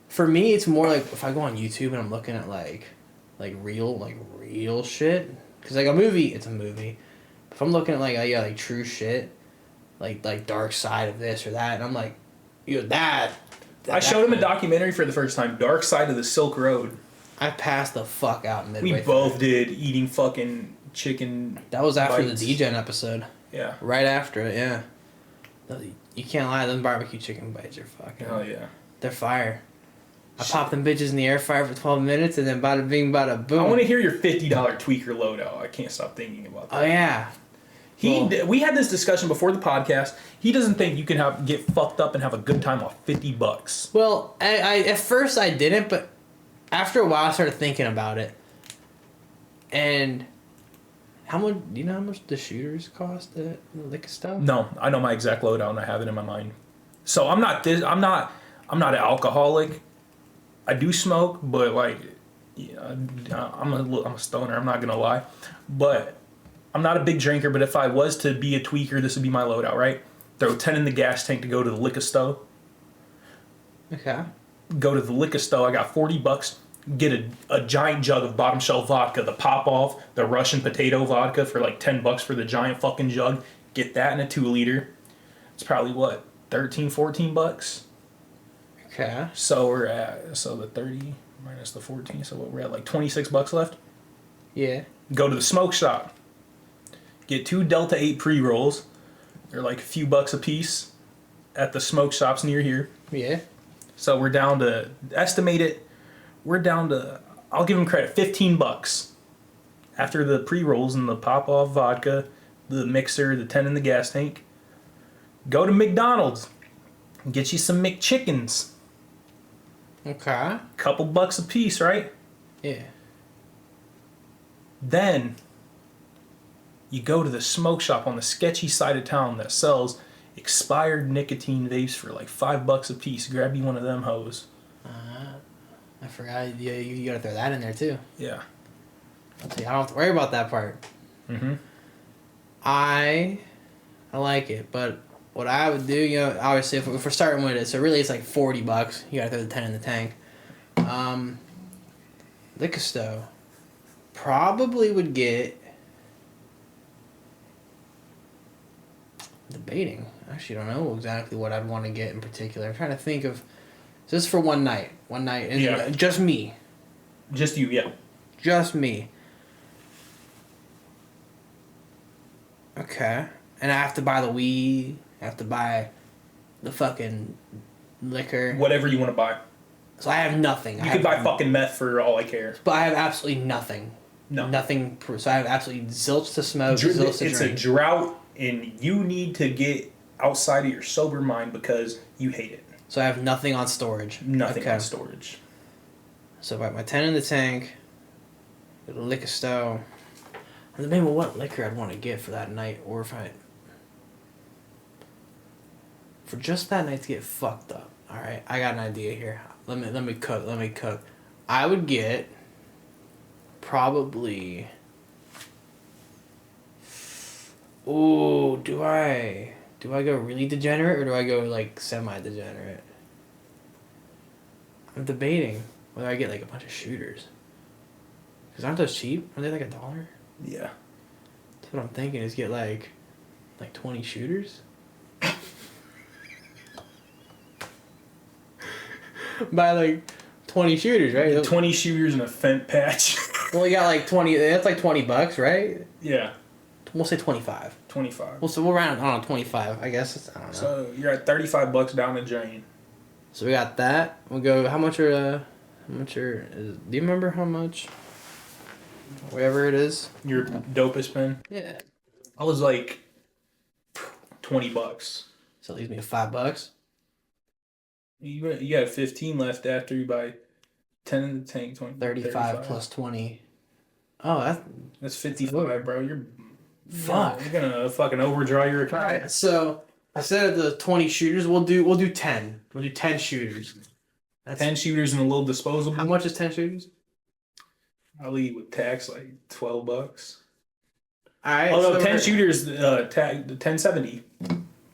For me, it's more like if I go on YouTube and I'm looking at like real shit. Because like a movie, it's a movie. If I'm looking at like true shit, like dark side of this or that, and I'm like, that. I showed him a documentary for the first time, Dark Side of the Silk Road. I passed the fuck out midway. We both did, eating fucking chicken. That was after bites. the D-Gen episode. Yeah. Right after it, yeah. You can't lie, them barbecue chicken bites are fucking. Hell yeah. They're fire. I pop them bitches in the air fryer for 12 minutes and then bada bing bada boom. I want to hear your $50 tweaker loadout. I can't stop thinking about that. Oh yeah. We had this discussion before the podcast. He doesn't think you can get fucked up and have a good time off $50. Well, I at first I didn't, but after a while I started thinking about it. And how much? Do you know how much the shooters cost at liquor stuff? No, I know my exact loadout and I have it in my mind. So I'm not an alcoholic. I do smoke, but like, yeah, I'm a stoner. I'm not gonna lie, but I'm not a big drinker. But if I was to be a tweaker, this would be my loadout, right? Throw 10 in the gas tank to go to the liquor store. Okay. Go to the liquor store. I got $40. Get a giant jug of bottom shelf vodka, the pop off, the Russian potato vodka for like $10 for the giant fucking jug. Get that in a 2-liter. It's probably what, $13-14. Okay. So we're at the 30 minus the 14. So we're at like $26 left. Yeah. Go to the smoke shop. Get 2 Delta 8 pre-rolls. They're like a few bucks a piece at the smoke shops near here. Yeah. So we're down to, estimate it, I'll give them credit, $15. After the pre-rolls and the pop-off vodka, the mixer, the 10 in the gas tank. Go to McDonald's. Get you some McChickens. Okay. Couple bucks a piece, right? Yeah. Then you go to the smoke shop on the sketchy side of town that sells expired nicotine vapes for like $5 a piece. Grab you one of them hoes. I forgot. Yeah, you gotta throw that in there too. Yeah. I'll tell you, I don't have to worry about that part. Mm-hmm. I like it, but what I would do, obviously if we're starting with it, so really it's like $40. You gotta throw the 10 in the tank. Liquor store probably would get. Debating. I actually don't know exactly what I'd want to get in particular. I'm trying to think of. So this is for one night. And Yeah. just me. Just you, yeah. Just me. Okay. And I have to buy the weed. I have to buy the fucking liquor. Whatever you want to buy. So I have nothing. You could buy fucking meth for all I care. But I have absolutely nothing. No. Nothing. So I have absolutely zilch to smoke, zilch to It's drink. a drought, and you need to get outside of your sober mind because you hate it. So I have nothing on storage. Nothing Okay. on storage. So I got my 10 in the tank, the liquor store. And maybe what liquor I'd want to get for that night, or if I... For just that night to get fucked up. Alright, I got an idea here. Let me cook. I would get probably... Ooh, do I go really degenerate or do I go like semi-degenerate? I'm debating whether I get like a bunch of shooters. Because aren't those cheap? Aren't they like $1? Yeah. That's what I'm thinking is get like 20 shooters. Buy like 20 shooters, right? 20 shooters and a fent patch. Well, you got like 20, that's like $20, right? Yeah. We'll say 25. 25. Well, so we'll round, I don't know, 25, I guess. I don't know. So you're at $35 down the drain. So we got that. We'll go, do you remember how much? Whatever it is. Your dopest pen? Yeah. I was like $20. So it leaves me with $5. You got 15 left after you buy 10 in the tank. 35 plus 20. Oh, that's 55, bro. Fuck. You're gonna fucking overdry your account. Alright, so instead of the 20 shooters, we'll do 10. We'll do 10 shooters. That's 10 shooters and a little disposable. How much is 10 shooters? I'll eat with tax like $12. Alright. Oh no, 10 shooters tag $10.70.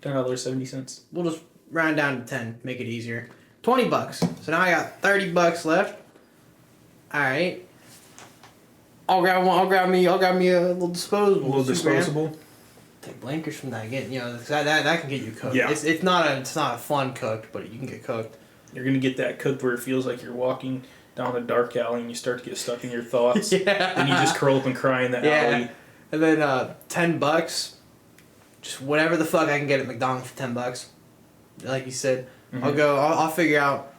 $10.70. We'll just round down to 10, make it easier. $20. So now I got $30 left. Alright. I'll grab me a little disposable. A little disposable. Take blinkers from that. Get that can get you cooked. Yeah. It's not a fun cooked, but you can get cooked. You're gonna get that cooked where it feels like you're walking down a dark alley and you start to get stuck in your thoughts. Yeah. And you just curl up and cry in the alley. And then $10, just whatever the fuck I can get at McDonald's for $10. Like you said, Mm-hmm. I'll figure out.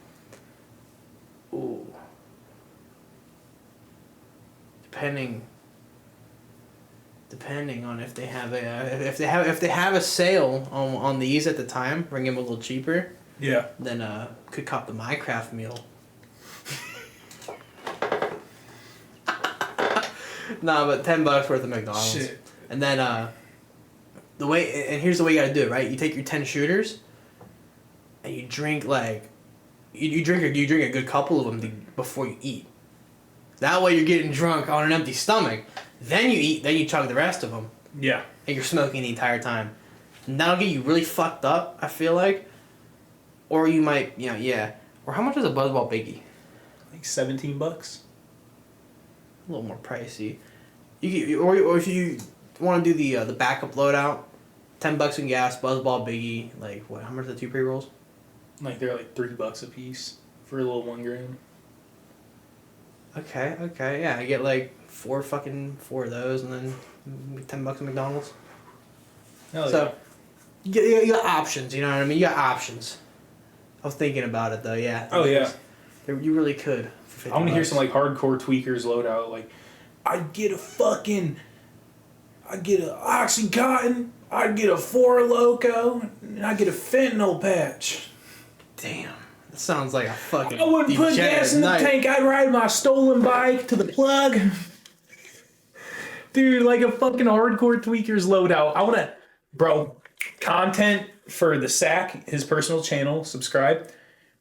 Ooh. Depending on if they have a sale on these at the time, bring them a little cheaper. Yeah. Then could cop the Minecraft meal. Nah, but $10 worth of McDonald's. Shit. And then here's the way you gotta do it, right? You take your 10 shooters, and you drink you drink a good couple of them before you eat. That way you're getting drunk on an empty stomach. Then you eat. Then you chug the rest of them. Yeah. And you're smoking the entire time. And that'll get you really fucked up, I feel like. Or you might, Or how much is a Buzzball Biggie? Like $17. A little more pricey. Or if you want to do the backup loadout, $10 in gas, Buzzball Biggie. Like what? How much are the 2 pre-rolls? Like they're like $3 a piece for a little 1 gram. Okay, yeah. I get like 4 of those, and then $10 at McDonald's. Hell So you got options. You know what I mean? You got options. I was thinking about it though. Yeah. Oh yeah. You really could. For I want to hear $50. some like hardcore tweakers loadout. Like, I'd get a Oxycontin, I'd get a Four Loko, and I'd get a fentanyl patch. Damn. That sounds like a fucking. I wouldn't put degenerate gas in the night. tank. I'd ride my stolen bike to the plug. Dude, like a fucking hardcore tweakers loadout. I want to, bro, content for the Sack, his personal channel, subscribe.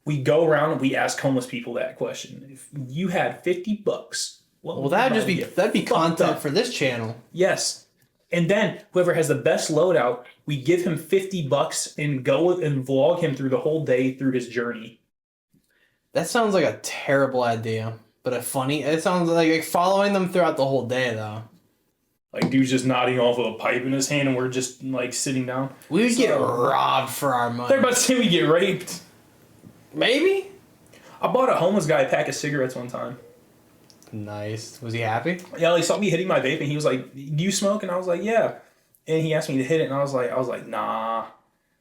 We go around and we ask homeless people that question. If you had $50, what would That'd be content up? for this channel. Yes. And then whoever has the best loadout, we give him $50 and go and vlog him through the whole day through his journey. That sounds like a terrible idea, but it sounds like following them throughout the whole day though. Like dude's just nodding off with a pipe in his hand and we're just like sitting down. We would get robbed for our money. They're about to say we get raped. Maybe? I bought a homeless guy a pack of cigarettes one time. Nice. Was he happy? Yeah, he saw me hitting my vape and he was like, "Do you smoke?" And I was like, "Yeah." And he asked me to hit it and I was like, "Nah,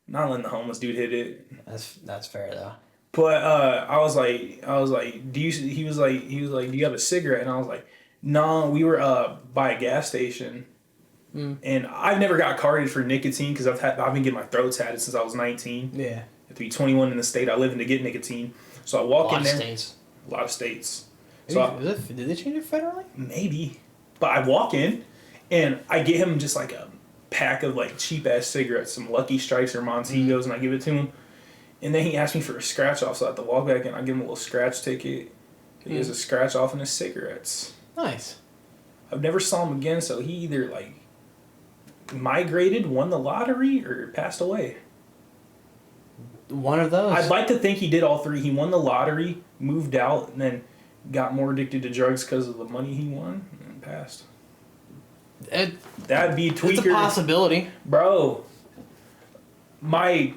not letting the homeless dude hit it." That's fair though. But I was like, "Do you?" He was like, "Do you have a cigarette?" And I was like, "No, we were by a gas station." And I've never got carded for nicotine because I've been getting my throat tatted since I was 19. Yeah. You have to be 21 in the state I live in to get nicotine. So I walk in there. A lot of states. So Did they change it federally? maybe. But I walk in and I get him just like a pack of like cheap ass cigarettes, some Lucky Strikes or Montegos, and I give it to him. And then he asked me for a scratch off, so I have to walk back and I give him a little scratch ticket. He has a scratch off in his cigarettes. Nice. I've never saw him again, so he either like migrated, won the lottery, or passed away. One of those. I'd like to think he did all three. He won the lottery, moved out, and then got more addicted to drugs because of the money he won, and passed. That'd be tweaker. It's a possibility. Bro, my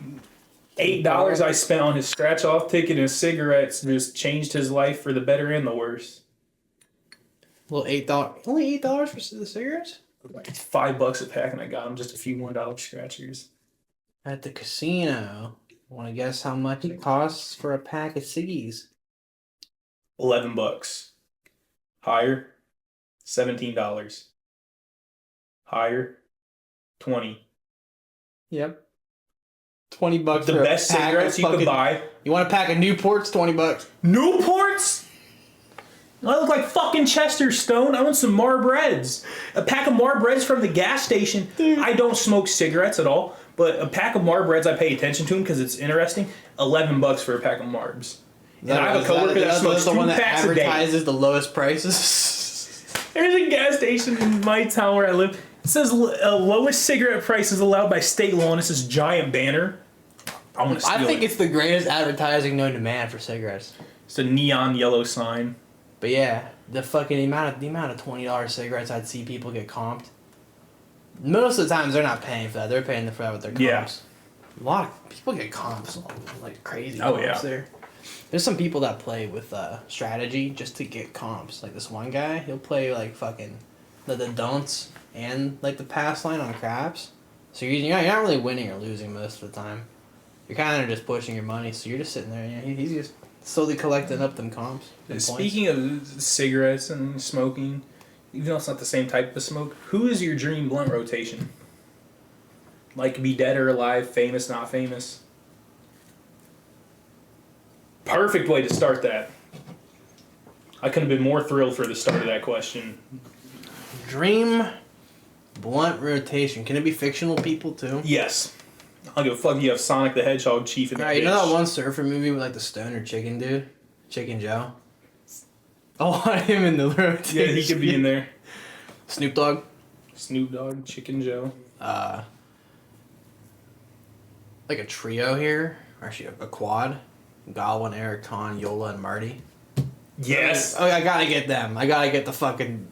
$8 I spent on his scratch-off ticket and his cigarettes just changed his life for the better and the worse. Well, $8. Only $8 for the cigarettes? Like $5 a pack, and I got him just a few $1 scratchers. At the casino. Want to guess how much it costs for a pack of ciggies? $11. Higher, $17. Higher, $20. Yep. $20 The for best a pack cigarettes of you could buy. You want a pack of Newports? $20. Newports? I look like fucking Chester Stone. I want some Marbreds. A pack of Marbreds from the gas station. Dude. I don't smoke cigarettes at all, but a pack of Marbreds, I pay attention to them because it's interesting. $11 for a pack of Marbs. And I have a coworker that smokes 2 packs a day. Advertises the lowest prices. There's a gas station in my town where I live. It says lowest cigarette prices allowed by state law, and it's this giant banner. I want to steal it. I think it's the greatest advertising known to man for cigarettes. It's a neon yellow sign. But yeah, the amount of $20 cigarettes I'd see people get comped. Most of the times they're not paying for that. They're paying for that with their comps. Yeah. A lot of people get comps like crazy. Oh, comps yeah. There. There's some people that play with strategy just to get comps. Like this one guy, he'll play like fucking the don'ts and like the pass line on craps. So you're not really winning or losing most of the time. You're kind of just pushing your money. So you're just sitting there. Yeah, he's just slowly collecting up them comps. Speaking of cigarettes and smoking, even though it's not the same type of smoke, who is your dream blunt rotation? Like, be dead or alive, famous, not famous? Perfect way to start that. I couldn't have been more thrilled for the start of that question. Dream blunt rotation. Can it be fictional people too? Yes. I'll give a fuck. You have Sonic the Hedgehog chief in the You know that one surfer movie with like the stoner chicken dude? Chicken Joe? I want him in the rotation. Yeah, he could be in there. Snoop Dogg? Snoop Dogg, Chicken Joe. Like a trio here. Or actually a quad. Goblin, Eric, Con, Yola, and Marty. Yes! Oh, I gotta get them. I gotta get the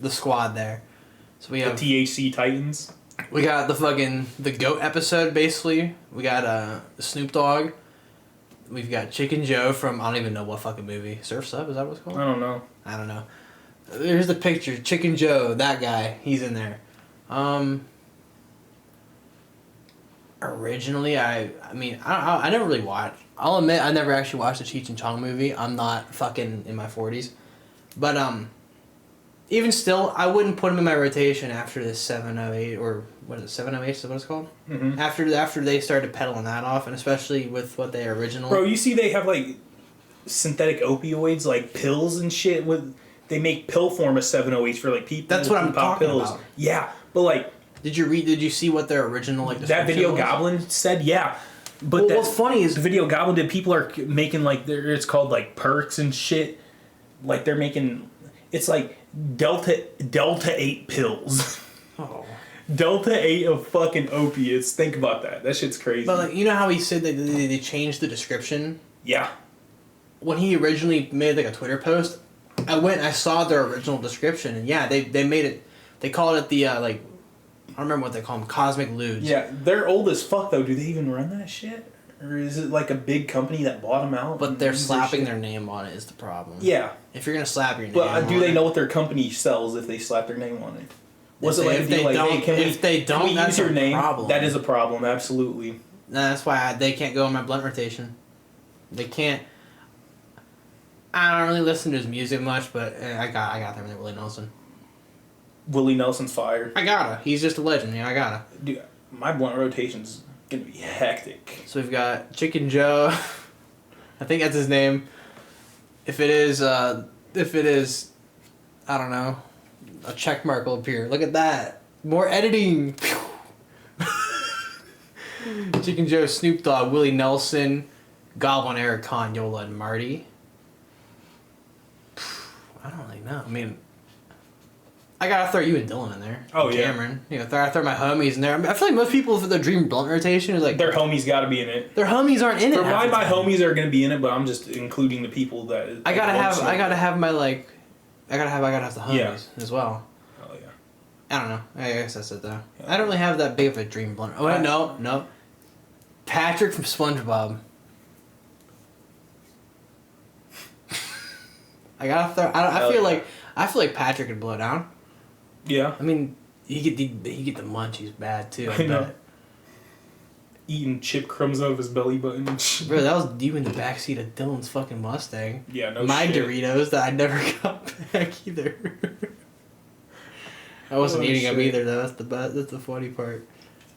squad there. So we have the THC Titans. We got the GOAT episode, basically. We got Snoop Dogg. We've got Chicken Joe from, I don't even know what fucking movie. Surf's Up, is that what it's called? I don't know. I don't know. Here's the picture. Chicken Joe, that guy. He's in there. Originally, I never really watched. I'll admit, I never actually watched the Cheech and Chong movie. I'm not fucking in my 40s. But, even still, I wouldn't put him in my rotation after this 708, or what is it, 708 is what it's called? Mm-hmm. After they started peddling that off, and especially with what they original. Bro, you see they have, like, synthetic opioids, like pills and shit. They make pill form of 708s for, like, people. That's what I'm talking pills. about. Yeah, but, like... Did you see what their original, like, that Video was? Goblin said, yeah. But what's funny is... The Video Goblin did, people are making, like, it's called, like, perks and shit. Like, they're making... It's, like... Delta 8 pills. Oh. Delta 8 of fucking opiates. Think about that. That shit's crazy. But, like, you know how he said that they changed the description? Yeah. When he originally made, like, a Twitter post, I saw their original description, and yeah, they made it, they called it the, like, I don't remember what they call them, Cosmic Ludes. Yeah, they're old as fuck, though. Do they even run that shit? Or is it, like, a big company that bought them out? But they're slapping their name on it is the problem. Yeah. If you're going to slap your name but on do they it, know what their company sells if they slap their name on it? Was it like if they don't, if they don't, that's use your a name? problem. That is a problem, absolutely. That's why they can't go on my blunt rotation. They can't. I don't really listen to his music much, but I got them with Willie Nelson. Willie Nelson's fire. I gotta. He's just a legend. Yeah, I gotta. Dude, my blunt rotation's gonna be hectic. So we've got Chicken Joe. I think that's his name. If it is, I don't know, a check mark will appear. Look at that. More editing. Chicken Joe, Snoop Dogg, Willie Nelson, Goblin, Eric, Con, Yola, and Marty. I don't really know. I mean, I gotta throw you and Dylan in there. Oh, yeah. Cameron. You know, I throw my homies in there. I mean, I feel like most people for their dream blunt rotation is like... Their homies gotta be in it. Their homies aren't in it. For my homies are gonna be in it, but I'm just including the people that... I gotta have my, like... I gotta have the homies as well. Oh, yeah. I don't know. I guess that's it, though. Yeah. I don't really have that big of a dream blunt. Oh, wait, no. Patrick from SpongeBob. I gotta throw... I feel like Patrick could blow down. Yeah. I mean, he get the munchies bad too. I know. Eating chip crumbs out of his belly button. Bro, that was you in the backseat of Dylan's fucking Mustang. Yeah, no My shit. Doritos that I never got back either. I wasn't eating them either though. That's the funny part.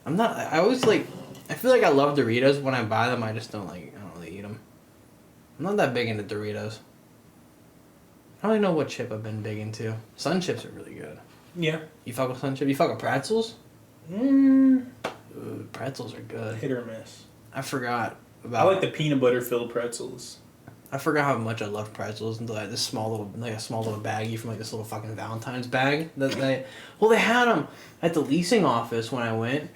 I always like... I feel like I love Doritos. When I buy them, I don't really eat them. I'm not that big into Doritos. I don't even know what chip I've been big into. Sun chips are really good. Yeah. You fuck with sun chip? You fuck with pretzels? Mm. Ooh, pretzels are good. Hit or miss. I forgot about. I like the peanut butter filled pretzels. I forgot how much I love pretzels and like this small little baggie from like this little fucking Valentine's bag that they had them at the leasing office when I went.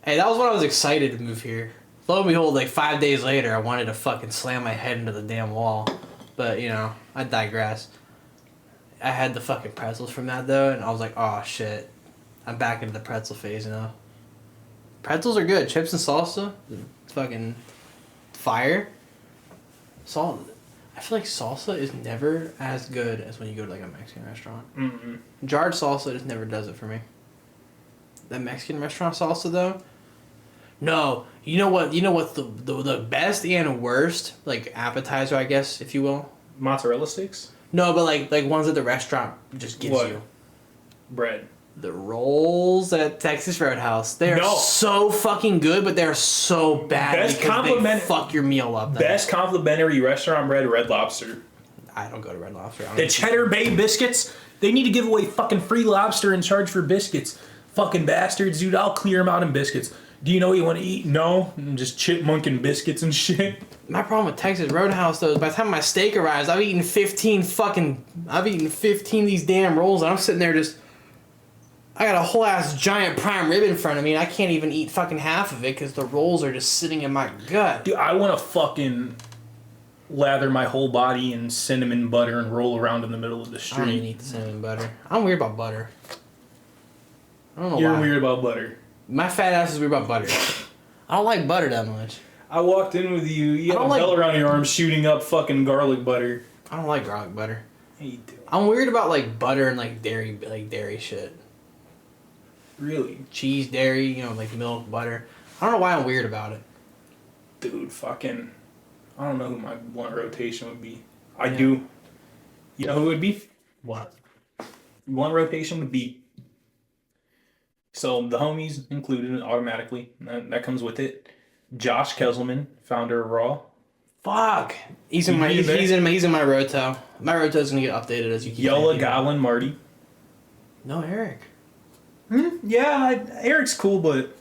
Hey, that was when I was excited to move here. Lo and behold, like 5 days later, I wanted to fucking slam my head into the damn wall, but you know, I digress. I had the fucking pretzels from that though, and I was like, oh shit, I'm back into the pretzel phase now. Pretzels are good. Chips and salsa, fucking fire. I feel like salsa is never as good as when you go to like a Mexican restaurant. Mm-mm. Jarred salsa just never does it for me. That Mexican restaurant salsa though. No, you know what? You know what's the best and worst like appetizer, I guess, if you will. Mozzarella sticks. No, but like ones that the restaurant just gives you. Bread. The rolls at Texas Roadhouse. They are so fucking good, but they're so bad because they fuck your meal up. Best complimentary restaurant bread, Red Lobster. I don't go to Red Lobster. The Cheddar Bay biscuits. They need to give away fucking free lobster and charge for biscuits. Fucking bastards, dude. I'll clear them out in biscuits. Do you know what you want to eat? No. I'm just chipmunking biscuits and shit. My problem with Texas Roadhouse though is by the time my steak arrives, I've eaten 15 of these damn rolls, and I'm sitting there just. I got a whole ass giant prime rib in front of me, and I can't even eat fucking half of it because the rolls are just sitting in my gut. Dude, I want to fucking lather my whole body in cinnamon butter and roll around in the middle of the street. I don't even eat the cinnamon butter. I'm weird about butter. I don't know why. You're weird about butter. My fat ass is weird about butter. I don't like butter that much. I walked in with you. You had a bell around your arm shooting up fucking garlic butter. I don't like garlic butter. Yeah, you do. I'm weird about like butter and like dairy shit. Really? Cheese, dairy, you know, like milk, butter. I don't know why I'm weird about it. Dude, fucking... I don't know who my blunt rotation would be. I do. You know who it would be? What? Blunt rotation would be... So, the homies included automatically. That comes with it. Josh Kesselman, founder of Raw. Fuck! He's in my roto. My roto's gonna get updated as you keep Yola, Goblin, Marty. No, Eric. Yeah, Eric's cool, but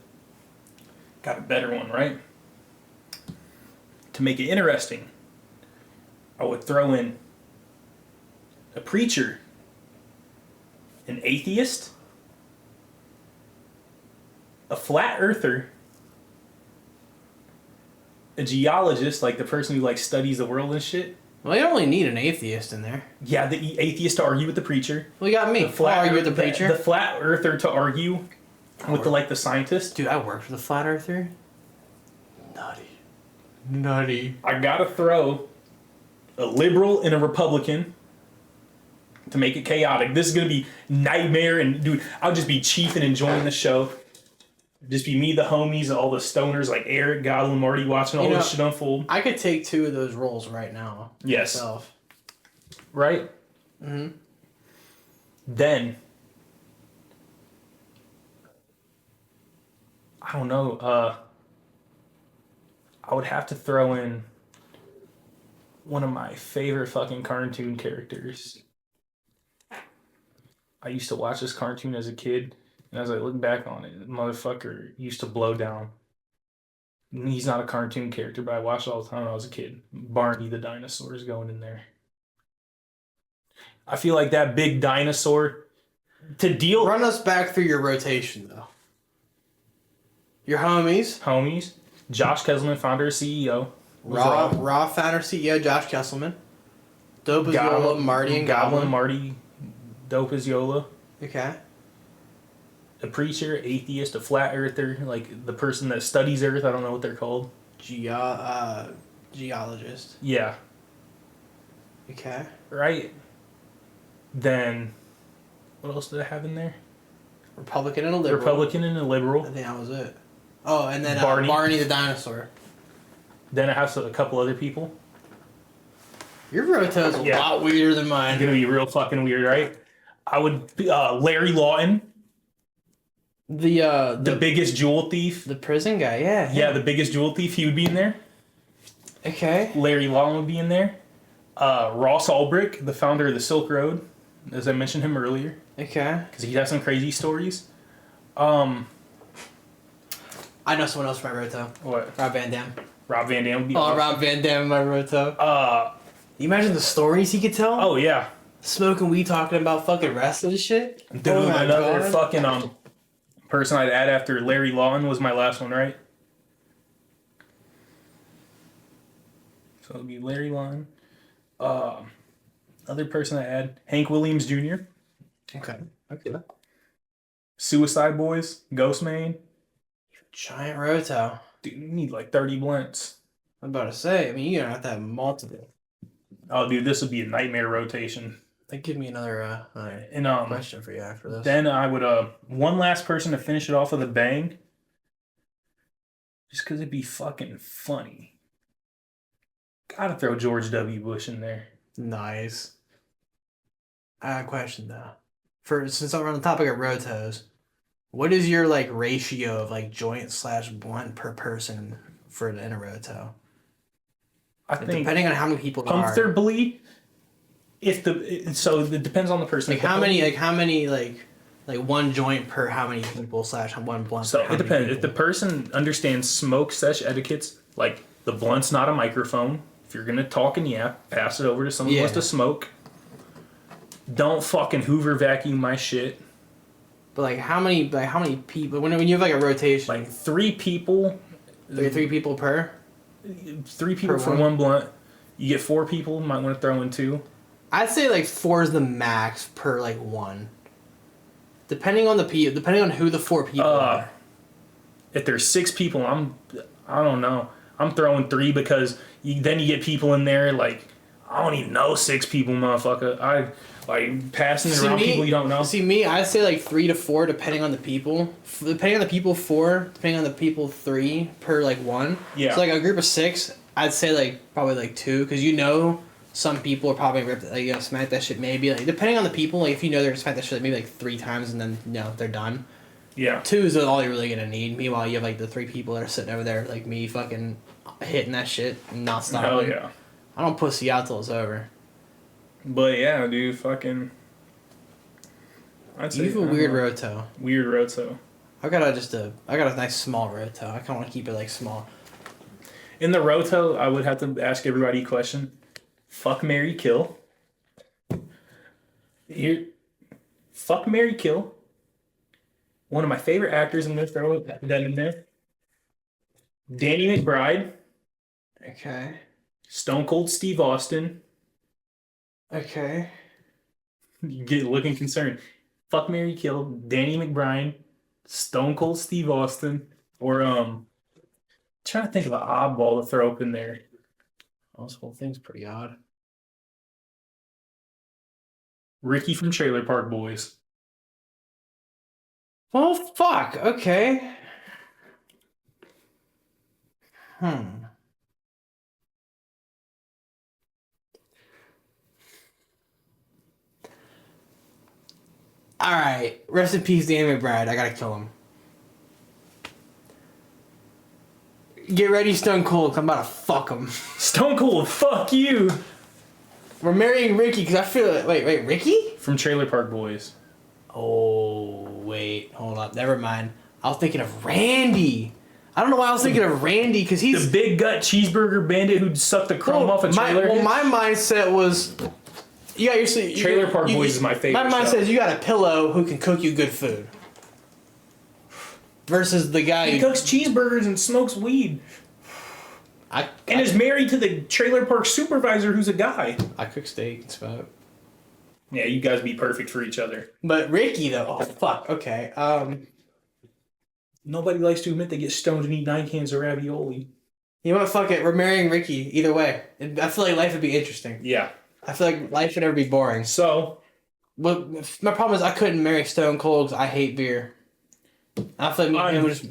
got a better one, right? To make it interesting, I would throw in a preacher, an atheist, a flat earther, a geologist, like the person who like studies the world and shit. Well, you don't really need an atheist in there. Yeah, the atheist to argue with the preacher. Well, you got me. I'll argue with the preacher. The flat earther to argue with the scientist. Dude, I worked for the flat earther. Nutty. I gotta throw a liberal and a Republican to make it chaotic. This is gonna be nightmare, and dude, I'll just be chief and enjoying the show. Just be me, the homies, and all the stoners like Eric, Goblin, Marty watching all this shit unfold. I could take 2 of those roles right now. Yes. Myself. Right? Mm-hmm. Then, I don't know, I would have to throw in one of my favorite fucking cartoon characters. I used to watch this cartoon as a kid. And as I look back on it, the motherfucker used to blow down. He's not a cartoon character, but I watched it all the time when I was a kid. Barney the dinosaur is going in there. I feel like that big dinosaur to deal. Run us back through your rotation, though. Your homies. Homies. Josh Kesselman, founder and CEO. Raw founder, CEO, Josh Kesselman. Dope as Yola, Marty and Goblin. Marty, dope as Yola. Okay. A preacher, atheist, a flat earther, like the person that studies Earth. I don't know what they're called. Geologist. Yeah. Okay. Right. Then, what else did I have in there? Republican and a liberal. I think that was it. Oh, and then Barney the dinosaur. Then I have a couple other people. Your roto's a lot weirder than mine. It's gonna be real fucking weird, right? I would Larry Lawton. The biggest jewel thief. The prison guy, yeah. Yeah, the biggest jewel thief. He would be in there. Okay. Larry Lawton would be in there. Ross Ulbricht, the founder of the Silk Road, as I mentioned him earlier, Okay. because he has some crazy stories. I know someone else from my Roto. What? Rob Van Dam. Rob Van Dam would be Oh, awesome. Rob Van Dam in my Roto. Uh, You imagine the stories he could tell? oh yeah. Smoking weed, talking about fucking wrestling shit. Dude, Oh my another God. fucking person I'd add after Larry Lawton was my last one, right? So it'd be Larry Lawton. Other person I add, Hank Williams Jr., Okay. Okay. Suicide Boys, Ghostman. Giant Roto. Dude, you need like 30 blunts. I'm about to say, I mean, you're gonna have to have multiple. Oh, dude, this would be a nightmare rotation. That give me another And question for you after this. then I would one last person to finish it off with a bang, just because it'd be fucking funny. Gotta throw George W. Bush in there. Nice. I got a question though. Since we're on the topic of rotos, what is your like ratio of like joint / blunt per person for in a roto? I think Depending on how many people there are. comfortably. So it depends on the person. Like how many like one joint per how many people / one blunt. So per how it many depends. If people? the person understands smoke sesh etiquettes, like the blunt's not a microphone. If you're gonna talk and yap, pass it over to someone who wants to smoke. Don't fucking Hoover vacuum my shit. But like how many people when you have like a rotation? Like 3 people. Like 3 people per? 3 people Per for one blunt. You get 4 people. Might want to throw in 2. I'd say like 4 is the max per like one. Depending on who the 4 people are. If there's 6 people, I don't know. I'm throwing 3 because then you get people in there like I don't even know 6 people, motherfucker. I like passing it around people you don't know. See me, I'd say like 3 to 4 depending on the people. Depending on the people 4, depending on the people 3 per like one. Yeah. So like a group of 6, I'd say like probably like 2 because you know some people are probably like smack that shit maybe like depending on the people like if you know they're gonna smack that shit maybe like 3 times and then they're done. Yeah. 2 is all you're really gonna need. Meanwhile, you have like the 3 people that are sitting over there like me fucking hitting that shit and not stopping. Hell yeah. I don't pussy out till it's over. But yeah, dude, fucking. You have a weird roto. Weird roto. I got a nice small roto. I kind of want to keep it like small. In the roto, I would have to ask everybody a question. Fuck, marry, kill. Here, fuck, marry, kill. One of my favorite actors, I'm gonna throw that in there. Danny McBride, Okay. Stone Cold Steve Austin. Okay. You get looking concerned. Fuck, marry, kill. Danny McBride, Stone Cold Steve Austin, or trying to think of an oddball to throw up in there. Well, this whole thing's pretty odd. Ricky from Trailer Park Boys. Well, fuck. Okay. All right. Rest in peace, Danny McBride. I gotta kill him. Get ready, Stone Cold. 'Cause I'm about to fuck him. Stone Cold, fuck you. We're marrying Ricky because I feel like wait, Ricky? From Trailer Park Boys. Oh wait, hold up. Never mind. I was thinking of Randy. I don't know why I was thinking of Randy because he's the big gut cheeseburger bandit who'd suck the chrome off a trailer. my mindset was you got your Trailer Park Boys is my favorite. My mind says you got a pillow who can cook you good food. Versus the guy He cooks cheeseburgers and smokes weed. And is married to the trailer park supervisor who's a guy. I cook steak and smoke. Yeah, you guys be perfect for each other. But Ricky though, oh fuck, okay. Nobody likes to admit they get stoned and eat 9 cans of ravioli. You know what? Fuck it. We're marrying Ricky. Either way, I feel like life would be interesting. Yeah. I feel like life would never be boring. So, well, my problem is I couldn't marry Stone Cold because I hate beer. I feel like me and him would just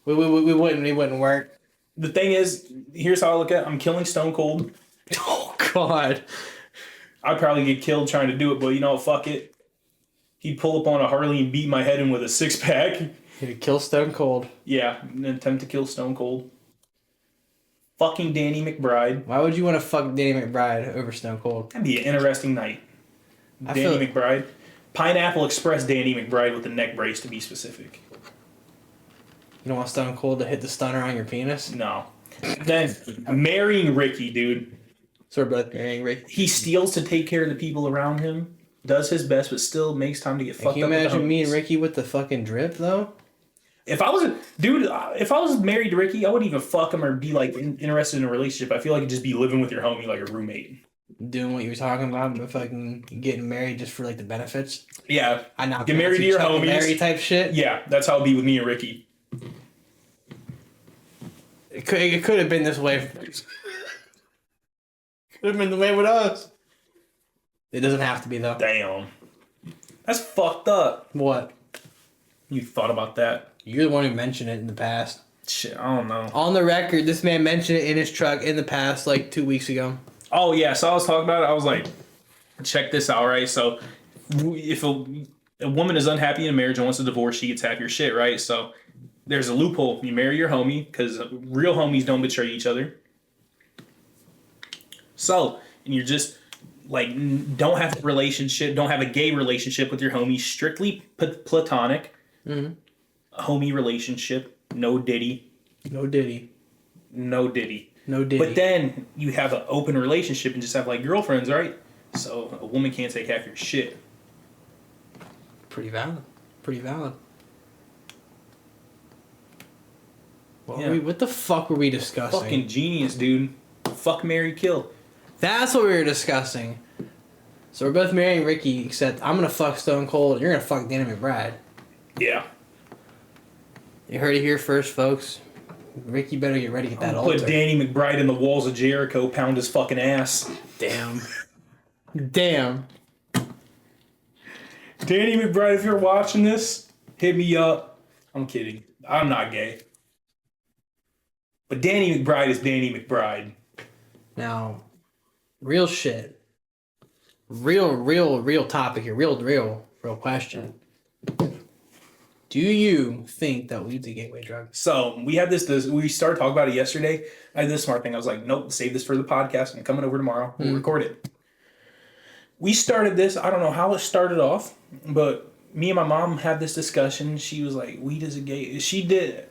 we wouldn't work. the thing is, here's how I look at it. I'm killing Stone Cold. Oh God. I'd probably get killed trying to do it, but you know, fuck it. He'd pull up on a Harley and beat my head in with a 6-pack. He'd kill Stone Cold. Yeah, an attempt to kill Stone Cold. fucking Danny McBride. Why would you want to fuck Danny McBride over Stone Cold? That'd be an interesting night. Danny McBride. Pineapple Express Danny McBride with the neck brace, to be specific. You don't want Stone Cold to hit the stunner on your penis? No. Then marrying Ricky, dude. So we're both marrying Ricky. He steals to take care of the people around him, does his best, but still makes time to get fucked up. Can you imagine me and Ricky with the fucking drip, though? If I was married to Ricky, I wouldn't even fuck him or be like interested in a relationship. I feel like it'd just be living with your homie like a roommate. Doing what you were talking about, but fucking getting married just for like the benefits. Yeah. I not get married to your homies. Marry type shit. Yeah, that's how it'd be with me and Ricky. It could have been this way. Could have been the way with us. It doesn't have to be though. Damn. That's fucked up. What? You thought about that? You're the one who mentioned it in the past. Shit, I don't know. On the record, this man mentioned it in his truck in the past, like 2 weeks ago. Oh yeah, so I was talking about it. I was like, check this out, right? So if a woman is unhappy in a marriage and wants a divorce, she gets half your shit, right? So there's a loophole. You marry your homie because real homies don't betray each other. So, and you're just like, don't have a relationship, don't have a gay relationship with your homie, strictly platonic. Mm-hmm. Homie relationship, no diddy. No diddy. No diddy. No diddy. But then you have an open relationship and just have like girlfriends, right? So a woman can't take half your shit. Pretty valid. Pretty valid. What the fuck were we discussing? Fucking genius, dude. Fuck, marry, kill. That's what we were discussing. So we're both marrying Ricky, except I'm gonna fuck Stone Cold, and you're gonna fuck Danny McBride. Yeah. You heard it here first, folks. Ricky better get ready to get that altar. Put Danny McBride in the walls of Jericho, pound his fucking ass. Damn. Damn. Danny McBride, if you're watching this, hit me up. I'm kidding. I'm not gay. But Danny McBride is Danny McBride. Now, real shit. Real topic here. Real question. Do you think that weed's a gateway drug? So we had this. We started talking about it yesterday. I did this smart thing. I was like, nope, save this for the podcast. I'm coming over tomorrow. We'll record it. We started this. I don't know how it started off, but me and my mom had this discussion. She was like, weed is a gateway. She did.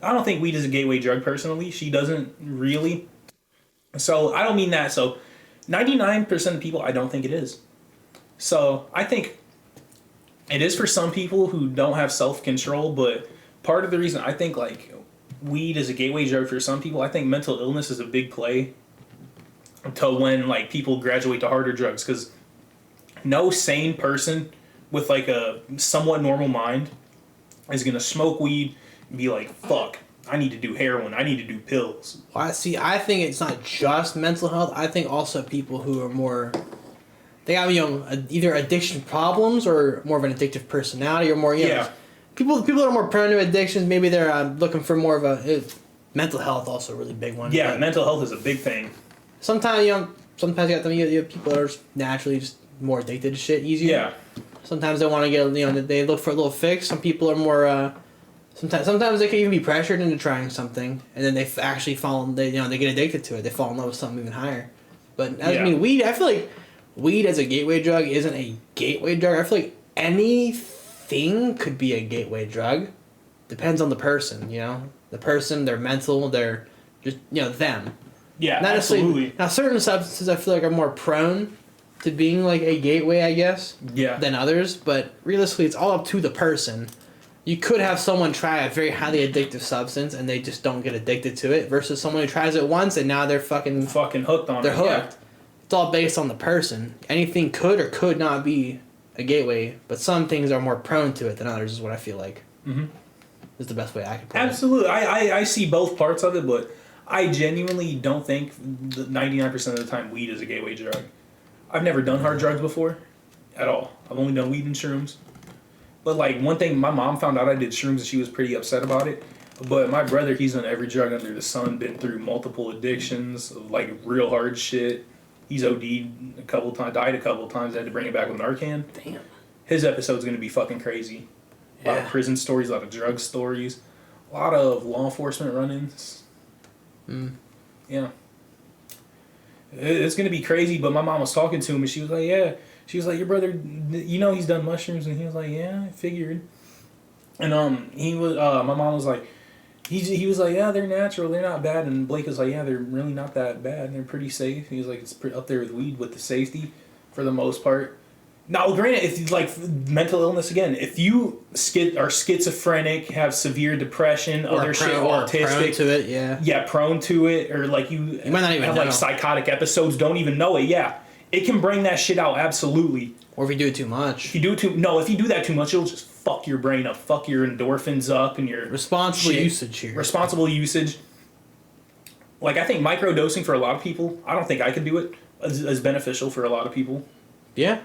I don't think weed is a gateway drug personally. She doesn't really. So I don't mean that. So 99% of people, I don't think it is. So I think it is for some people who don't have self-control, but part of the reason I think like weed is a gateway drug for some people, I think mental illness is a big play to when like people graduate to harder drugs, because no sane person with like a somewhat normal mind is gonna smoke weed and be like, fuck, I need to do heroin, I need to do pills. Well, I think it's not just mental health. I think also people who are more, they have, either addiction problems or more of an addictive personality, or more, people that are more prone to addictions, maybe they're looking for more of a mental health, also a really big one. Yeah, mental health is a big thing. Sometimes, you got people that are just naturally just more addicted to shit easier. Yeah. Sometimes they want to get, they look for a little fix. Some people are more, sometimes they can even be pressured into trying something, and then they actually they get addicted to it. They fall in love with something even higher. But, weed, I feel like weed as a gateway drug isn't a gateway drug. I feel like anything could be a gateway drug. Depends on the person, the person, their mental, their just them. Yeah, not absolutely. Now, certain substances I feel like are more prone to being like a gateway, I guess, than others. But realistically, it's all up to the person. You could have someone try a very highly addictive substance and they just don't get addicted to it, versus someone who tries it once and now they're fucking hooked on it. They're hooked. Yeah. It's all based on the person. Anything could or could not be a gateway, but some things are more prone to it than others, is what I feel like. Mm-hmm. Is the best way I could put it. Absolutely. I see both parts of it, but I genuinely don't think 99% of the time weed is a gateway drug. I've never done hard drugs before at all. I've only done weed and shrooms. But like one thing, my mom found out I did shrooms and she was pretty upset about it. But my brother, he's done every drug under the sun, been through multiple addictions, like real hard shit. He's OD'd a couple times, died a couple times, had to bring it back with Narcan. Damn. His episode's going to be fucking crazy. A lot of prison stories, a lot of drug stories, a lot of law enforcement run-ins. Yeah. It's gonna be crazy, but my mom was talking to him, and she was like, "Yeah." She was like, "Your brother, you know, he's done mushrooms," and he was like, "Yeah, I figured." And he was, my mom was like, he was like, "Yeah, they're natural, they're not bad," and Blake was like, "Yeah, they're really not that bad. They're pretty safe." He was like, "It's up there with weed with the safety, for the most part." Now, granted, if like mental illness again, if you are schizophrenic, have severe depression, Or other shit, prone autistic, to it, yeah, prone to it, or like you might not even have know. like psychotic episodes, don't even know it. Yeah, it can bring that shit out absolutely. Or if you do it too much. If you do that too much, it'll just fuck your brain up, fuck your endorphins up, and your responsible usage here. Responsible usage. Like, I think microdosing for a lot of people, I don't think I could do it as beneficial for a lot of people. Yeah.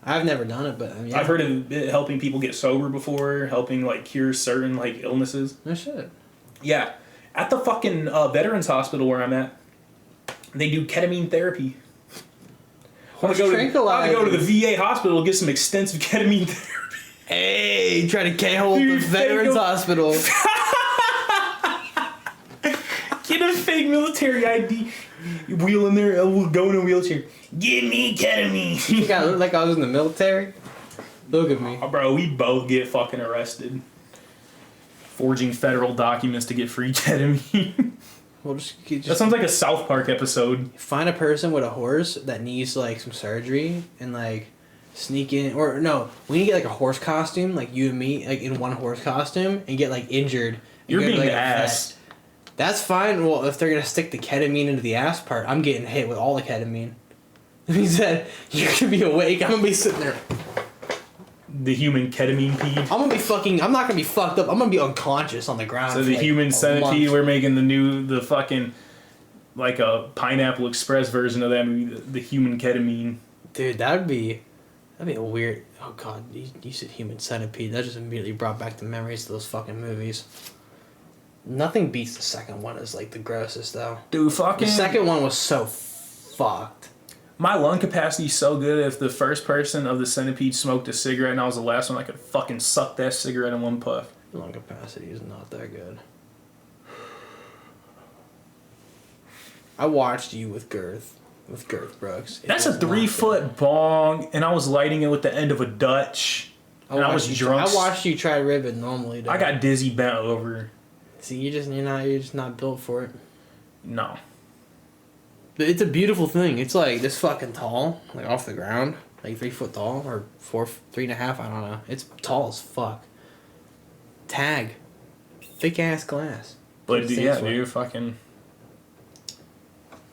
I've never done it, but I mean, I've heard of it helping people get sober before, helping like cure certain like illnesses. No shit. Yeah, at the fucking Veterans Hospital where I'm at, they do ketamine therapy. I want to go to the VA hospital to get some extensive ketamine therapy. Hey, try to K-hole the Veterans Hospital. Get a fake military ID. Wheel in there, we'll go in a wheelchair. Give me ketamine. You got look like I was in the military. Look at me. Oh, bro, we both get fucking arrested. Forging federal documents to get free ketamine. Well, just that sounds like a South Park episode. Find a person with a horse that needs like some surgery and like sneak in, or no, we need to get like a horse costume, like you and me, like in one horse costume, and get like injured. You're being like, ass. That's fine. Well, if they're gonna stick the ketamine into the ass part, I'm getting hit with all the ketamine. That means that you're gonna be awake. I'm gonna be sitting there. The human ketamine pede. I'm not gonna be fucked up. I'm gonna be unconscious on the ground. So the human centipede, we're making the fucking, like a Pineapple Express version of that movie, the human ketamine. Dude, that'd be a weird. Oh god, you said human centipede. That just immediately brought back the memories of those fucking movies. Nothing beats the second one as like the grossest though. Dude, fucking. The second one was so fucked. My lung capacity is so good. If the first person of the centipede smoked a cigarette and I was the last one, I could fucking suck that cigarette in one puff. Lung capacity is not that good. I watched you with Girth Brooks. That's a 3-foot bong, and I was lighting it with the end of a Dutch. And I was drunk. I watched you try ribbon normally. Though. I got dizzy, bent over. See, you're just not built for it. No. But it's a beautiful thing. It's like this fucking tall, like off the ground, like 3 foot tall or 3.5. I don't know. It's tall as fuck. Tag, thick ass glass. But yeah, dude, fucking.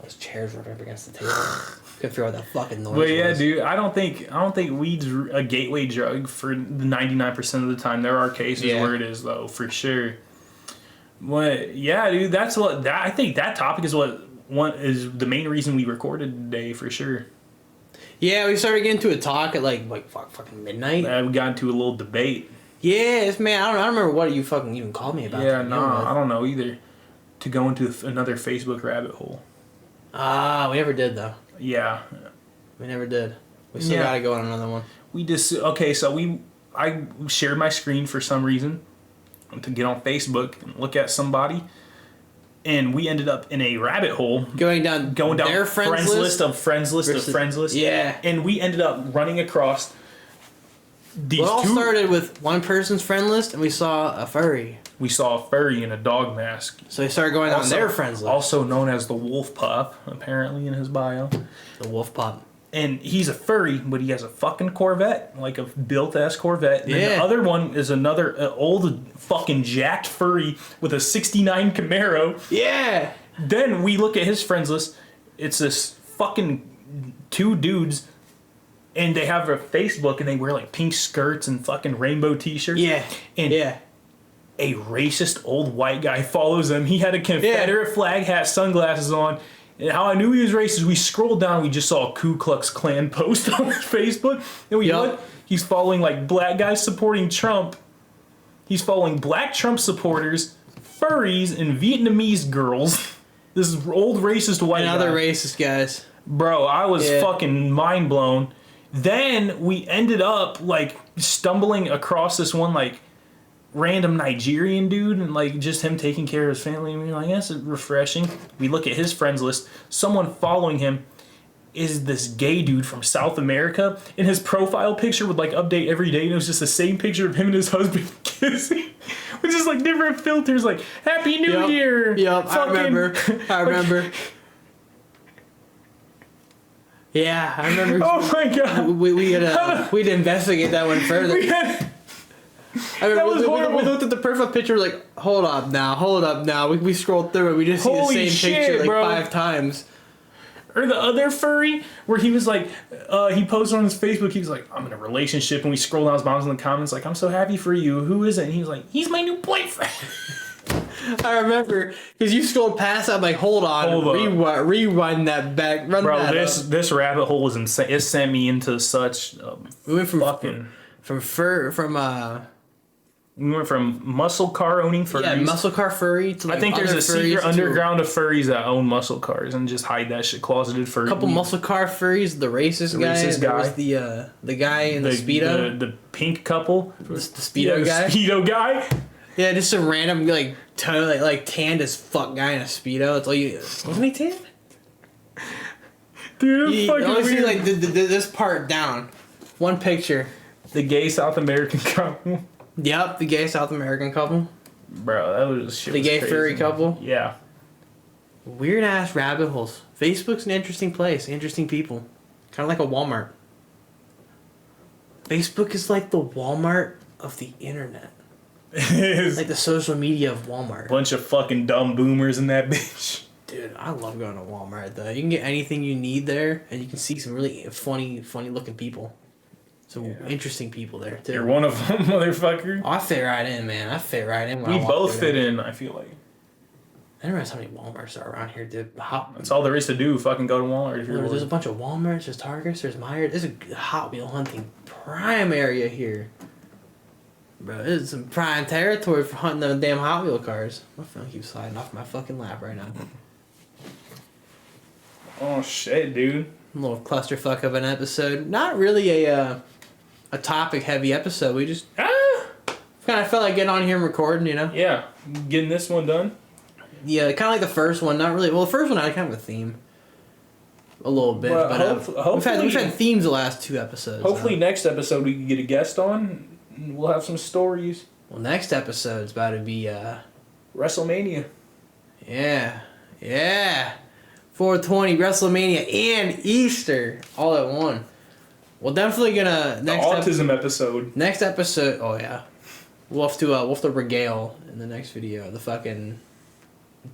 Those chairs rubbing up against the table. Couldn't figure out what that fucking noise. But yeah, dude, I don't think weed's a gateway drug for the 99% of the time. There are cases where it is though, for sure. What? Yeah, dude, I think that topic is what is the main reason we recorded today for sure. Yeah, we started getting into a talk at like fucking midnight. We got into a little debate. Yes, man. I don't remember what you fucking even called me about. Yeah, I don't know either. To go into another Facebook rabbit hole. We never did though. Yeah. We never did. We still gotta go on another one. I shared my screen for some reason to get on Facebook and look at somebody, and we ended up in a rabbit hole going down their friends list of friends list. Yeah. And we ended up running across these It all started with one person's friend list, and we saw a furry. We saw a furry in a dog mask. So we started going on their friends list. Also known as the Wolf Pup, apparently in his bio. The Wolf Pup. And he's a furry, but he has a fucking Corvette, like a built-ass Corvette. And yeah. the other one is another old fucking jacked furry with a 69 Camaro. Yeah. Then we look at his friends list. It's this fucking 2 dudes, and they have a Facebook, and they wear like pink skirts and fucking rainbow t-shirts. Yeah. And a racist old white guy follows them. He had a Confederate flag hat, sunglasses on. And how I knew he was racist, we scrolled down, we just saw a Ku Klux Klan post on his Facebook. And we look, he's following like black guys supporting Trump. He's following black Trump supporters, furries, and Vietnamese girls. This is old racist white guy. And other racist guys. Bro, I was fucking mind blown. Then we ended up like stumbling across this one like random Nigerian dude and like just him taking care of his family. And we're like, that's refreshing. We look at his friends list. Someone following him is this gay dude from South America, and his profile picture would like update every day, and it was just the same picture of him and his husband kissing with just like different filters, like Happy New Year. Yep, I remember. Yeah, I remember. Oh my god. We'd investigate that one further. That was horrible. We looked at the profile picture, like, hold up now. We scrolled through it, we just see the same picture like bro. 5 times. Or the other furry, where he was like, he posted on his Facebook, he was like, I'm in a relationship, and we scroll down his bombs in the comments, like, I'm so happy for you, who is it? And he was like, he's my new boyfriend. I remember, because you scrolled past, I'm like, hold on, rewind that back, run bro, that this rabbit hole was insane. It sent me into such we went we went from muscle car owning furries. Yeah, muscle car furry to like I think there's a secret underground of furries that own muscle cars and just hide that shit, closeted furry. A couple muscle car furries, the racist guy. There was the guy in the Speedo. The pink couple. The Speedo guy. Speedo guy. Yeah, just some random like tanned as fuck guy in a Speedo. It's all you. Wasn't he tan? Dude, fucking weird. See like this part down. One picture. The gay South American couple. Yep, the gay South American couple. Bro, that was shit. The gay crazy, furry couple. Yeah. Weird ass rabbit holes. Facebook's an interesting place. Interesting people. Kind of like a Walmart. Facebook is like the Walmart of the internet. It's like the social media of Walmart. Bunch of fucking dumb boomers in that bitch. Dude, I love going to Walmart though. You can get anything you need there, and you can see some really funny looking people. Some interesting people there too. You're one of them, motherfucker. Oh, I fit right in, man. I fit right in. We both fit in, I feel like. I didn't realize how many Walmarts are around here, dude. That's all there is to do. Fucking go to Walmart if you're bored. There's a bunch of Walmarts, there's Targets, there's Myers. There's a Hot Wheel hunting prime area here. Bro, this is some prime territory for hunting them damn Hot Wheel cars. My phone keeps sliding off my fucking lap right now. Oh shit, dude. A little clusterfuck of an episode. Not really a topic heavy episode. We just kind of felt like getting on here and recording, you know? Yeah, getting this one done. Yeah, kind of like the first one. Not really. Well, the first one had kind of a theme. A little bit, but hopefully, we've had themes the last 2 episodes. Hopefully next episode we can get a guest on. And we'll have some stories. Well, next episode's about to be WrestleMania. Yeah. 420, WrestleMania, and Easter all at one. Well, definitely gonna autism episode. Next episode. Oh yeah, we'll have to regale in the next video the fucking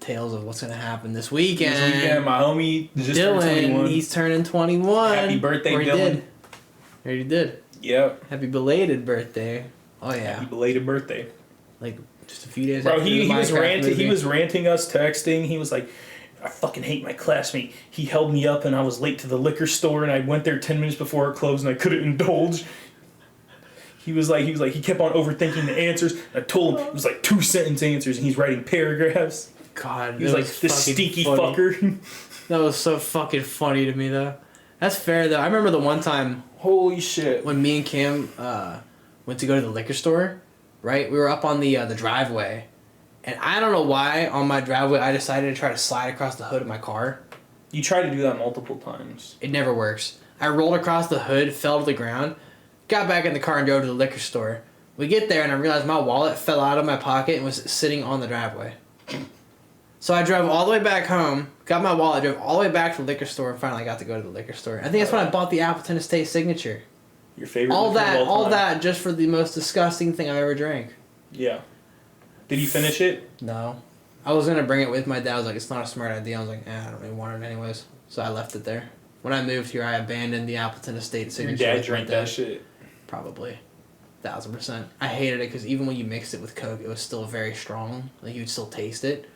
tales of what's gonna happen this weekend. My homie just Dylan, turned 21. He's turning 21. Happy birthday, Dylan. He already did. Yep. Happy belated birthday. Oh yeah. Happy belated birthday. Like just a few days. Bro, after he was ranting. movie. He was ranting us, texting. He was like, I fucking hate my classmate. He held me up and I was late to the liquor store and I went there 10 minutes before it closed and I couldn't indulge. He kept on overthinking the answers. I told him it was like 2-sentence answers and he's writing paragraphs. God, he was like, this stinky fucker. That was so fucking funny to me though. That's fair though. I remember the one time. Holy shit. When me and Cam went to go to the liquor store, right? We were up on the driveway. And I don't know why on my driveway I decided to try to slide across the hood of my car. You tried to do that multiple times. It never works. I rolled across the hood, fell to the ground, got back in the car and drove to the liquor store. We get there and I realized my wallet fell out of my pocket and was sitting on the driveway. So I drove all the way back home, got my wallet, drove all the way back to the liquor store, and finally got to go to the liquor store. I think that's when I bought the Appleton Estate Signature. Your favorite? All that just for the most disgusting thing I've ever drank. Yeah. Did you finish it? No. I was going to bring it with my dad. I was like, it's not a smart idea. I was like, I don't really want it anyways. So I left it there. When I moved here, I abandoned the Appleton Estate Signature. Your dad drank that shit? Probably. 1,000%. I hated it because even when you mixed it with Coke, it was still very strong. Like, you'd still taste it.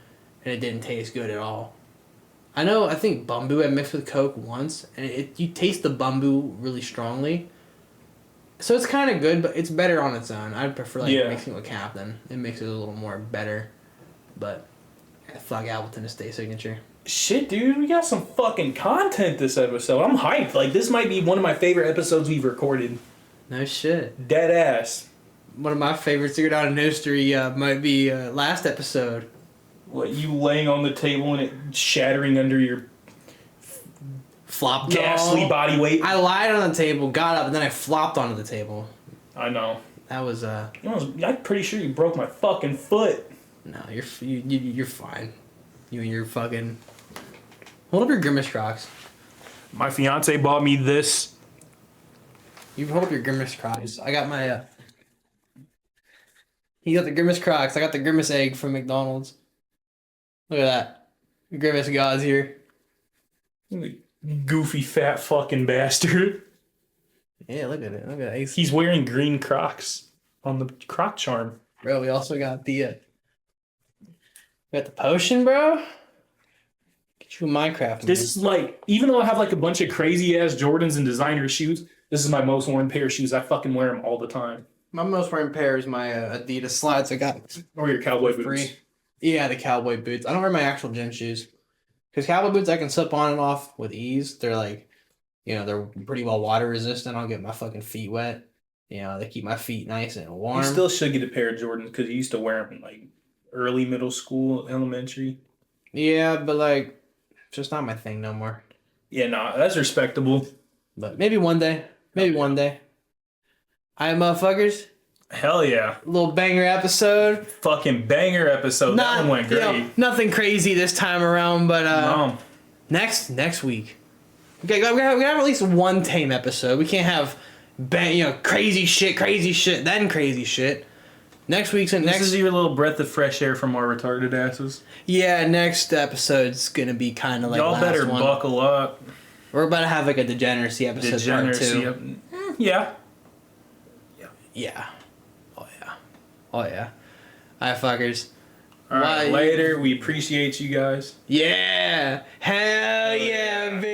And it didn't taste good at all. I think Bumbu I mixed with Coke once. And you taste the Bumbu really strongly. So it's kind of good, but it's better on its own. I'd prefer mixing with Captain. It makes it a little more better. But fuck Appleton Estate Signature. Shit, dude, we got some fucking content this episode. I'm hyped. Like, this might be one of my favorite episodes we've recorded. No shit. Dead ass. One of my favorites to go down in history might be last episode. What, you laying on the table and it shattering under your Flop ghastly body weight? I lied on the table, got up, and then I flopped onto the table. I know. That was I'm pretty sure you broke my fucking foot. No, you're fine. You and your fucking. Hold up your Grimace Crocs. My fiance bought me this. You hold up your Grimace Crocs. I got my. He got the Grimace Crocs. I got the Grimace egg from McDonald's. Look at that. The Grimace God's here. Goofy fat fucking bastard. Yeah, look at it. Look at it. He's wearing green Crocs on the Croc charm. Bro, we also got the potion, bro. Get you a Minecraft. This is like, even though I have like a bunch of crazy ass Jordans and designer shoes, this is my most worn pair of shoes. I fucking wear them all the time. My most worn pair is my Adidas slides I got. Or your cowboy boots. Free. Yeah, the cowboy boots. I don't wear my actual gym shoes. Because cowboy boots I can slip on and off with ease. They're like, they're pretty well water resistant. I'll get my fucking feet wet. They keep my feet nice and warm. You still should get a pair of Jordans because you used to wear them in like early middle school, elementary. Yeah, but like, it's just not my thing no more. Yeah, nah, that's respectable. But maybe one day. Maybe one day. Alright, motherfuckers. Hell yeah. Little banger episode. Fucking banger episode. That one went great. Nothing crazy this time around, but no. Next week. Okay, we gotta have at least one tame episode. We can't have crazy shit, then crazy shit. Next week's This is your little breath of fresh air from our retarded asses. Yeah, next episode's gonna be kind of like y'all better buckle up. We're about to have like a degeneracy episode part 2. Yeah. Yeah. Oh yeah. Alright, fuckers. Alright, later. We appreciate you guys. Yeah. Hell yeah, bitch.